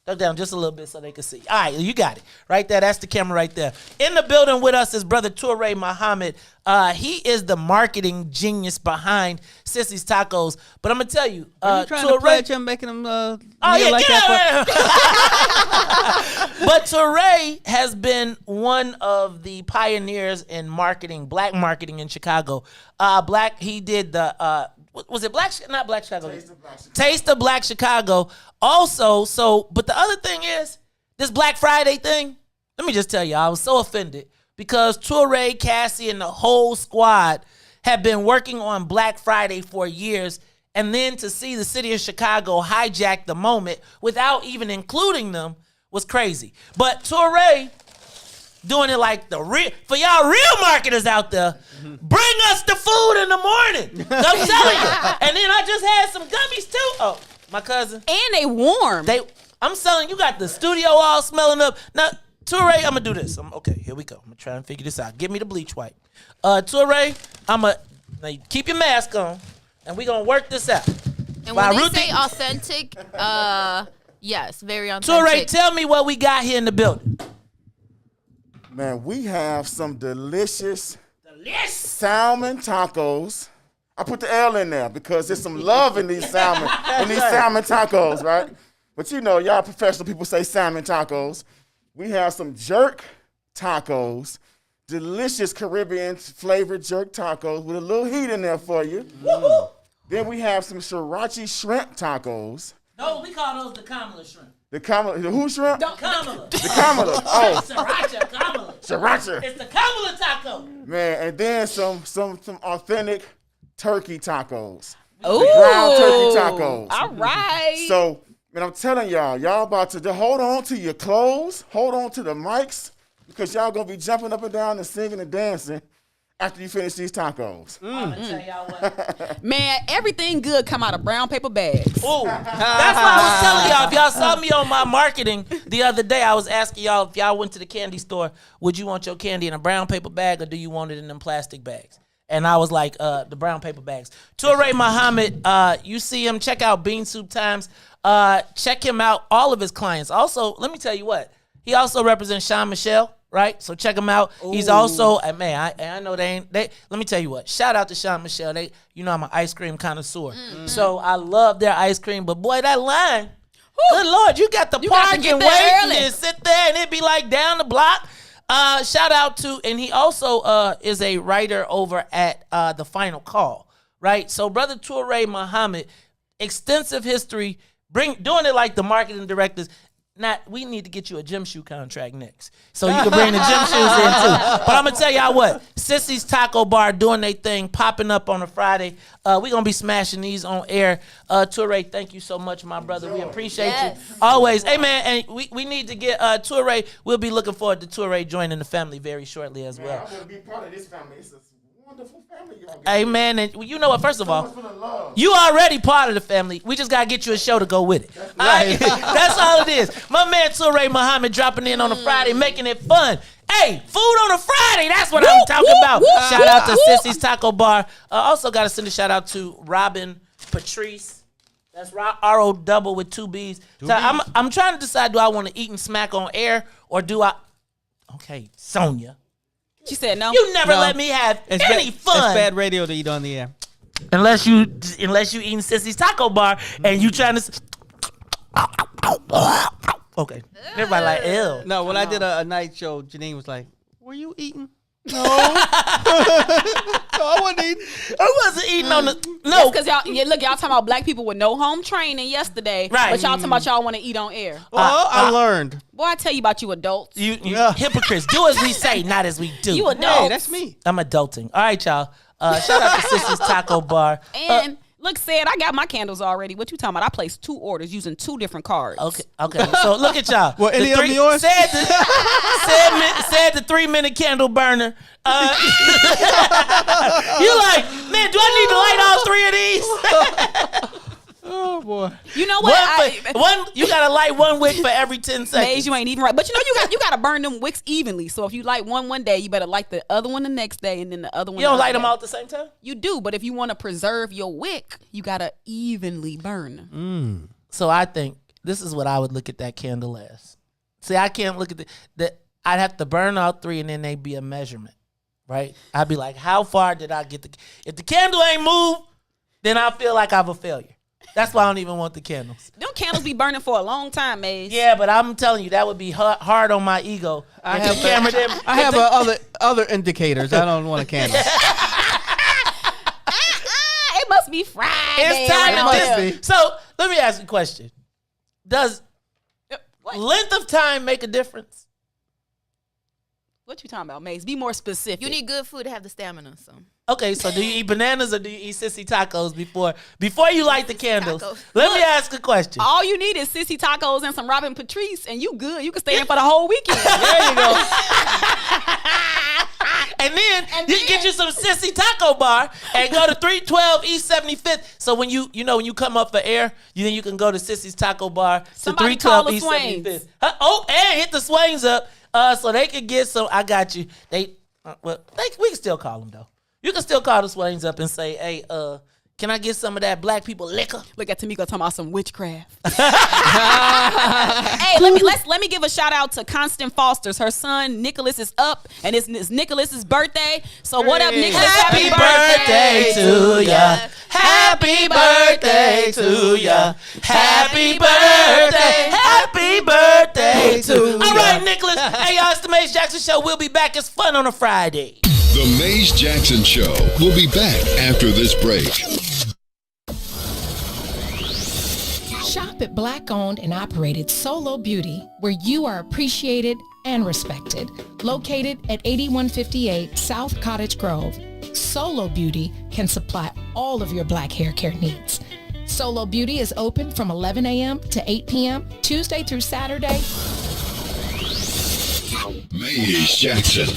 Duck down just a little bit so they can see. All right, you got it. Right there, that's the camera right there. In the building with us is Brother Toure Muhammad. He is the marketing genius behind Sissy's Tacos. But I'm going to tell you. Are you trying to pledge him, making him like that? But Toure has been one of the pioneers in marketing, black marketing in Chicago. He did the... was it not Black Chicago? Taste of Black Chicago. Also, but the other thing is, this Black Friday thing, let me just tell you, I was so offended because Toure, Cassie, and the whole squad have been working on Black Friday for years, and then to see the city of Chicago hijack the moment without even including them was crazy. But Toure, doing it like for y'all real marketers out there, bring us the food in the morning. I'm telling you. And then I just had some gummies too. Oh, my cousin. And they warm. I'm selling. You got the studio all smelling up. Now, Toure, I'm gonna do this. Okay, here we go. I'm gonna try and figure this out. Give me the bleach wipe. Toure, now you keep your mask on, and we gonna work this out. And when they say authentic, yes, very authentic. Toure, tell me what we got here in the building. Man, we have some delicious salmon tacos. I put the L in there because there's some love in these salmon salmon tacos, right? But you know, y'all professional people say salmon tacos. We have some jerk tacos, delicious Caribbean flavored jerk tacos with a little heat in there for you. Then we have some sriracha shrimp tacos. No, we call those the Kamala shrimp. The who shrimp? The Kamala. The Kamala. Oh. Sriracha, Kamala. Sriracha. It's the Kamala taco. Man, and then some authentic turkey tacos. Ooh. The ground turkey tacos. All right. So, man, I'm telling y'all about to hold on to your clothes, hold on to the mics, because y'all gonna be jumping up and down and singing and dancing after you finish these tacos. I'm gonna tell y'all what. Man, everything good come out of brown paper bags. Ooh, that's why I was telling y'all. If y'all saw me on my marketing the other day, I was asking y'all if y'all went to the candy store, would you want your candy in a brown paper bag or do you want it in them plastic bags? And I was like, the brown paper bags. Toure Muhammad, you see him, check out Bean Soup Times. Check him out, all of his clients. Also, let me tell you what, he also represents Sean Michelle. Right, so check him out. Ooh. He's also, man, I know they. Let me tell you what. Shout out to Sean Michelle. I'm an ice cream connoisseur, so I love their ice cream. But boy, that line. Good Lord, you got the You got to park get and there wait early. and then sit there and it'd be like down the block. Shout out to, and he also is a writer over at The Final Call, right? So Brother Toure Muhammad, extensive history, doing it like the marketing directors. We need to get you a gym shoe contract next, so you can bring the gym shoes in too. But I'm gonna tell y'all what, Sissy's Taco Bar doing their thing, popping up on a Friday. We're gonna be smashing these on air. Toure, thank you so much, my brother. We appreciate you always. Hey man, and we need to get Toure. We'll be looking forward to Toure joining the family very shortly as well. I'm gonna be part of this family. It's a wonderful family. Hey man, and you know what? First of all, you already part of the family. We just gotta get you a show to go with it. All right? That's all it is. My man Toure Muhammad dropping in on a Friday, making it fun. Hey, food on a Friday. That's what I'm talking about. Shout out to Sissy's Taco Bar. Also got to send a shout out to Robin Patrice. That's R-O double with 2 B's. So I'm trying to decide, do I want to eat and smack on air or do I? Okay, Sonia. She said no. You never let me have any fun. It's bad radio to eat on the air. Unless you eating Sissy's Taco Bar and you trying to. Okay. Everybody like, ew. No, when I did a night show, Janine was like, "Were you eating?" No. No, I wasn't eating. I wasn't eating on the. No. Because y'all talking about black people with no home training yesterday. Right. But y'all talking about y'all want to eat on air. Well, I learned. Boy, I tell you about you adults. You hypocrites. Do as we say, not as we do. You adults. Hey, that's me. I'm adulting. All right, y'all. Shout out to Sissy's Taco Bar. And look, said I got my candles already. What you talking about? I placed 2 orders using 2 different cards. Okay. So look at y'all. Well, any of them yours? Said the 3-minute candle burner. You like, man, do I need to light all 3 of these? Oh boy. You know what? You gotta light 1 wick for every 10 seconds. Maze, you ain't even right. But you know you gotta burn them wicks evenly. So if you light one day, you better light the other one the next day, and then the other one. You don't light them all at the same time? You do, but if you want to preserve your wick, you gotta evenly burn them. So I think this is what I would look at that candle as. See, I can't look at that. I'd have to burn all 3, and then they'd be a measurement, right? I'd be like, how far did I get if the candle ain't moved, then I feel like I'm a failure. That's why I don't even want the candles. Them candles be burning for a long time, Maze. Yeah, but I'm telling you, that would be hard on my ego. I have other indicators. I don't want a candle. It must be Friday. It's time to So let me ask you a question. Does length of time make a difference? What you talking about, Maze? Be more specific. You need good food to have the stamina. So. Okay, so do you eat bananas or do you eat Sissy Tacos before you light the candles? Tacos. Let me ask a question. All you need is Sissy Tacos and some Robin Patrice, and you good. You can stay in for the whole weekend. There you go. And then you can get you some Sissy Taco Bar and go to 312 East 75th. So when you come up for air, then you can go to Sissy's Taco Bar to Somebody 312 call the East Swains. 75th. And hit the Swains up so they can get some. I got you. We can still call them though. You can still call the Swains up and say, hey, can I get some of that black people liquor? Look at Tamiko talking about some witchcraft. Hey, let me give a shout out to Constant Foster's. Her son Nicholas is up, and it's Nicholas's birthday. So what up, Nicholas? Happy birthday to ya. Happy birthday to ya. Happy birthday. Happy birthday to ya. All right, Nicholas. Hey, y'all, it's the Maze Jackson Show. We'll be back. It's fun on a Friday. The Maze Jackson Show will be back after this break. Shop at Black-owned and operated Solo Beauty, where you are appreciated and respected. Located at 8158 South Cottage Grove, Solo Beauty can supply all of your black hair care needs. Solo Beauty is open from 11 a.m. to 8 p.m., Tuesday through Saturday. Maze Jackson.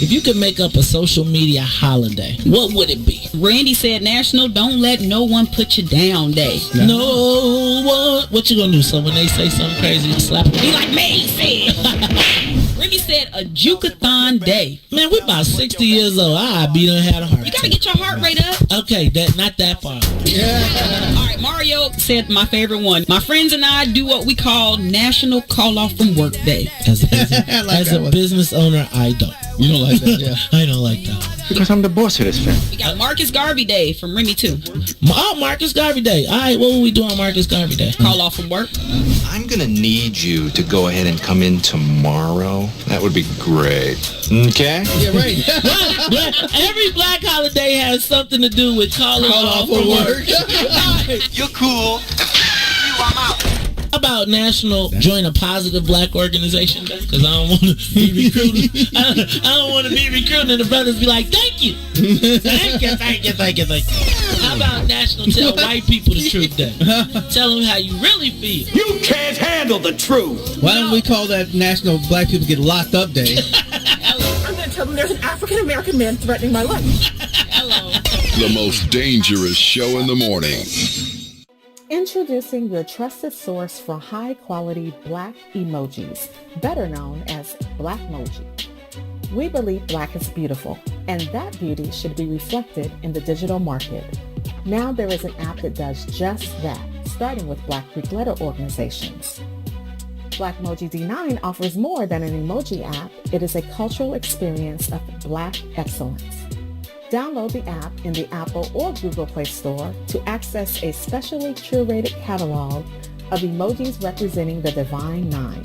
If you could make up a social media holiday, what would it be? Randy said National Don't Let No One Put You Down Day. No one. What you gonna do? So when they say something crazy, you slap them? Be like May said. Remy said a Jukathon Day. Man, we about 60 years old. I be done had a heart. You gotta get your heart rate up. Okay, not that far. All right, Mario said my favorite one. My friends and I do what we call National Call Off from Work Day. As a business owner, I don't. You don't like that, yeah. I don't like that. Because I'm the boss of this family. We got Marcus Garvey Day from Remy too. Oh, Marcus Garvey Day. All right, what will we do on Marcus Garvey Day? Call off from work. I'm going to need you to go ahead and come in tomorrow. That would be great. Okay? Yeah, right. Every black holiday has something to do with calling off from work. You're cool. I'm out. How about National Join a Positive Black Organization Day? Because I don't want to be recruiting. I don't want to be recruiting and the brothers be like, thank you. Thank you. How about National Tell White People the Truth Day? Tell them how you really feel. You can't handle the truth. Why don't we call that National Black People Get Locked Up Day? I'm going to tell them there's an African-American man threatening my life. Hello. The most dangerous show in the morning. Introducing your trusted source for high-quality Black emojis, better known as Blackmoji. We believe Black is beautiful, and that beauty should be reflected in the digital market. Now there is an app that does just that, starting with Black Greek letter organizations. Blackmoji D9 offers more than an emoji app. It is a cultural experience of Black excellence. Download the app in the Apple or Google Play Store to access a specially curated catalog of emojis representing the Divine Nine.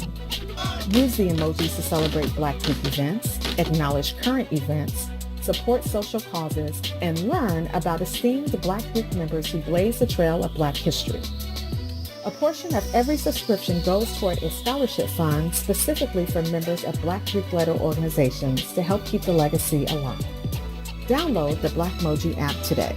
Use the emojis to celebrate Black Greek events, acknowledge current events, support social causes, and learn about esteemed Black Greek members who blaze the trail of Black history. A portion of every subscription goes toward a scholarship fund specifically for members of Black Greek letter organizations to help keep the legacy alive. Download the Blackmoji app today.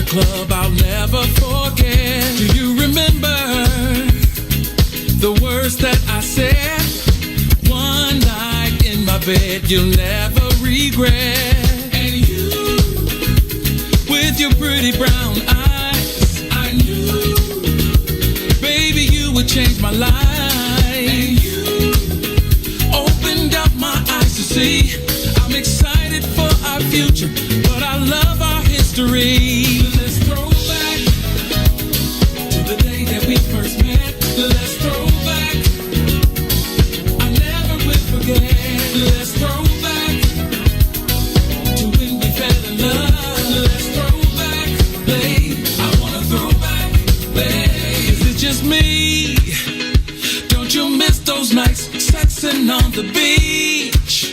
Club I'll never forget. Do you remember the words that I said? One night in my bed you'll never regret. And you, with your pretty brown eyes, I knew, baby, you would change my life. And you opened up my eyes to see I'm excited for our future, but I love our history. Let's throw back to the day that we first met. Let's throw back, I never will forget. Let's throw back to when we fell in love. Let's throw back, babe, I wanna throw back, babe. Is it just me? Don't you miss those nights sexing on the beach,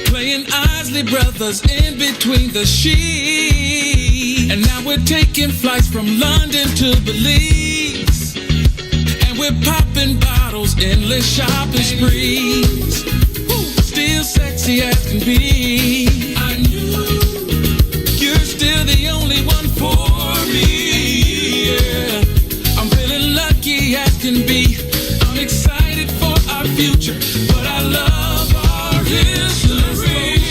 playing Isley Brothers in between the sheets? And now we're taking flights from London to Belize, and we're popping bottles, endless shopping sprees. Still sexy as can be. I knew you're still the only one for me. Yeah, I'm feeling lucky as can be. I'm excited for our future, but I love our history.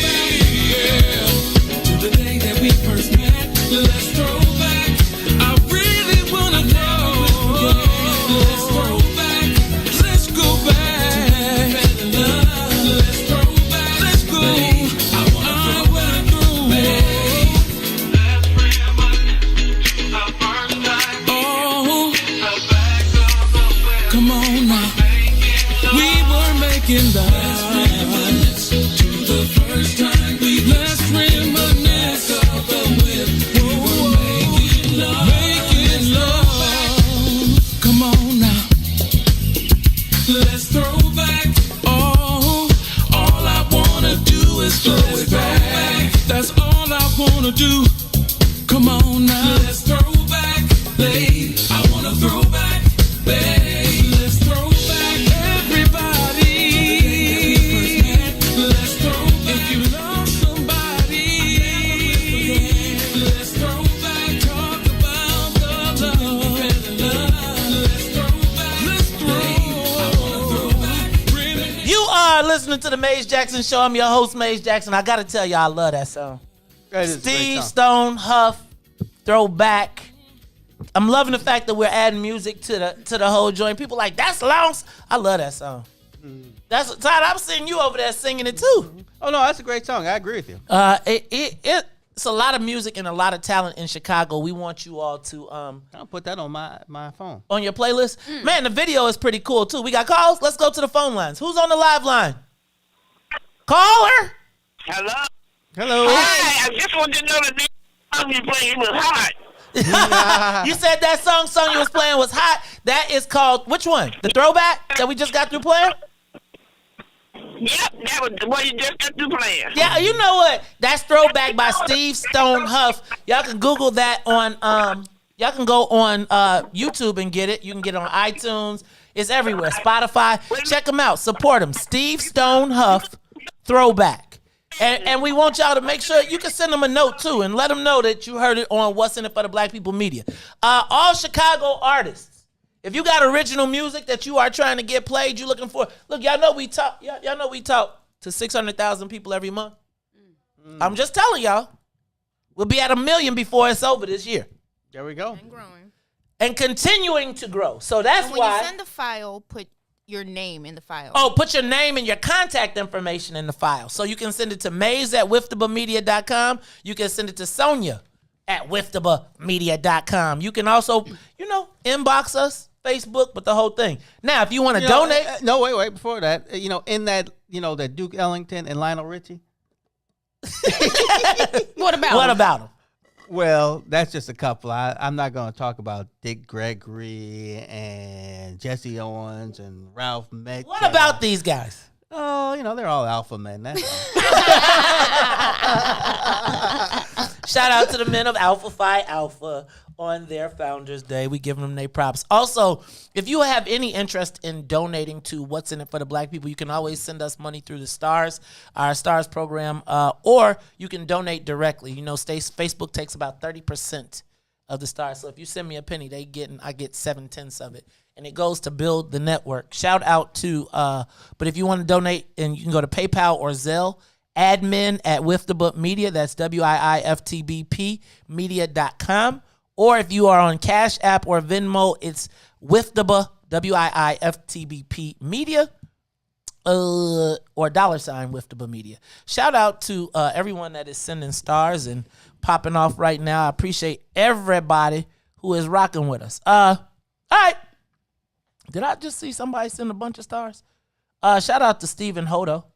Let's throw back, I really wanna know. Let's throw back, let's go back. Let's throw back, let's go. I wanna throw back. Oh, come on now. We were making love to the first time we let's reminisce of the whip. Making love, come on now. Let's throw back. Oh, all I wanna do is throw it back. That's all I wanna do. Come on now. Let's throw back, babe. I wanna throw back, babe. Let's throw back, everybody. Let's throw back. If you love somebody, listening to the Maze Jackson Show. I'm your host, Maze Jackson. I got to tell y'all, I love that song. That is a great Steve song. Stone, Huff, Throwback. I'm loving the fact that we're adding music to the whole joint. People like, that's long. I love that song. That's Todd. I'm seeing you over there singing it too. Oh no, that's a great song. I agree with you. It's a lot of music and a lot of talent in Chicago. We want you all to I'll put that on my phone. on your playlist. Man, the video is pretty cool too. We got calls. Let's go to the phone lines. Who's on the live line? Caller. Hello. Hello. Hi, I just wanted to know that the song you played was hot. You said that song Sonia was playing was hot. That is called which one? The Throwback that we just got through playing? Yep, that was the one you just got through playing. Yeah, you know what? That's Throwback by Steve Stone Huff. Y'all can Google that on y'all can go on YouTube and get it. You can get it on iTunes. It's everywhere. Spotify. Check them out. Support them. Steve Stone Huff Throwback. And we want y'all to make sure you can send them a note too and let them know that you heard it on What's in It for the Black People Media. All Chicago artists, if you got original music that you are trying to get played, you looking for. Look, y'all know we talk to 600,000 people every month. I'm just telling y'all, we'll be at 1 million before it's over this year. There we go. And growing. And continuing to grow. So that's when why. you send the file, put your name in the file. Oh, put your name and your contact information in the file. So you can send it to maze@wiftabamedia.com. You can send it to Sonia@wiftabamedia.com. You can also, inbox us, Facebook, but the whole thing. Now, if you want to donate. No, wait. Before that, in that, that Duke Ellington and Lionel Richie. What about them? Well, that's just a couple. I'm not going to talk about Dick Gregory and Jesse Owens and Ralph Metcalf. What about these guys? Oh, they're all alpha men. That's all. Shout out to the men of Alpha Phi Alpha on their Founders Day. We give them their props. Also, if you have any interest in donating to What's in It for the Black People, you can always send us money through the Stars, our Stars program, or you can donate directly. Facebook takes about 30% of the Stars. So if you send me a penny, I get 7/10 of it. And it goes to build the network. Shout out to, but if you want to donate, and you can go to PayPal or Zelle, admin@WiftTheBook Media. That's WIIFTBP media.com. Or if you are on Cash App or Venmo, it's WiftTheBook, WIIFTBP Media, or $ WiftTheBook Media. Shout out to everyone that is sending stars and popping off right now. I appreciate everybody who is rocking with us. All right. Did I just see somebody send a bunch of stars? Shout out to Stephen Hodo.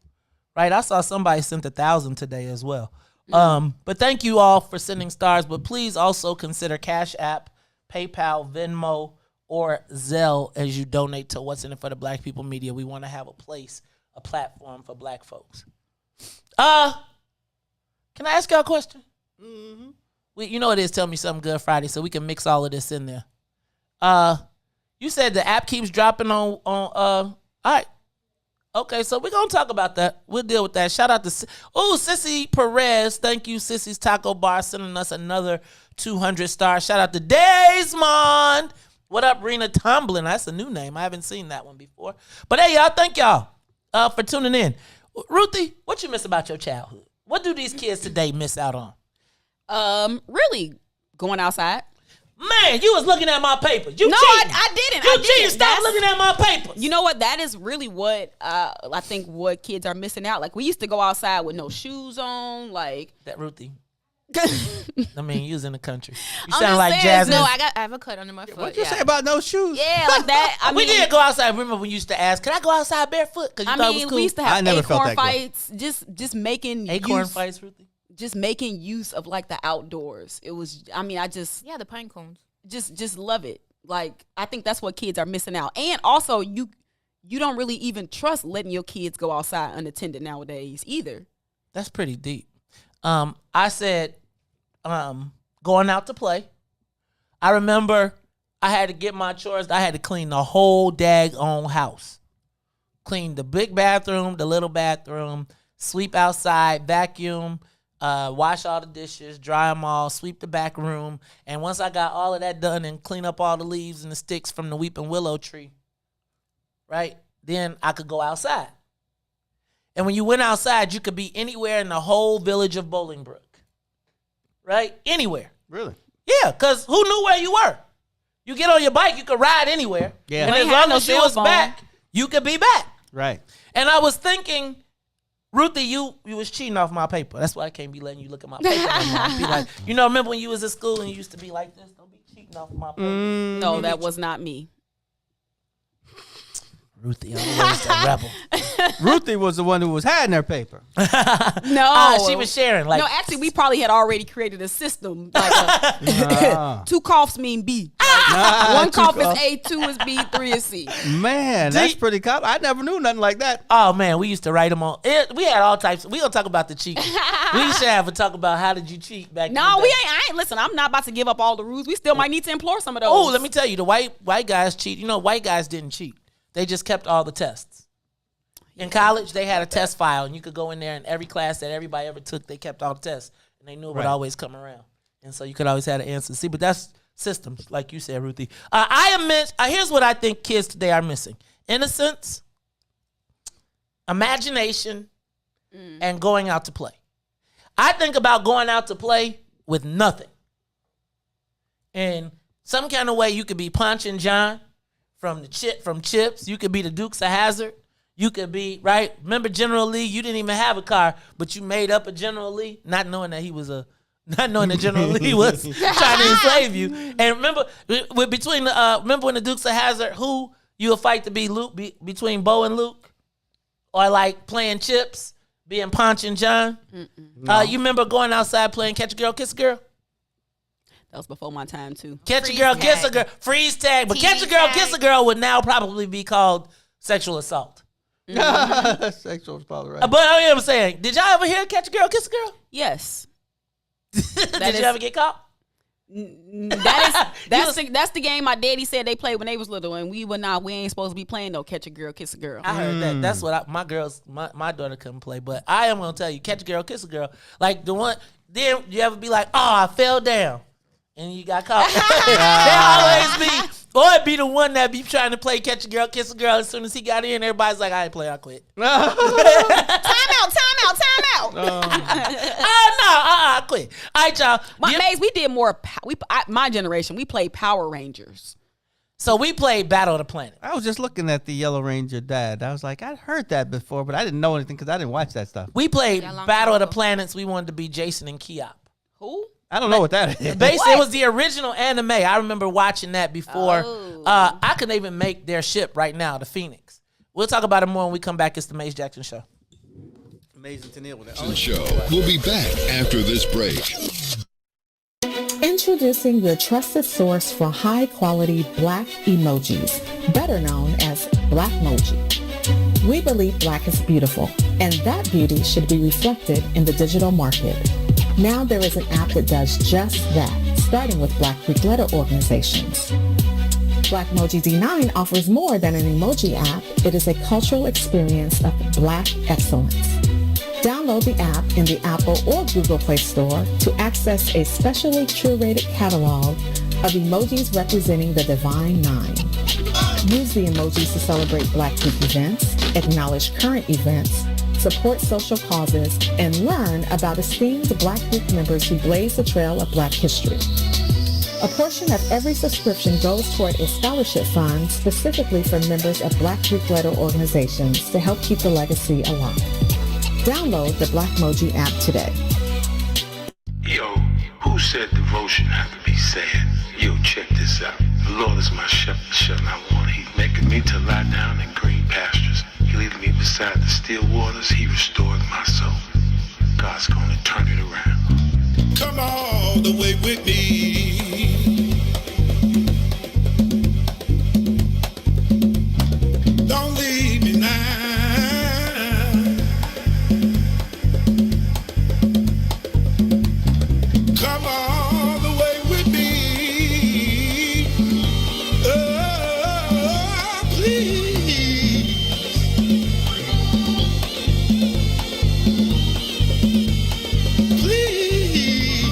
Right, I saw somebody sent 1,000 today as well. But thank you all for sending stars. But please also consider Cash App, PayPal, Venmo, or Zelle as you donate to What's in It for the Black People Media. We want to have a platform for black folks. Can I ask y'all a question? Mm-hmm. You know it is Tell Me Something Good Friday, so we can mix all of this in there. You said the app keeps dropping on all right. Okay, so we're going to talk about that. We'll deal with that. Shout out to Sissy Perez. Thank you, Sissy's Taco Bar, sending us another 200 stars. Shout out to Desmond. What up, Rena Tomlin? That's a new name. I haven't seen that one before. But hey, y'all, thank y'all for tuning in. Ruthie, what you miss about your childhood? What do these kids today miss out on? Really going outside. Man, you was looking at my papers. You cheating. I didn't. You cheating. Stop looking at my papers. You know what? That is really what I think what kids are missing out. Like, we used to go outside with no shoes on. Like that, Ruthie. I mean, you was in the country. You I'm sound like saying, Jasmine. No, I have a cut under my foot. What you say about no shoes? Yeah, like that. We did go outside. Remember when you used to ask, "Can I go outside barefoot?" Because you thought it was cool. We used to have acorn fights. Just making acorn fights, Ruthie. Just making use of like the outdoors. It was. I mean, the pine cones. Just love it. Like, I think that's what kids are missing out. And also, you don't really even trust letting your kids go outside unattended nowadays either. That's pretty deep. I said going out to play. I remember I had to get my chores. I had to clean the whole daggone house. Clean the big bathroom, the little bathroom, sweep outside, vacuum, wash all the dishes, dry them all, sweep the back room. And once I got all of that done and clean up all the leaves and the sticks from the weeping willow tree, right, then I could go outside. And when you went outside, you could be anywhere in the whole village of Bolingbrook. Right? Anywhere. Really? Yeah, because who knew where you were? You get on your bike, you could ride anywhere. Yeah. And as long as you was back, you could be back. Right. And I was thinking, Ruthie, you was cheating off my paper. That's why I can't be letting you look at my paper anymore. Be like, remember when you was at school and you used to be like this? Don't be cheating off my paper. No, that was not me. Ruthie, always a rebel. Ruthie was the one who was hiding her paper. No, she was sharing. Like, no, actually, we probably had already created a system. Like two coughs mean B. One cough is A, two is B, three is C. Man, that's pretty cool. I never knew nothing like that. Oh man, we used to write them on. We had all types. We gonna talk about the cheating. We should have a talk about how did you cheat back. No, we ain't. I ain't. Listen, I'm not about to give up all the rules. We still might need to implore some of those. Oh, let me tell you, the white guys cheat. White guys didn't cheat. They just kept all the tests. In college, they had a test file, and you could go in there, and every class that everybody ever took, they kept all the tests, and they knew it would always come around. And so you could always have an answer. See, but that's systems, like you said, Ruthie. Here's what I think kids today are missing. Innocence, imagination, and going out to play. I think about going out to play with nothing. In some kind of way, you could be Punch and John from Chips. You could be the Dukes of Hazzard. You could be, right? Remember General Lee? You didn't even have a car, but you made up a General Lee, not knowing that General Lee was trying to enslave you. And remember, remember when the Dukes of Hazzard, who you would fight to be Luke, between Bo and Luke? Or like playing Chips, being Punch and John? No. You remember going outside playing Catch a Girl, Kiss a Girl? That was before my time too. Catch a Girl, Kiss a Girl, freeze tag. But Catch a Girl, Kiss a Girl would now probably be called sexual assault. Sexual assault, right? But I'm saying, did y'all ever hear Catch a Girl, Kiss a Girl? Yes. Did you ever get caught? That's the game my daddy said they played when they was little, and we ain't supposed to be playing no Catch a Girl, Kiss a Girl. I heard that. That's what my daughter couldn't play. But I am gonna tell you, Catch a Girl, Kiss a Girl. Like the one. Then you ever be like, oh, I fell down, and you got caught. They always be. Or it'd be the one that be trying to play Catch a Girl, Kiss a Girl. As soon as he got in, everybody's like, I ain't playing, I quit. Time out. I quit. All right, y'all. Maze, we did more. My generation, we played Power Rangers. So we played Battle of the Planet. I was just looking at the Yellow Ranger dad. I was like, I'd heard that before, but I didn't know anything because I didn't watch that stuff. We played Battle of the Planets. We wanted to be Jason and Keop. Who? I don't know what that is. Basically, it was the original anime. I remember watching that before. I couldn't even make their ship right now, the Phoenix. We'll talk about it more when we come back. It's the Maze Jackson Show. Amazing to kneel with that. Show. We'll be back after this break. Introducing your trusted source for high-quality Black emojis, better known as Blackmoji. We believe Black is beautiful, and that beauty should be reflected in the digital market. Now there is an app that does just that, starting with Black Greek letter organizations. Blackmoji D9 offers more than an emoji app. It is a cultural experience of Black excellence. Download the app in the Apple or Google Play Store to access a specially curated catalog of emojis representing the Divine Nine. Use the emojis to celebrate Black Greek events, acknowledge current events, support social causes, and learn about esteemed Black Greek members who blaze the trail of Black history. A portion of every subscription goes toward a scholarship fund specifically for members of Black Greek letter organizations to help keep the legacy alive. Download the Blackmoji app today. Yo, who said devotion have to be sad? Yo, check this out. The Lord is my shepherd, shall not want. He maketh me to lie down in green pastures. He leadeth me beside the still waters. He restored my soul. God's gonna turn it around. Come all the way with me. Don't leave me now. Come all the way with me. Oh, please. Please.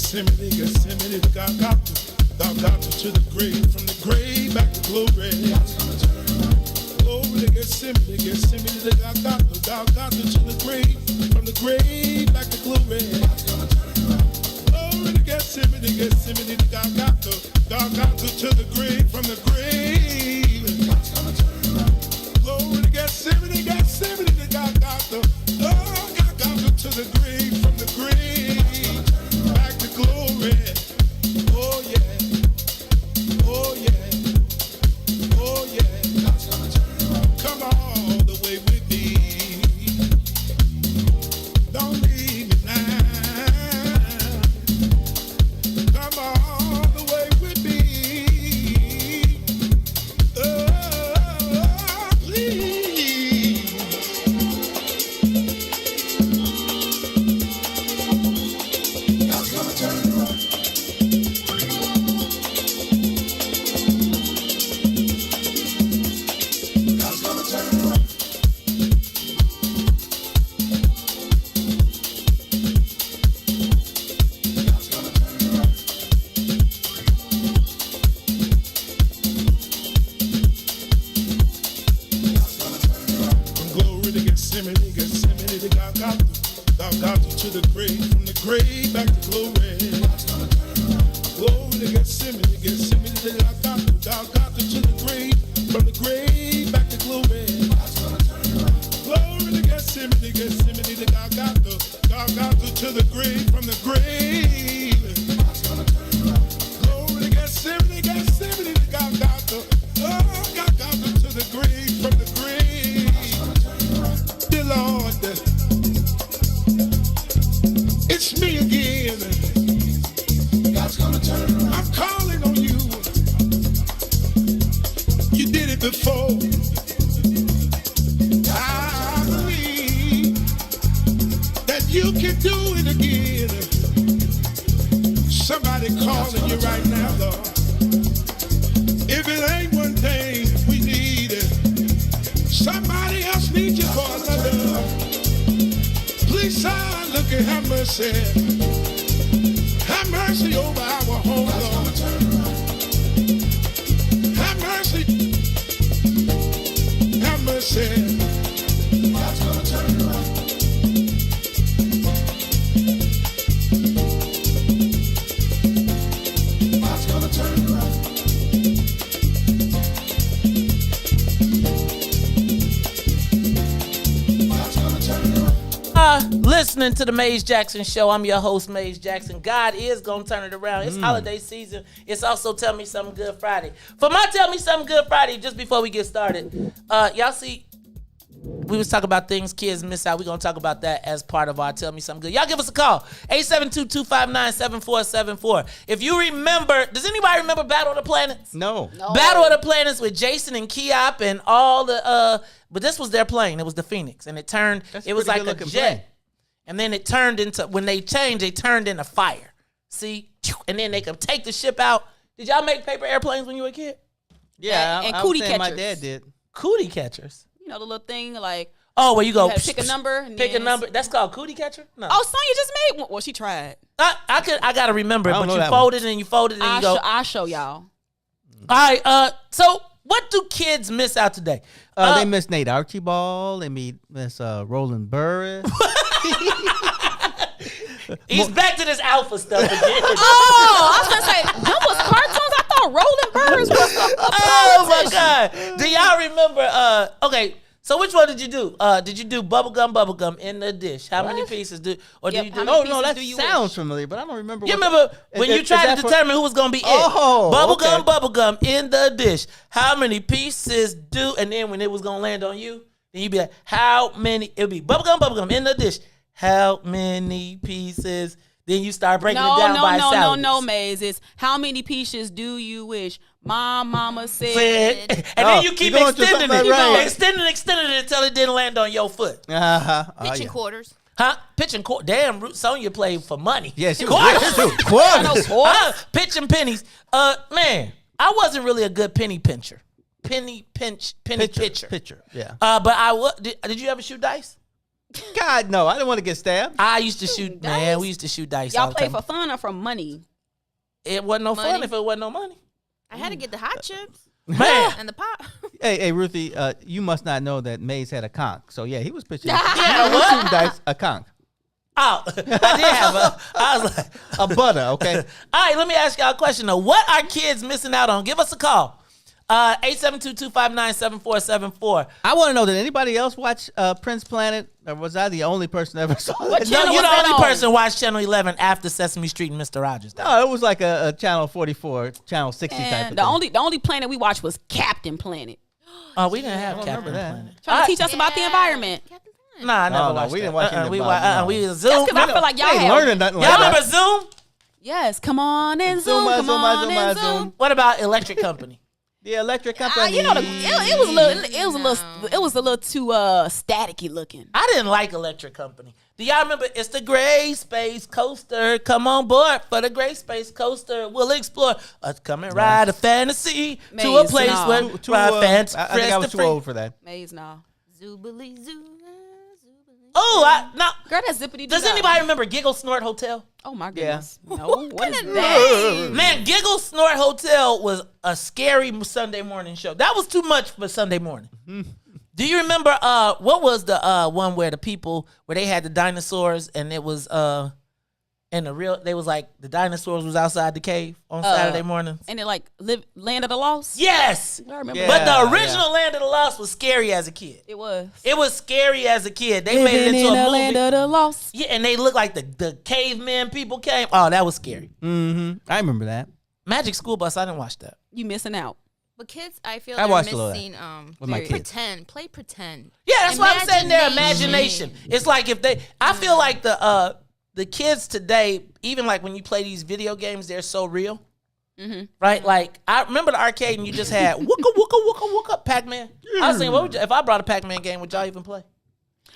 Gethsemane, Gethsemane, Golgotha, Golgotha to the grave, from the grave back to glory. Glory to Gethsemane, Gethsemane, to Golgotha, Golgotha to the grave, from the grave back to glory. Glory to Gethsemane, Gethsemane, to Golgotha, Golgotha to the grave, from the grave. Glory to Gethsemane, Gethsemane, to Golgotha, Golgotha to the grave, from the grave back to glory. Oh yeah, oh yeah, oh yeah. Come all the way with me. Don't leave me now. Come all the way with me. Oh, please. God's gonna turn it around. God's gonna turn it around. From glory to Gethsemane, Gethsemane to Golgotha, Golgotha to the grave, from the grave back to glory. Glory to Gethsemane, Gethsemane to Golgotha, Golgotha to the grave, from the grave back to glory. Glory to Gethsemane, Gethsemane to Golgotha, Golgotha to the grave, from the grave. Glory to Gethsemane, Gethsemane to Golgotha, Golgotha to the grave, from the grave. Dear Lord, it's me again. God's gonna turn it around. I'm calling on you. You did it before. I believe that you can do it again. Somebody calling you right now, Lord. If it ain't one thing we need, somebody else needs you for another. Please, son, look and have mercy. Have mercy over our home, Lord. Have mercy. Have mercy. God's gonna turn it around. God's gonna turn it around. God's gonna turn it around. Listening to the Maze Jackson Show. I'm your host, Maze Jackson. God is going to turn it around. It's holiday season. It's also Tell Me Something Good Friday. For my Tell Me Something Good Friday, just before we get started, y'all see, we was talking about things kids miss out. We're going to talk about that as part of our Tell Me Something Good. Y'all give us a call, 872-259-7474. If you remember, does anybody remember Battle of the Planets? No. Battle of the Planets with Jason and Keop and all the, but this was their plane. It was the Phoenix. And it was like a jet. Plane. And then it turned into, when they changed, they turned into fire. See? And then they could take the ship out. Did y'all make paper airplanes when you were a kid? Yeah, and I cootie was saying catchers. my dad did. Cootie catchers. You know the little thing like. Oh, where you go. You had to pick a number. And Pick a then- number. That's called cootie catcher? No. Oh, Sonia just made one. Well, she tried. I got to remember it, I don't but know you that fold it and you fold it and you go. I'll show y'all. All right. So what do kids miss out today? They miss Nate Archibald. They miss Roland Burris. He's back to this alpha stuff again. Oh, I was gonna say that was cartoons. I thought Roland Burris was. Oh my God! Do y'all remember? Okay, so which one did you do? Did you do bubblegum in the dish? How many pieces do? Or did you do? Oh no, that sounds familiar, but I don't remember. You remember when you tried to determine who was gonna be it? Oh, bubblegum in the dish. How many pieces do? And then when it was gonna land on you, then you'd be like, how many? It'd be bubblegum in the dish. How many pieces? Then you start breaking it down by salads. No, Maze. It's how many pieces do you wish my mama said? And then you keep extending it. Right. Extending it until it didn't land on your foot. Pitching quarters. Huh? Pitching quarters. Damn, Sonia played for money. Yeah, she quarters. Quarters. Pitching pennies. Man, I wasn't really a good penny pincher. Penny pitcher. Pitcher, yeah. But I was. Did you ever shoot dice? God, no. I didn't want to get stabbed. I used to shoot, man. We used to shoot dice. Y'all all the play time. for fun or for money? It wasn't no fun Money. if it wasn't no money. I had to get the hot chips. Man. And the pop. Hey, Ruthie, you must not know that Maze had a conch. So, yeah, he was pitching. Yeah, what? Shooting dice, a conch. Oh, I did have I was like, a butter, okay? All right, let me ask y'all a question, though. What are kids missing out on? Give us a call. 872-259-7474. I want to know, did anybody else watch Prince Planet? Or was I the only person that ever saw What that? channel No, you're was the that only on? person watched Channel 11 after Sesame Street and Mr. Rogers. Though. No, it was like a Channel 44, Channel 60 type of And thing. the only planet we watched was Captain Planet. Oh, we didn't have I don't Captain remember that. Planet. Trying to teach us about the environment. Nah, I never No, watched we that. didn't watch anything we about it, no. we That's Zoom. because I feel like y'all I ain't had. learning nothing Y'all like remember that. Zoom? Yes, come on and Zoom, Zoom, come Zoom, on Zoom, and Zoom. Zoom. What about Electric Company? The electric company. You know, it was a little too staticky looking. I didn't like Electric Company. Do y'all remember? It's the Gray Space Coaster. Come on board for the Gray Space Coaster. We'll explore. Come and ride a fantasy to a Maze, place nah. where fancy. I think I was too old for that. Maze, no. Zoobly zoo. Oh, now, Girl, that's zippity. does anybody remember Giggle Snort Hotel? Oh my goodness. No. What is that? Man, Giggle Snort Hotel was a scary Sunday morning show. That was too much for Sunday morning. Do you remember what was the one where the people where they had the dinosaurs and it was they was like the dinosaurs was outside the cave on Saturday mornings? And it like Land of the Lost? Yes. I remember. But the original Land of the Lost was scary as a kid. It was. It was scary as a kid. They made it into a movie. Land of the Lost. Yeah, and they looked like the cavemen people came. Oh, that was scary. Mm-hmm. I remember that. Magic School Bus, I didn't watch that. You missing out. But kids, I feel I they're watched a little of missing with my kids. pretend. Play pretend. Yeah, that's what I'm saying. Their imagination. It's like if they. I feel like the kids today, even like when you play these video games, they're so real, right? Like I remember the arcade and you just had wooka wooka wooka wooka Pac-Man. I was thinking, what would if I brought a Pac-Man game, would y'all even play?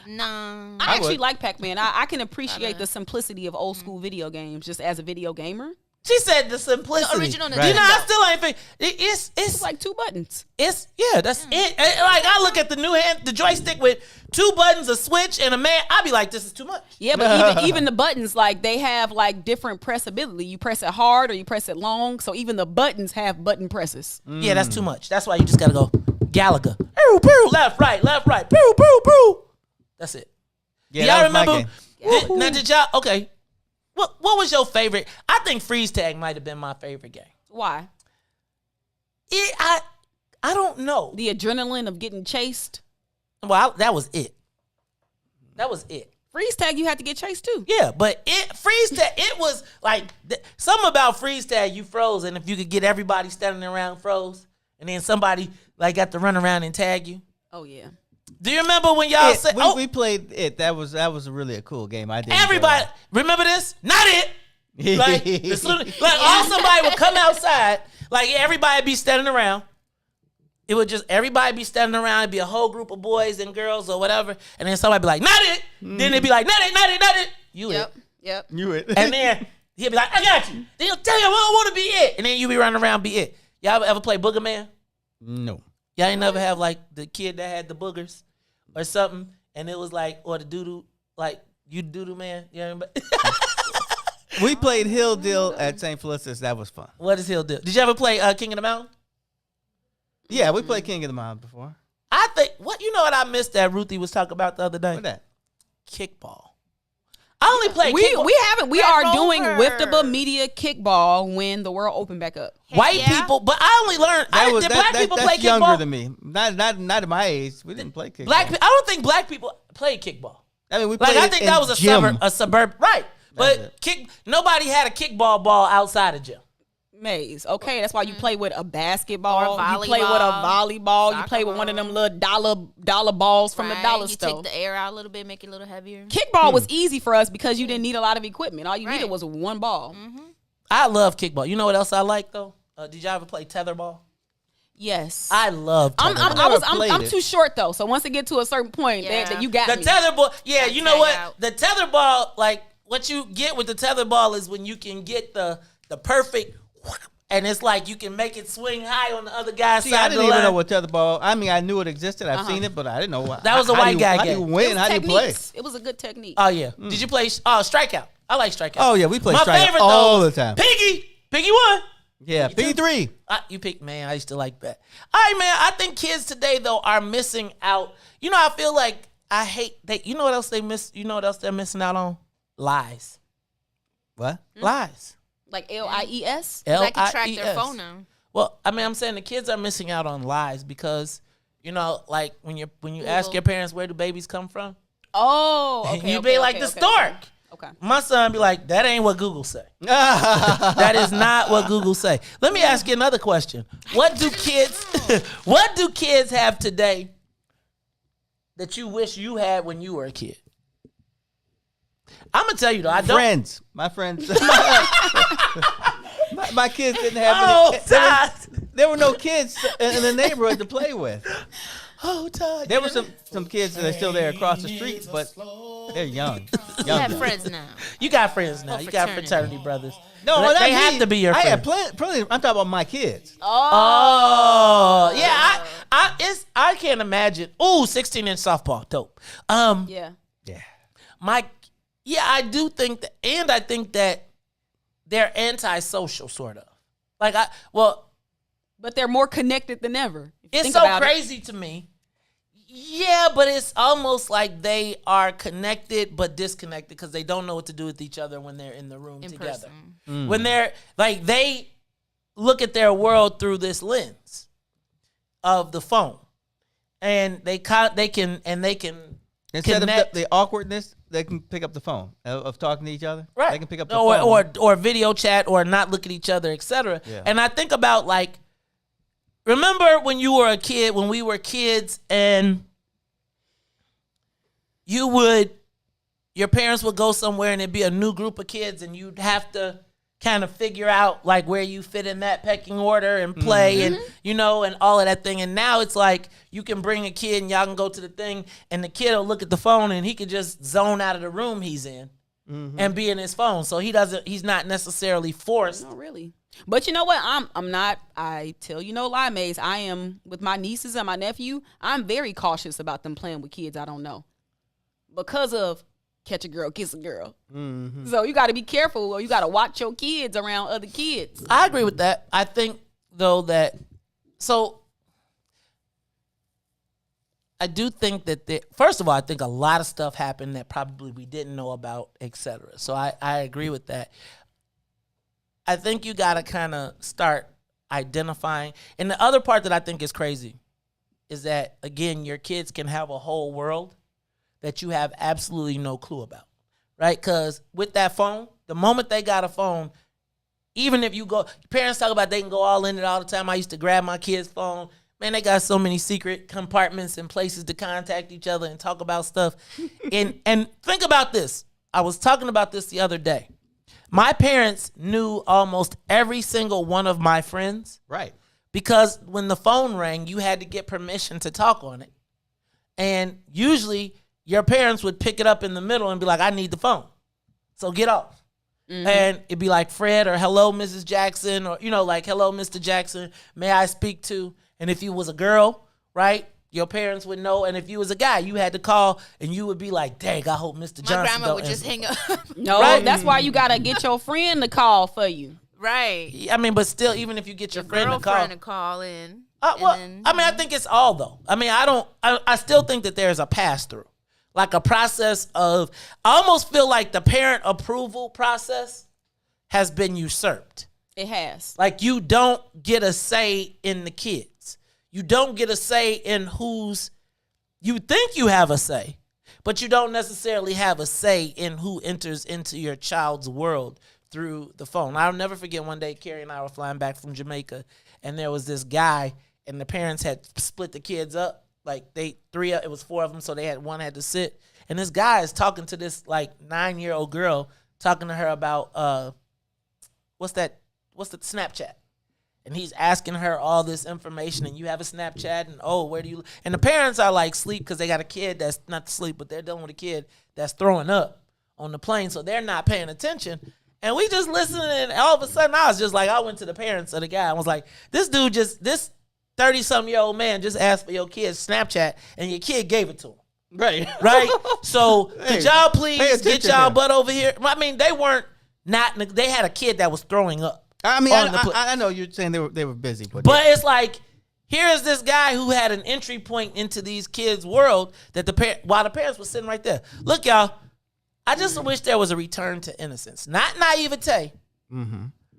No. I actually like Pac-Man. I can appreciate the simplicity of old school video games just as a video gamer. She said the simplicity. The original You know, I still ain't think it's like two buttons. That's it. Like I look at the new the joystick with two buttons, a switch, and a man. I'd be like, this is too much. Yeah, but even the buttons, like they have like different pressability. You press it hard or you press it long. So even the buttons have button presses. Yeah, that's too much. That's why you just gotta go Gallagher. Pew, pew, left, right, pew, pew, pew. That's it. Yeah, y'all that was my remember? game. Now did y'all? Okay. What was your favorite? I think freeze tag might have been my favorite game. Why? I don't know. The adrenaline of getting chased. Well, that was it. That was it. Freeze tag, you had to get chased too. Yeah, but freeze tag, it was like something about freeze tag. You froze, and if you could get everybody standing around froze, and then somebody like got to run around and tag you. Oh yeah. Do you remember when y'all said? We played it. That was really a cool game. I did. Everybody remember this? Not it. Like all somebody would come outside. Like everybody be standing around. It would just everybody be standing around. It'd be a whole group of boys and girls or whatever, and then somebody be like, "Not it." Then they'd be like, "Not it, not it, not it." You it. Yep. You it. And then he'd be like, "I got you." Then he'll tell you, "I don't want to be it," and then you be running around, be it. Y'all ever play Booger Man? No. Y'all ain't never have like the kid that had the boogers or something, and it was like, or the doodoo, like you doodoo man. You remember? We played Hill Deal at St. Felicitas. That was fun. What is Hill Deal? Did you ever play King of the Mountain? Yeah, we played King of the Mountain before. I think you know what I missed that Ruthie was talking about the other day? What that? Kickball. I only play kickball. We are doing with the Bermuda kickball when the world opened back up. White people, but I only learned. Did black people play that's younger kickball? than me. Not at my age. We didn't play kickball. I don't think black people played kickball. I mean, we Like played I think in that was gym. a suburb, right? But nobody had a kickball ball outside of gym. Maze. Okay, that's why you play with a basketball. Or a You play with a volleyball. You soccer play with one of them little dollar balls from the dollar you store. take the air out a little bit, make it a little heavier. Kickball was easy for us because you didn't need a lot of equipment. All you needed was one ball. I love kickball. You know what else I like though? Did y'all ever play tetherball? Yes. I love tetherball. I'm too short though, so once it get to a certain point, that you got the me. tetherball. Yeah, you know what? out. The tetherball, like what you get with the tetherball is when you can get the perfect and it's like you can make it swing high on the other guy's See, side I of the didn't even line. know what tetherball. I mean, I knew it existed. I've seen it, but I didn't know what. That was a white guy game. How do you win? How do you play? It was a good technique. Oh yeah. Did you play Strikeout? I like Strikeout. Oh yeah, we play My strikeout favorite all though, the time. Piggy 1. Yeah, Piggy 3. You picked, man. I used to like that. All right, man. I think kids today though are missing out. You know, I feel like I hate that. You know what else they miss? You know what else they're missing out on? Lies. What? Lies. Like LIES? They can track their phone now. Well, I mean, I'm saying the kids are missing out on lies because, you know, like when you ask your parents where do babies come from, okay, you be like the stork. Okay. My son be like, that ain't what Google say. That is not what Google say. Let me ask you another question. What do kids have today that you wish you had when you were a kid? I'm gonna tell you though, I don't. Friends. My friends. my kids didn't have any. Todd. There were no kids in the neighborhood to play with. Oh, Todd. There were some kids that are still there across the street, but they're young. You have friends now. You got friends now. You got fraternity brothers. No, they have to be your friends. I had plenty. I'm talking about my kids. Oh, yeah. I can't imagine. Ooh, 16-inch softball, dope. Yeah. I do think that, and I think that they're antisocial, sort of. But they're more connected than ever. It's so crazy to me. Yeah, but it's almost like they are connected but disconnected because they don't know what to do with each other when they're in the room together. When they're like, they look at their world through this lens of the phone, and they can Instead connect. of the awkwardness, they can pick up the phone of talking to each other. Right. They can pick up the phone. Or video chat or not look at each other, etc. Yeah. And I think about remember when you were a kid, when we were kids, and your parents would go somewhere and it'd be a new group of kids and you'd have to kind of figure out where you fit in that pecking order and play and and all of that thing. And now it's like you can bring a kid and y'all can go to the thing and the kid will look at the phone and he could just zone out of the room he's in and be in his phone. So he's not necessarily forced. No, really. But you know what? I'm not, I tell you no lie, Maze. I am with my nieces and my nephew. I'm very cautious about them playing with kids I don't know. Because of catch a girl, kiss a girl. So you got to be careful, or you got to watch your kids around other kids. I agree with that. I think, though, that I do think that first of all, I think a lot of stuff happened that probably we didn't know about, etc. So I agree with that. I think you got to kind of start identifying. And the other part that I think is crazy is that, again, your kids can have a whole world that you have absolutely no clue about, right? Because with that phone, the moment they got a phone, even if you go, parents talk about they can go all in it all the time. I used to grab my kid's phone. Man, they got so many secret compartments and places to contact each other and talk about stuff. and think about this. I was talking about this the other day. My parents knew almost every single one of my friends. Right. Because when the phone rang, you had to get permission to talk on it. And usually your parents would pick it up in the middle and be like, I need the phone. So get off. And it'd be like Fred or hello, Mrs. Jackson, or, hello, Mr. Jackson, may I speak to? And if you was a girl, right, your parents would know. And if you was a guy, you had to call and you would be like, dang, I hope Mr. Johnson My grandma don't would just answer. hang up. No, Right? That's why you got to get your friend to call for you. Right. I mean, but still, even if you get your friend to call. Girlfriend to call in. I think it's all, though. I mean, I still think that there's a pass-through. Like a process of, I almost feel like the parent approval process has been usurped. It has. Like you don't get a say in the kids. You don't get a say in you think you have a say, but you don't necessarily have a say in who enters into your child's world through the phone. I'll never forget one day Carrie and I were flying back from Jamaica and there was this guy and the parents had split the kids up. Like it was 4 of them, so one had to sit. And this guy is talking to this 9-year-old girl, talking to her about what's the Snapchat? And he's asking her all this information, and you have a Snapchat, and where do you? And the parents are asleep because they got a kid that's not asleep, but they're dealing with a kid that's throwing up on the plane, so they're not paying attention. And we just listening, and all of a sudden I was just like, I went to the parents of the guy and was like, this 30-something-year-old man just asked for your kid's Snapchat, and your kid gave it to him. Right. So could y'all please get y'all here. butt over here? I mean, they had a kid that was throwing up. I mean, I know you're saying they were busy, but it's like, here is this guy who had an entry point into these kids' world while the parents were sitting right there. Look, y'all, I just wish there was a return to innocence, not naivete,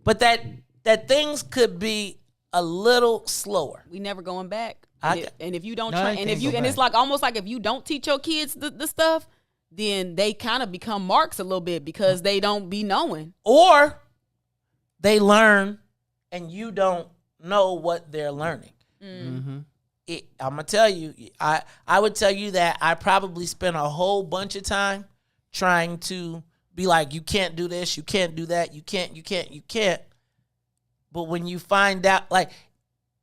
but that things could be a little slower. We never going back. And if you don't try, and it's like almost like if you don't teach your kids the stuff, then they kind of become marks a little bit because they don't be knowing. Or they learn and you don't know what they're learning. I'm going to tell you, I would tell you that I probably spent a whole bunch of time trying to be like, you can't do this, you can't do that, you can't. But when you find out, like,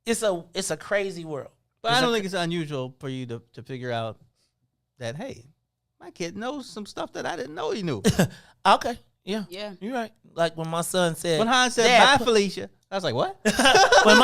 it's a crazy world. But I don't think it's unusual for you to figure out that, hey, my kid knows some stuff that I didn't know he knew. Okay. Yeah. Yeah. You're right. Like when my son said. When Han said, bye, Felicia. I was like, what? when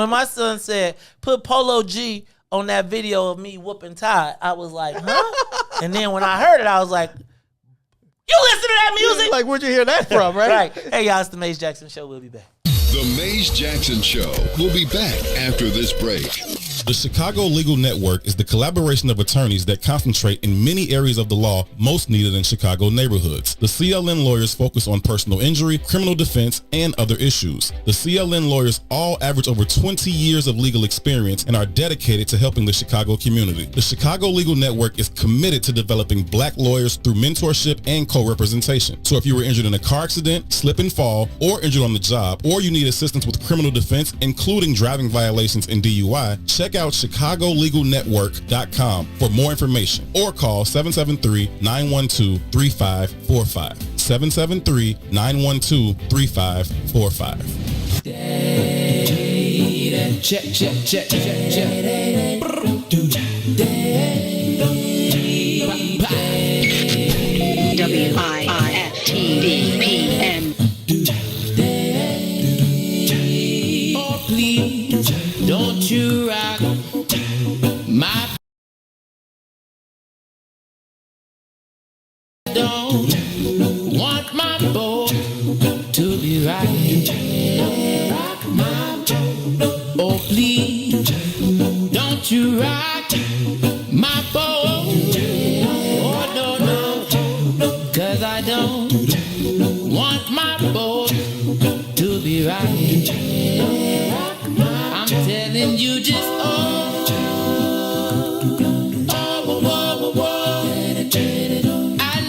my son said, put Polo G on that video of me whooping Todd, I was like, huh? And then when I heard it, I was like, you listen to that music? Like, where'd you hear that from, right? Right. Hey, y'all, it's the Maze Jackson Show. We'll be back. The Maze Jackson Show will be back after this break. The Chicago Legal Network is the collaboration of attorneys that concentrate in many areas of the law most needed in Chicago neighborhoods. The CLN lawyers focus on personal injury, criminal defense, and other issues. The CLN lawyers all average over 20 years of legal experience and are dedicated to helping the Chicago community. The Chicago Legal Network is committed to developing black lawyers through mentorship and co-representation. So if you were injured in a car accident, slip and fall, or injured on the job, or you need assistance with criminal defense, including driving violations and DUI, check out ChicagoLegalNetwork.com for more information or call 773-912-3545. 773-912-3545. Check, check, check, check, check. WIFTDPM. Oh, please, don't you rock my. Don't want my boat to be right. Oh, please, don't you rock my boat. Oh, no, 'cause I don't want my boat to be right. I'm telling you just, I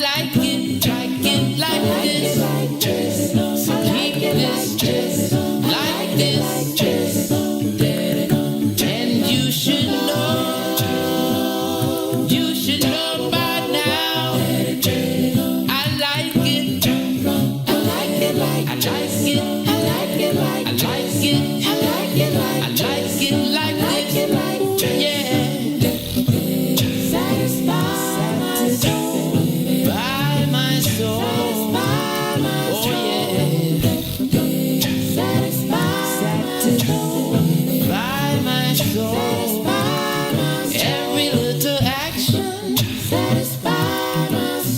like it like this. Keep this just like this. And you should know by now. I like it. I like it like I like it. I like it like I like it. I like it like I like it like this. Yeah. By my soul. Oh yeah. By my soul. Every little action.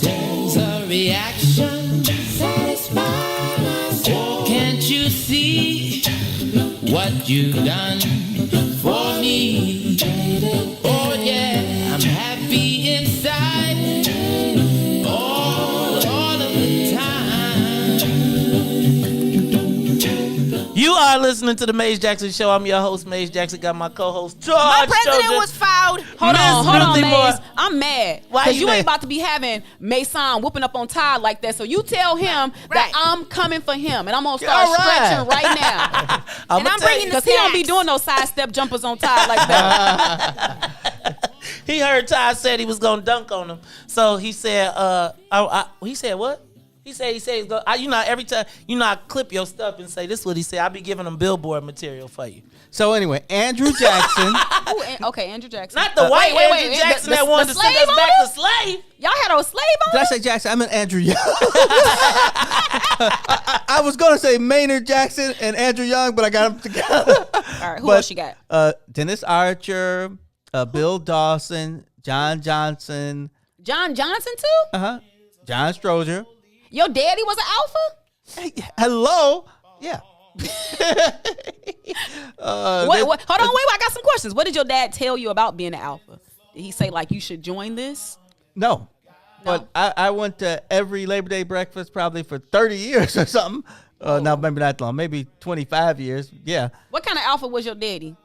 There's a reaction. Oh, can't you see what you've done for me? Oh yeah, I'm happy inside all of the time. You are listening to the Maze Jackson Show. I'm your host, Maze Jackson. Got my co-host, Todd. My president Stroger. was fouled. Hold on, Maze. I'm mad. Because you ain't about to be having Mason whooping up on Todd like that. So you tell him that I'm coming for him. And I'm going to start stretching right now. And I'm bringing the snacks. Because he don't be doing no sidestep jumpers on Todd like that. He heard Todd said he was going to dunk on him. So he said, he said what? He said he's go. Every time I clip your stuff and say this is what he said. I be giving him billboard material for you. So anyway, Andrew Jackson. Okay, Andrew Jackson. Not the white Andrew Jackson that wanted to send us back to slave. Y'all had a slave on. Did I say Jackson? I meant Andrew Young. I was gonna say Maynard Jackson and Andrew Young, but I got them together. All right, who else you got? Dennis Archer, Bill Dawson, John Johnson. John Johnson too? John Stroger. Your daddy was an alpha? Hey, hello? Yeah. Hold on, I got some questions. What did your dad tell you about being an alpha? Did he say like you should join this? No. But I went to every Labor Day breakfast probably for 30 years or something. Now maybe not long, maybe 25 years. Yeah. What kind of alpha was your daddy?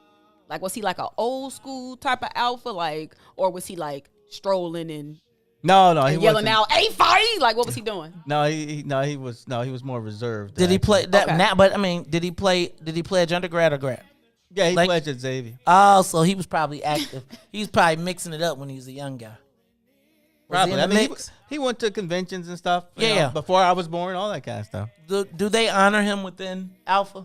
Like was he like an old school type of alpha, like, or was he like strolling and No, he yelling wasn't. out "A-Fight"? Like what was he doing? He was more reserved. Did he play that Okay. now? But I mean, did he pledge undergrad or grad? Yeah, he pledged at Xavier. Oh, so he was probably active. He was probably mixing it up when he was a young guy. Was he Probably. in the mix? He went to conventions and stuff. you Yeah, know, yeah. Before I was born, all that kind of stuff. Do they honor him within Alpha?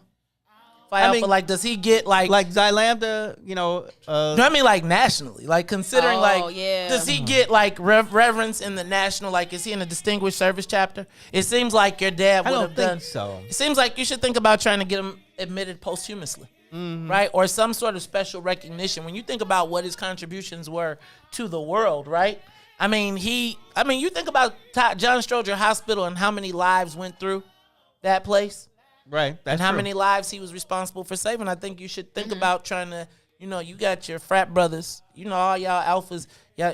Phi I Alpha, mean, like, does he get like Xi Lambda? You know. No, I mean like nationally, like considering yeah. does he get like reverence in the national? Like, is he in a distinguished service chapter? It seems like your dad I would don't have think done. so. It seems like you should think about trying to get him admitted posthumously, right? Or some sort of special recognition. When you think about what his contributions were to the world, right? I mean, you think about John Stroger Hospital and how many lives went through that place. Right. That's And how true. many lives he was responsible for saving. I think you should think about trying to, you got your frat brothers, all y'all alphas, y'all,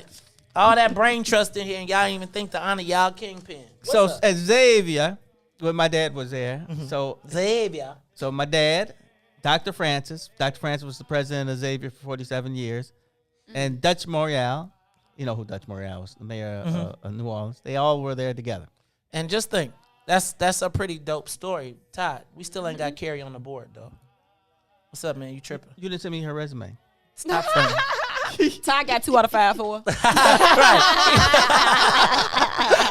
all that brain trust in here, and y'all even think to honor y'all kingpin. So at Xavier, when my dad was there, so Xavier. So my dad, Dr. Francis was the president of Xavier for 47 years, and Dutch Morial, you know who Dutch Morial was, the mayor of New Orleans. They all were there together. And just think, that's a pretty dope story. Todd, we still ain't got Carrie on the board, though. What's up, man? You tripping? You didn't send me her resume. Stop fronting. Todd got 2 out of 5 for her.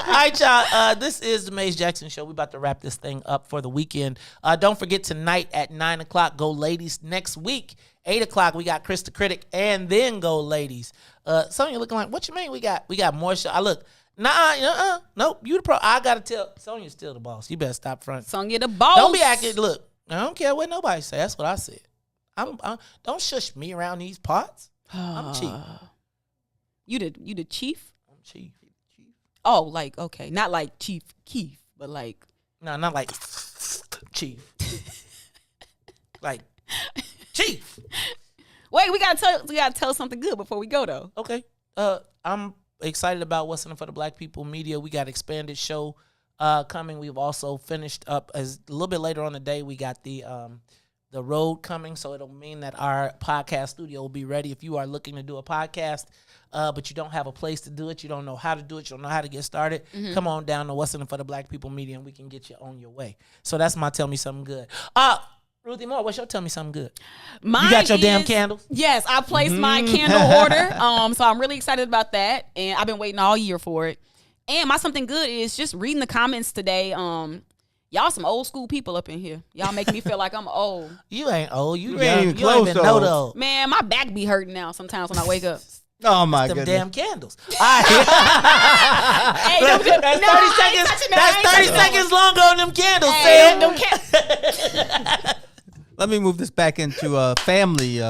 All right, y'all. This is the Maze Jackson Show. We about to wrap this thing up for the weekend. Don't forget tonight at 9 o'clock, Go Ladies. Next week, 8 o'clock, we got Chris the Critic, and then Go Ladies. Sonia looking like, what you mean? We got more show. Look. Nope. You the pro. I gotta tell Sonia's still the boss. You better stop front. Sonia the boss. Don't be acting. Look, I don't care what nobody say. That's what I said. Don't shush me around these parts. I'm chief. You the chief? I'm chief. Oh, like okay, not like Chief Keef, but like no, not like chief. Like chief. Wait, we gotta tell something good before we go though. Okay. I'm excited about what's in it for the Black People Media. We got expanded show coming. We've also finished up as a little bit later on the day. We got the road coming, so it'll mean that our podcast studio will be ready. If you are looking to do a podcast, but you don't have a place to do it, you don't know how to do it, you don't know how to get started, come on down to what's in it for the Black People Media, and we can get you on your way. So that's my Tell Me Something Good. Ruthie Moore, what's your Tell Me Something Good? You got your damn candles? Yes, I placed my candle order. So I'm really excited about that. And I've been waiting all year for it. And my something good is just reading the comments today. Y'all some old school people up in here. Y'all making me feel like I'm old. You ain't old. You ain't even close even to know old. though. Man, my back be hurting now sometimes when I wake up. Oh my Them goodness. damn candles. All right. Hey, that's 30 seconds. That's 30 seconds longer on them candles. Hey, Sam. Let me move this back into family. We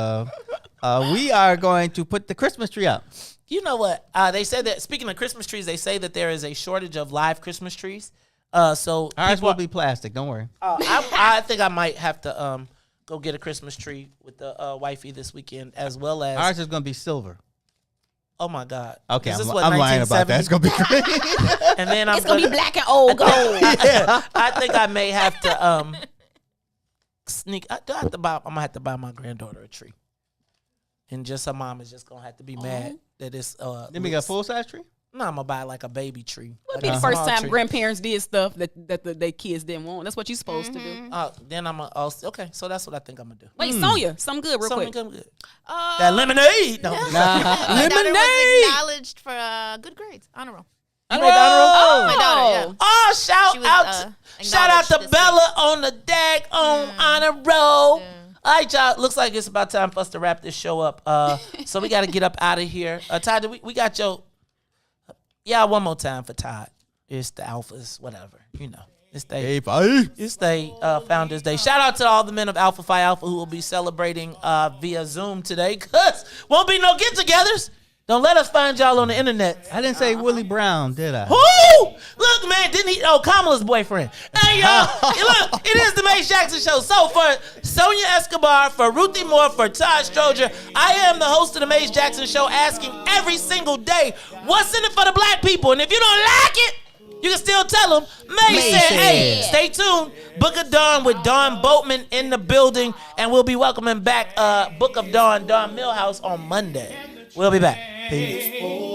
are going to put the Christmas tree up. You know what? They said that, speaking of Christmas trees, they say that there is a shortage of live Christmas trees. So ours will be plastic. Don't worry. I think I might have to go get a Christmas tree with the wifey this weekend, as well as Ours is going to be silver. Oh my God. Okay, Is this I'm what, lying about that. It's going to be great. And then It's gonna be black and old gold. Yeah, I think I may have to sneak. I'm gonna have to buy my granddaughter a tree, and just her mom is just gonna have to be mad that it's. Then we got a full size tree. No, I'm gonna buy like a baby tree. Would be the first time grandparents did stuff that their kids didn't want. That's what you're supposed to do. Then I'm okay. So that's what I think I'm gonna do. Wait, Sonia, something good, real quick. Something good. That lemonade. No. My daughter was acknowledged for good grades, honor roll. You made the honor roll? Oh, my daughter, yeah. Oh, shout She was, out to acknowledged Bella on the dag on honor roll. All right, y'all. Looks like it's about time for us to wrap this show up. So we got to get up out of here. Todd, we got your... Yeah, one more time for Todd. It's the Alphas, whatever. You know. It's the Founders Day. Shout out to all the men of Alpha Phi Alpha who will be celebrating via Zoom today. Because won't be no get-togethers. Don't let us find y'all on the internet. I didn't say Willie Brown, did I? Who? Look, man, didn't he? Oh, Kamala's boyfriend. Hey, y'all. Look, it is the Mace Jackson Show. So for Sonia Escobar, for Ruthie Moore, for Todd Stroger, I am the host of the Mace Jackson Show, asking every single day, what's in it for the black people? And if you don't like it, you can still tell them. Mace said, hey, stay tuned. Book of Dawn with Dawn Boatman in the building. And we'll be welcoming back Book of Dawn, Dawn Millhouse on Monday. We'll be back. Peace.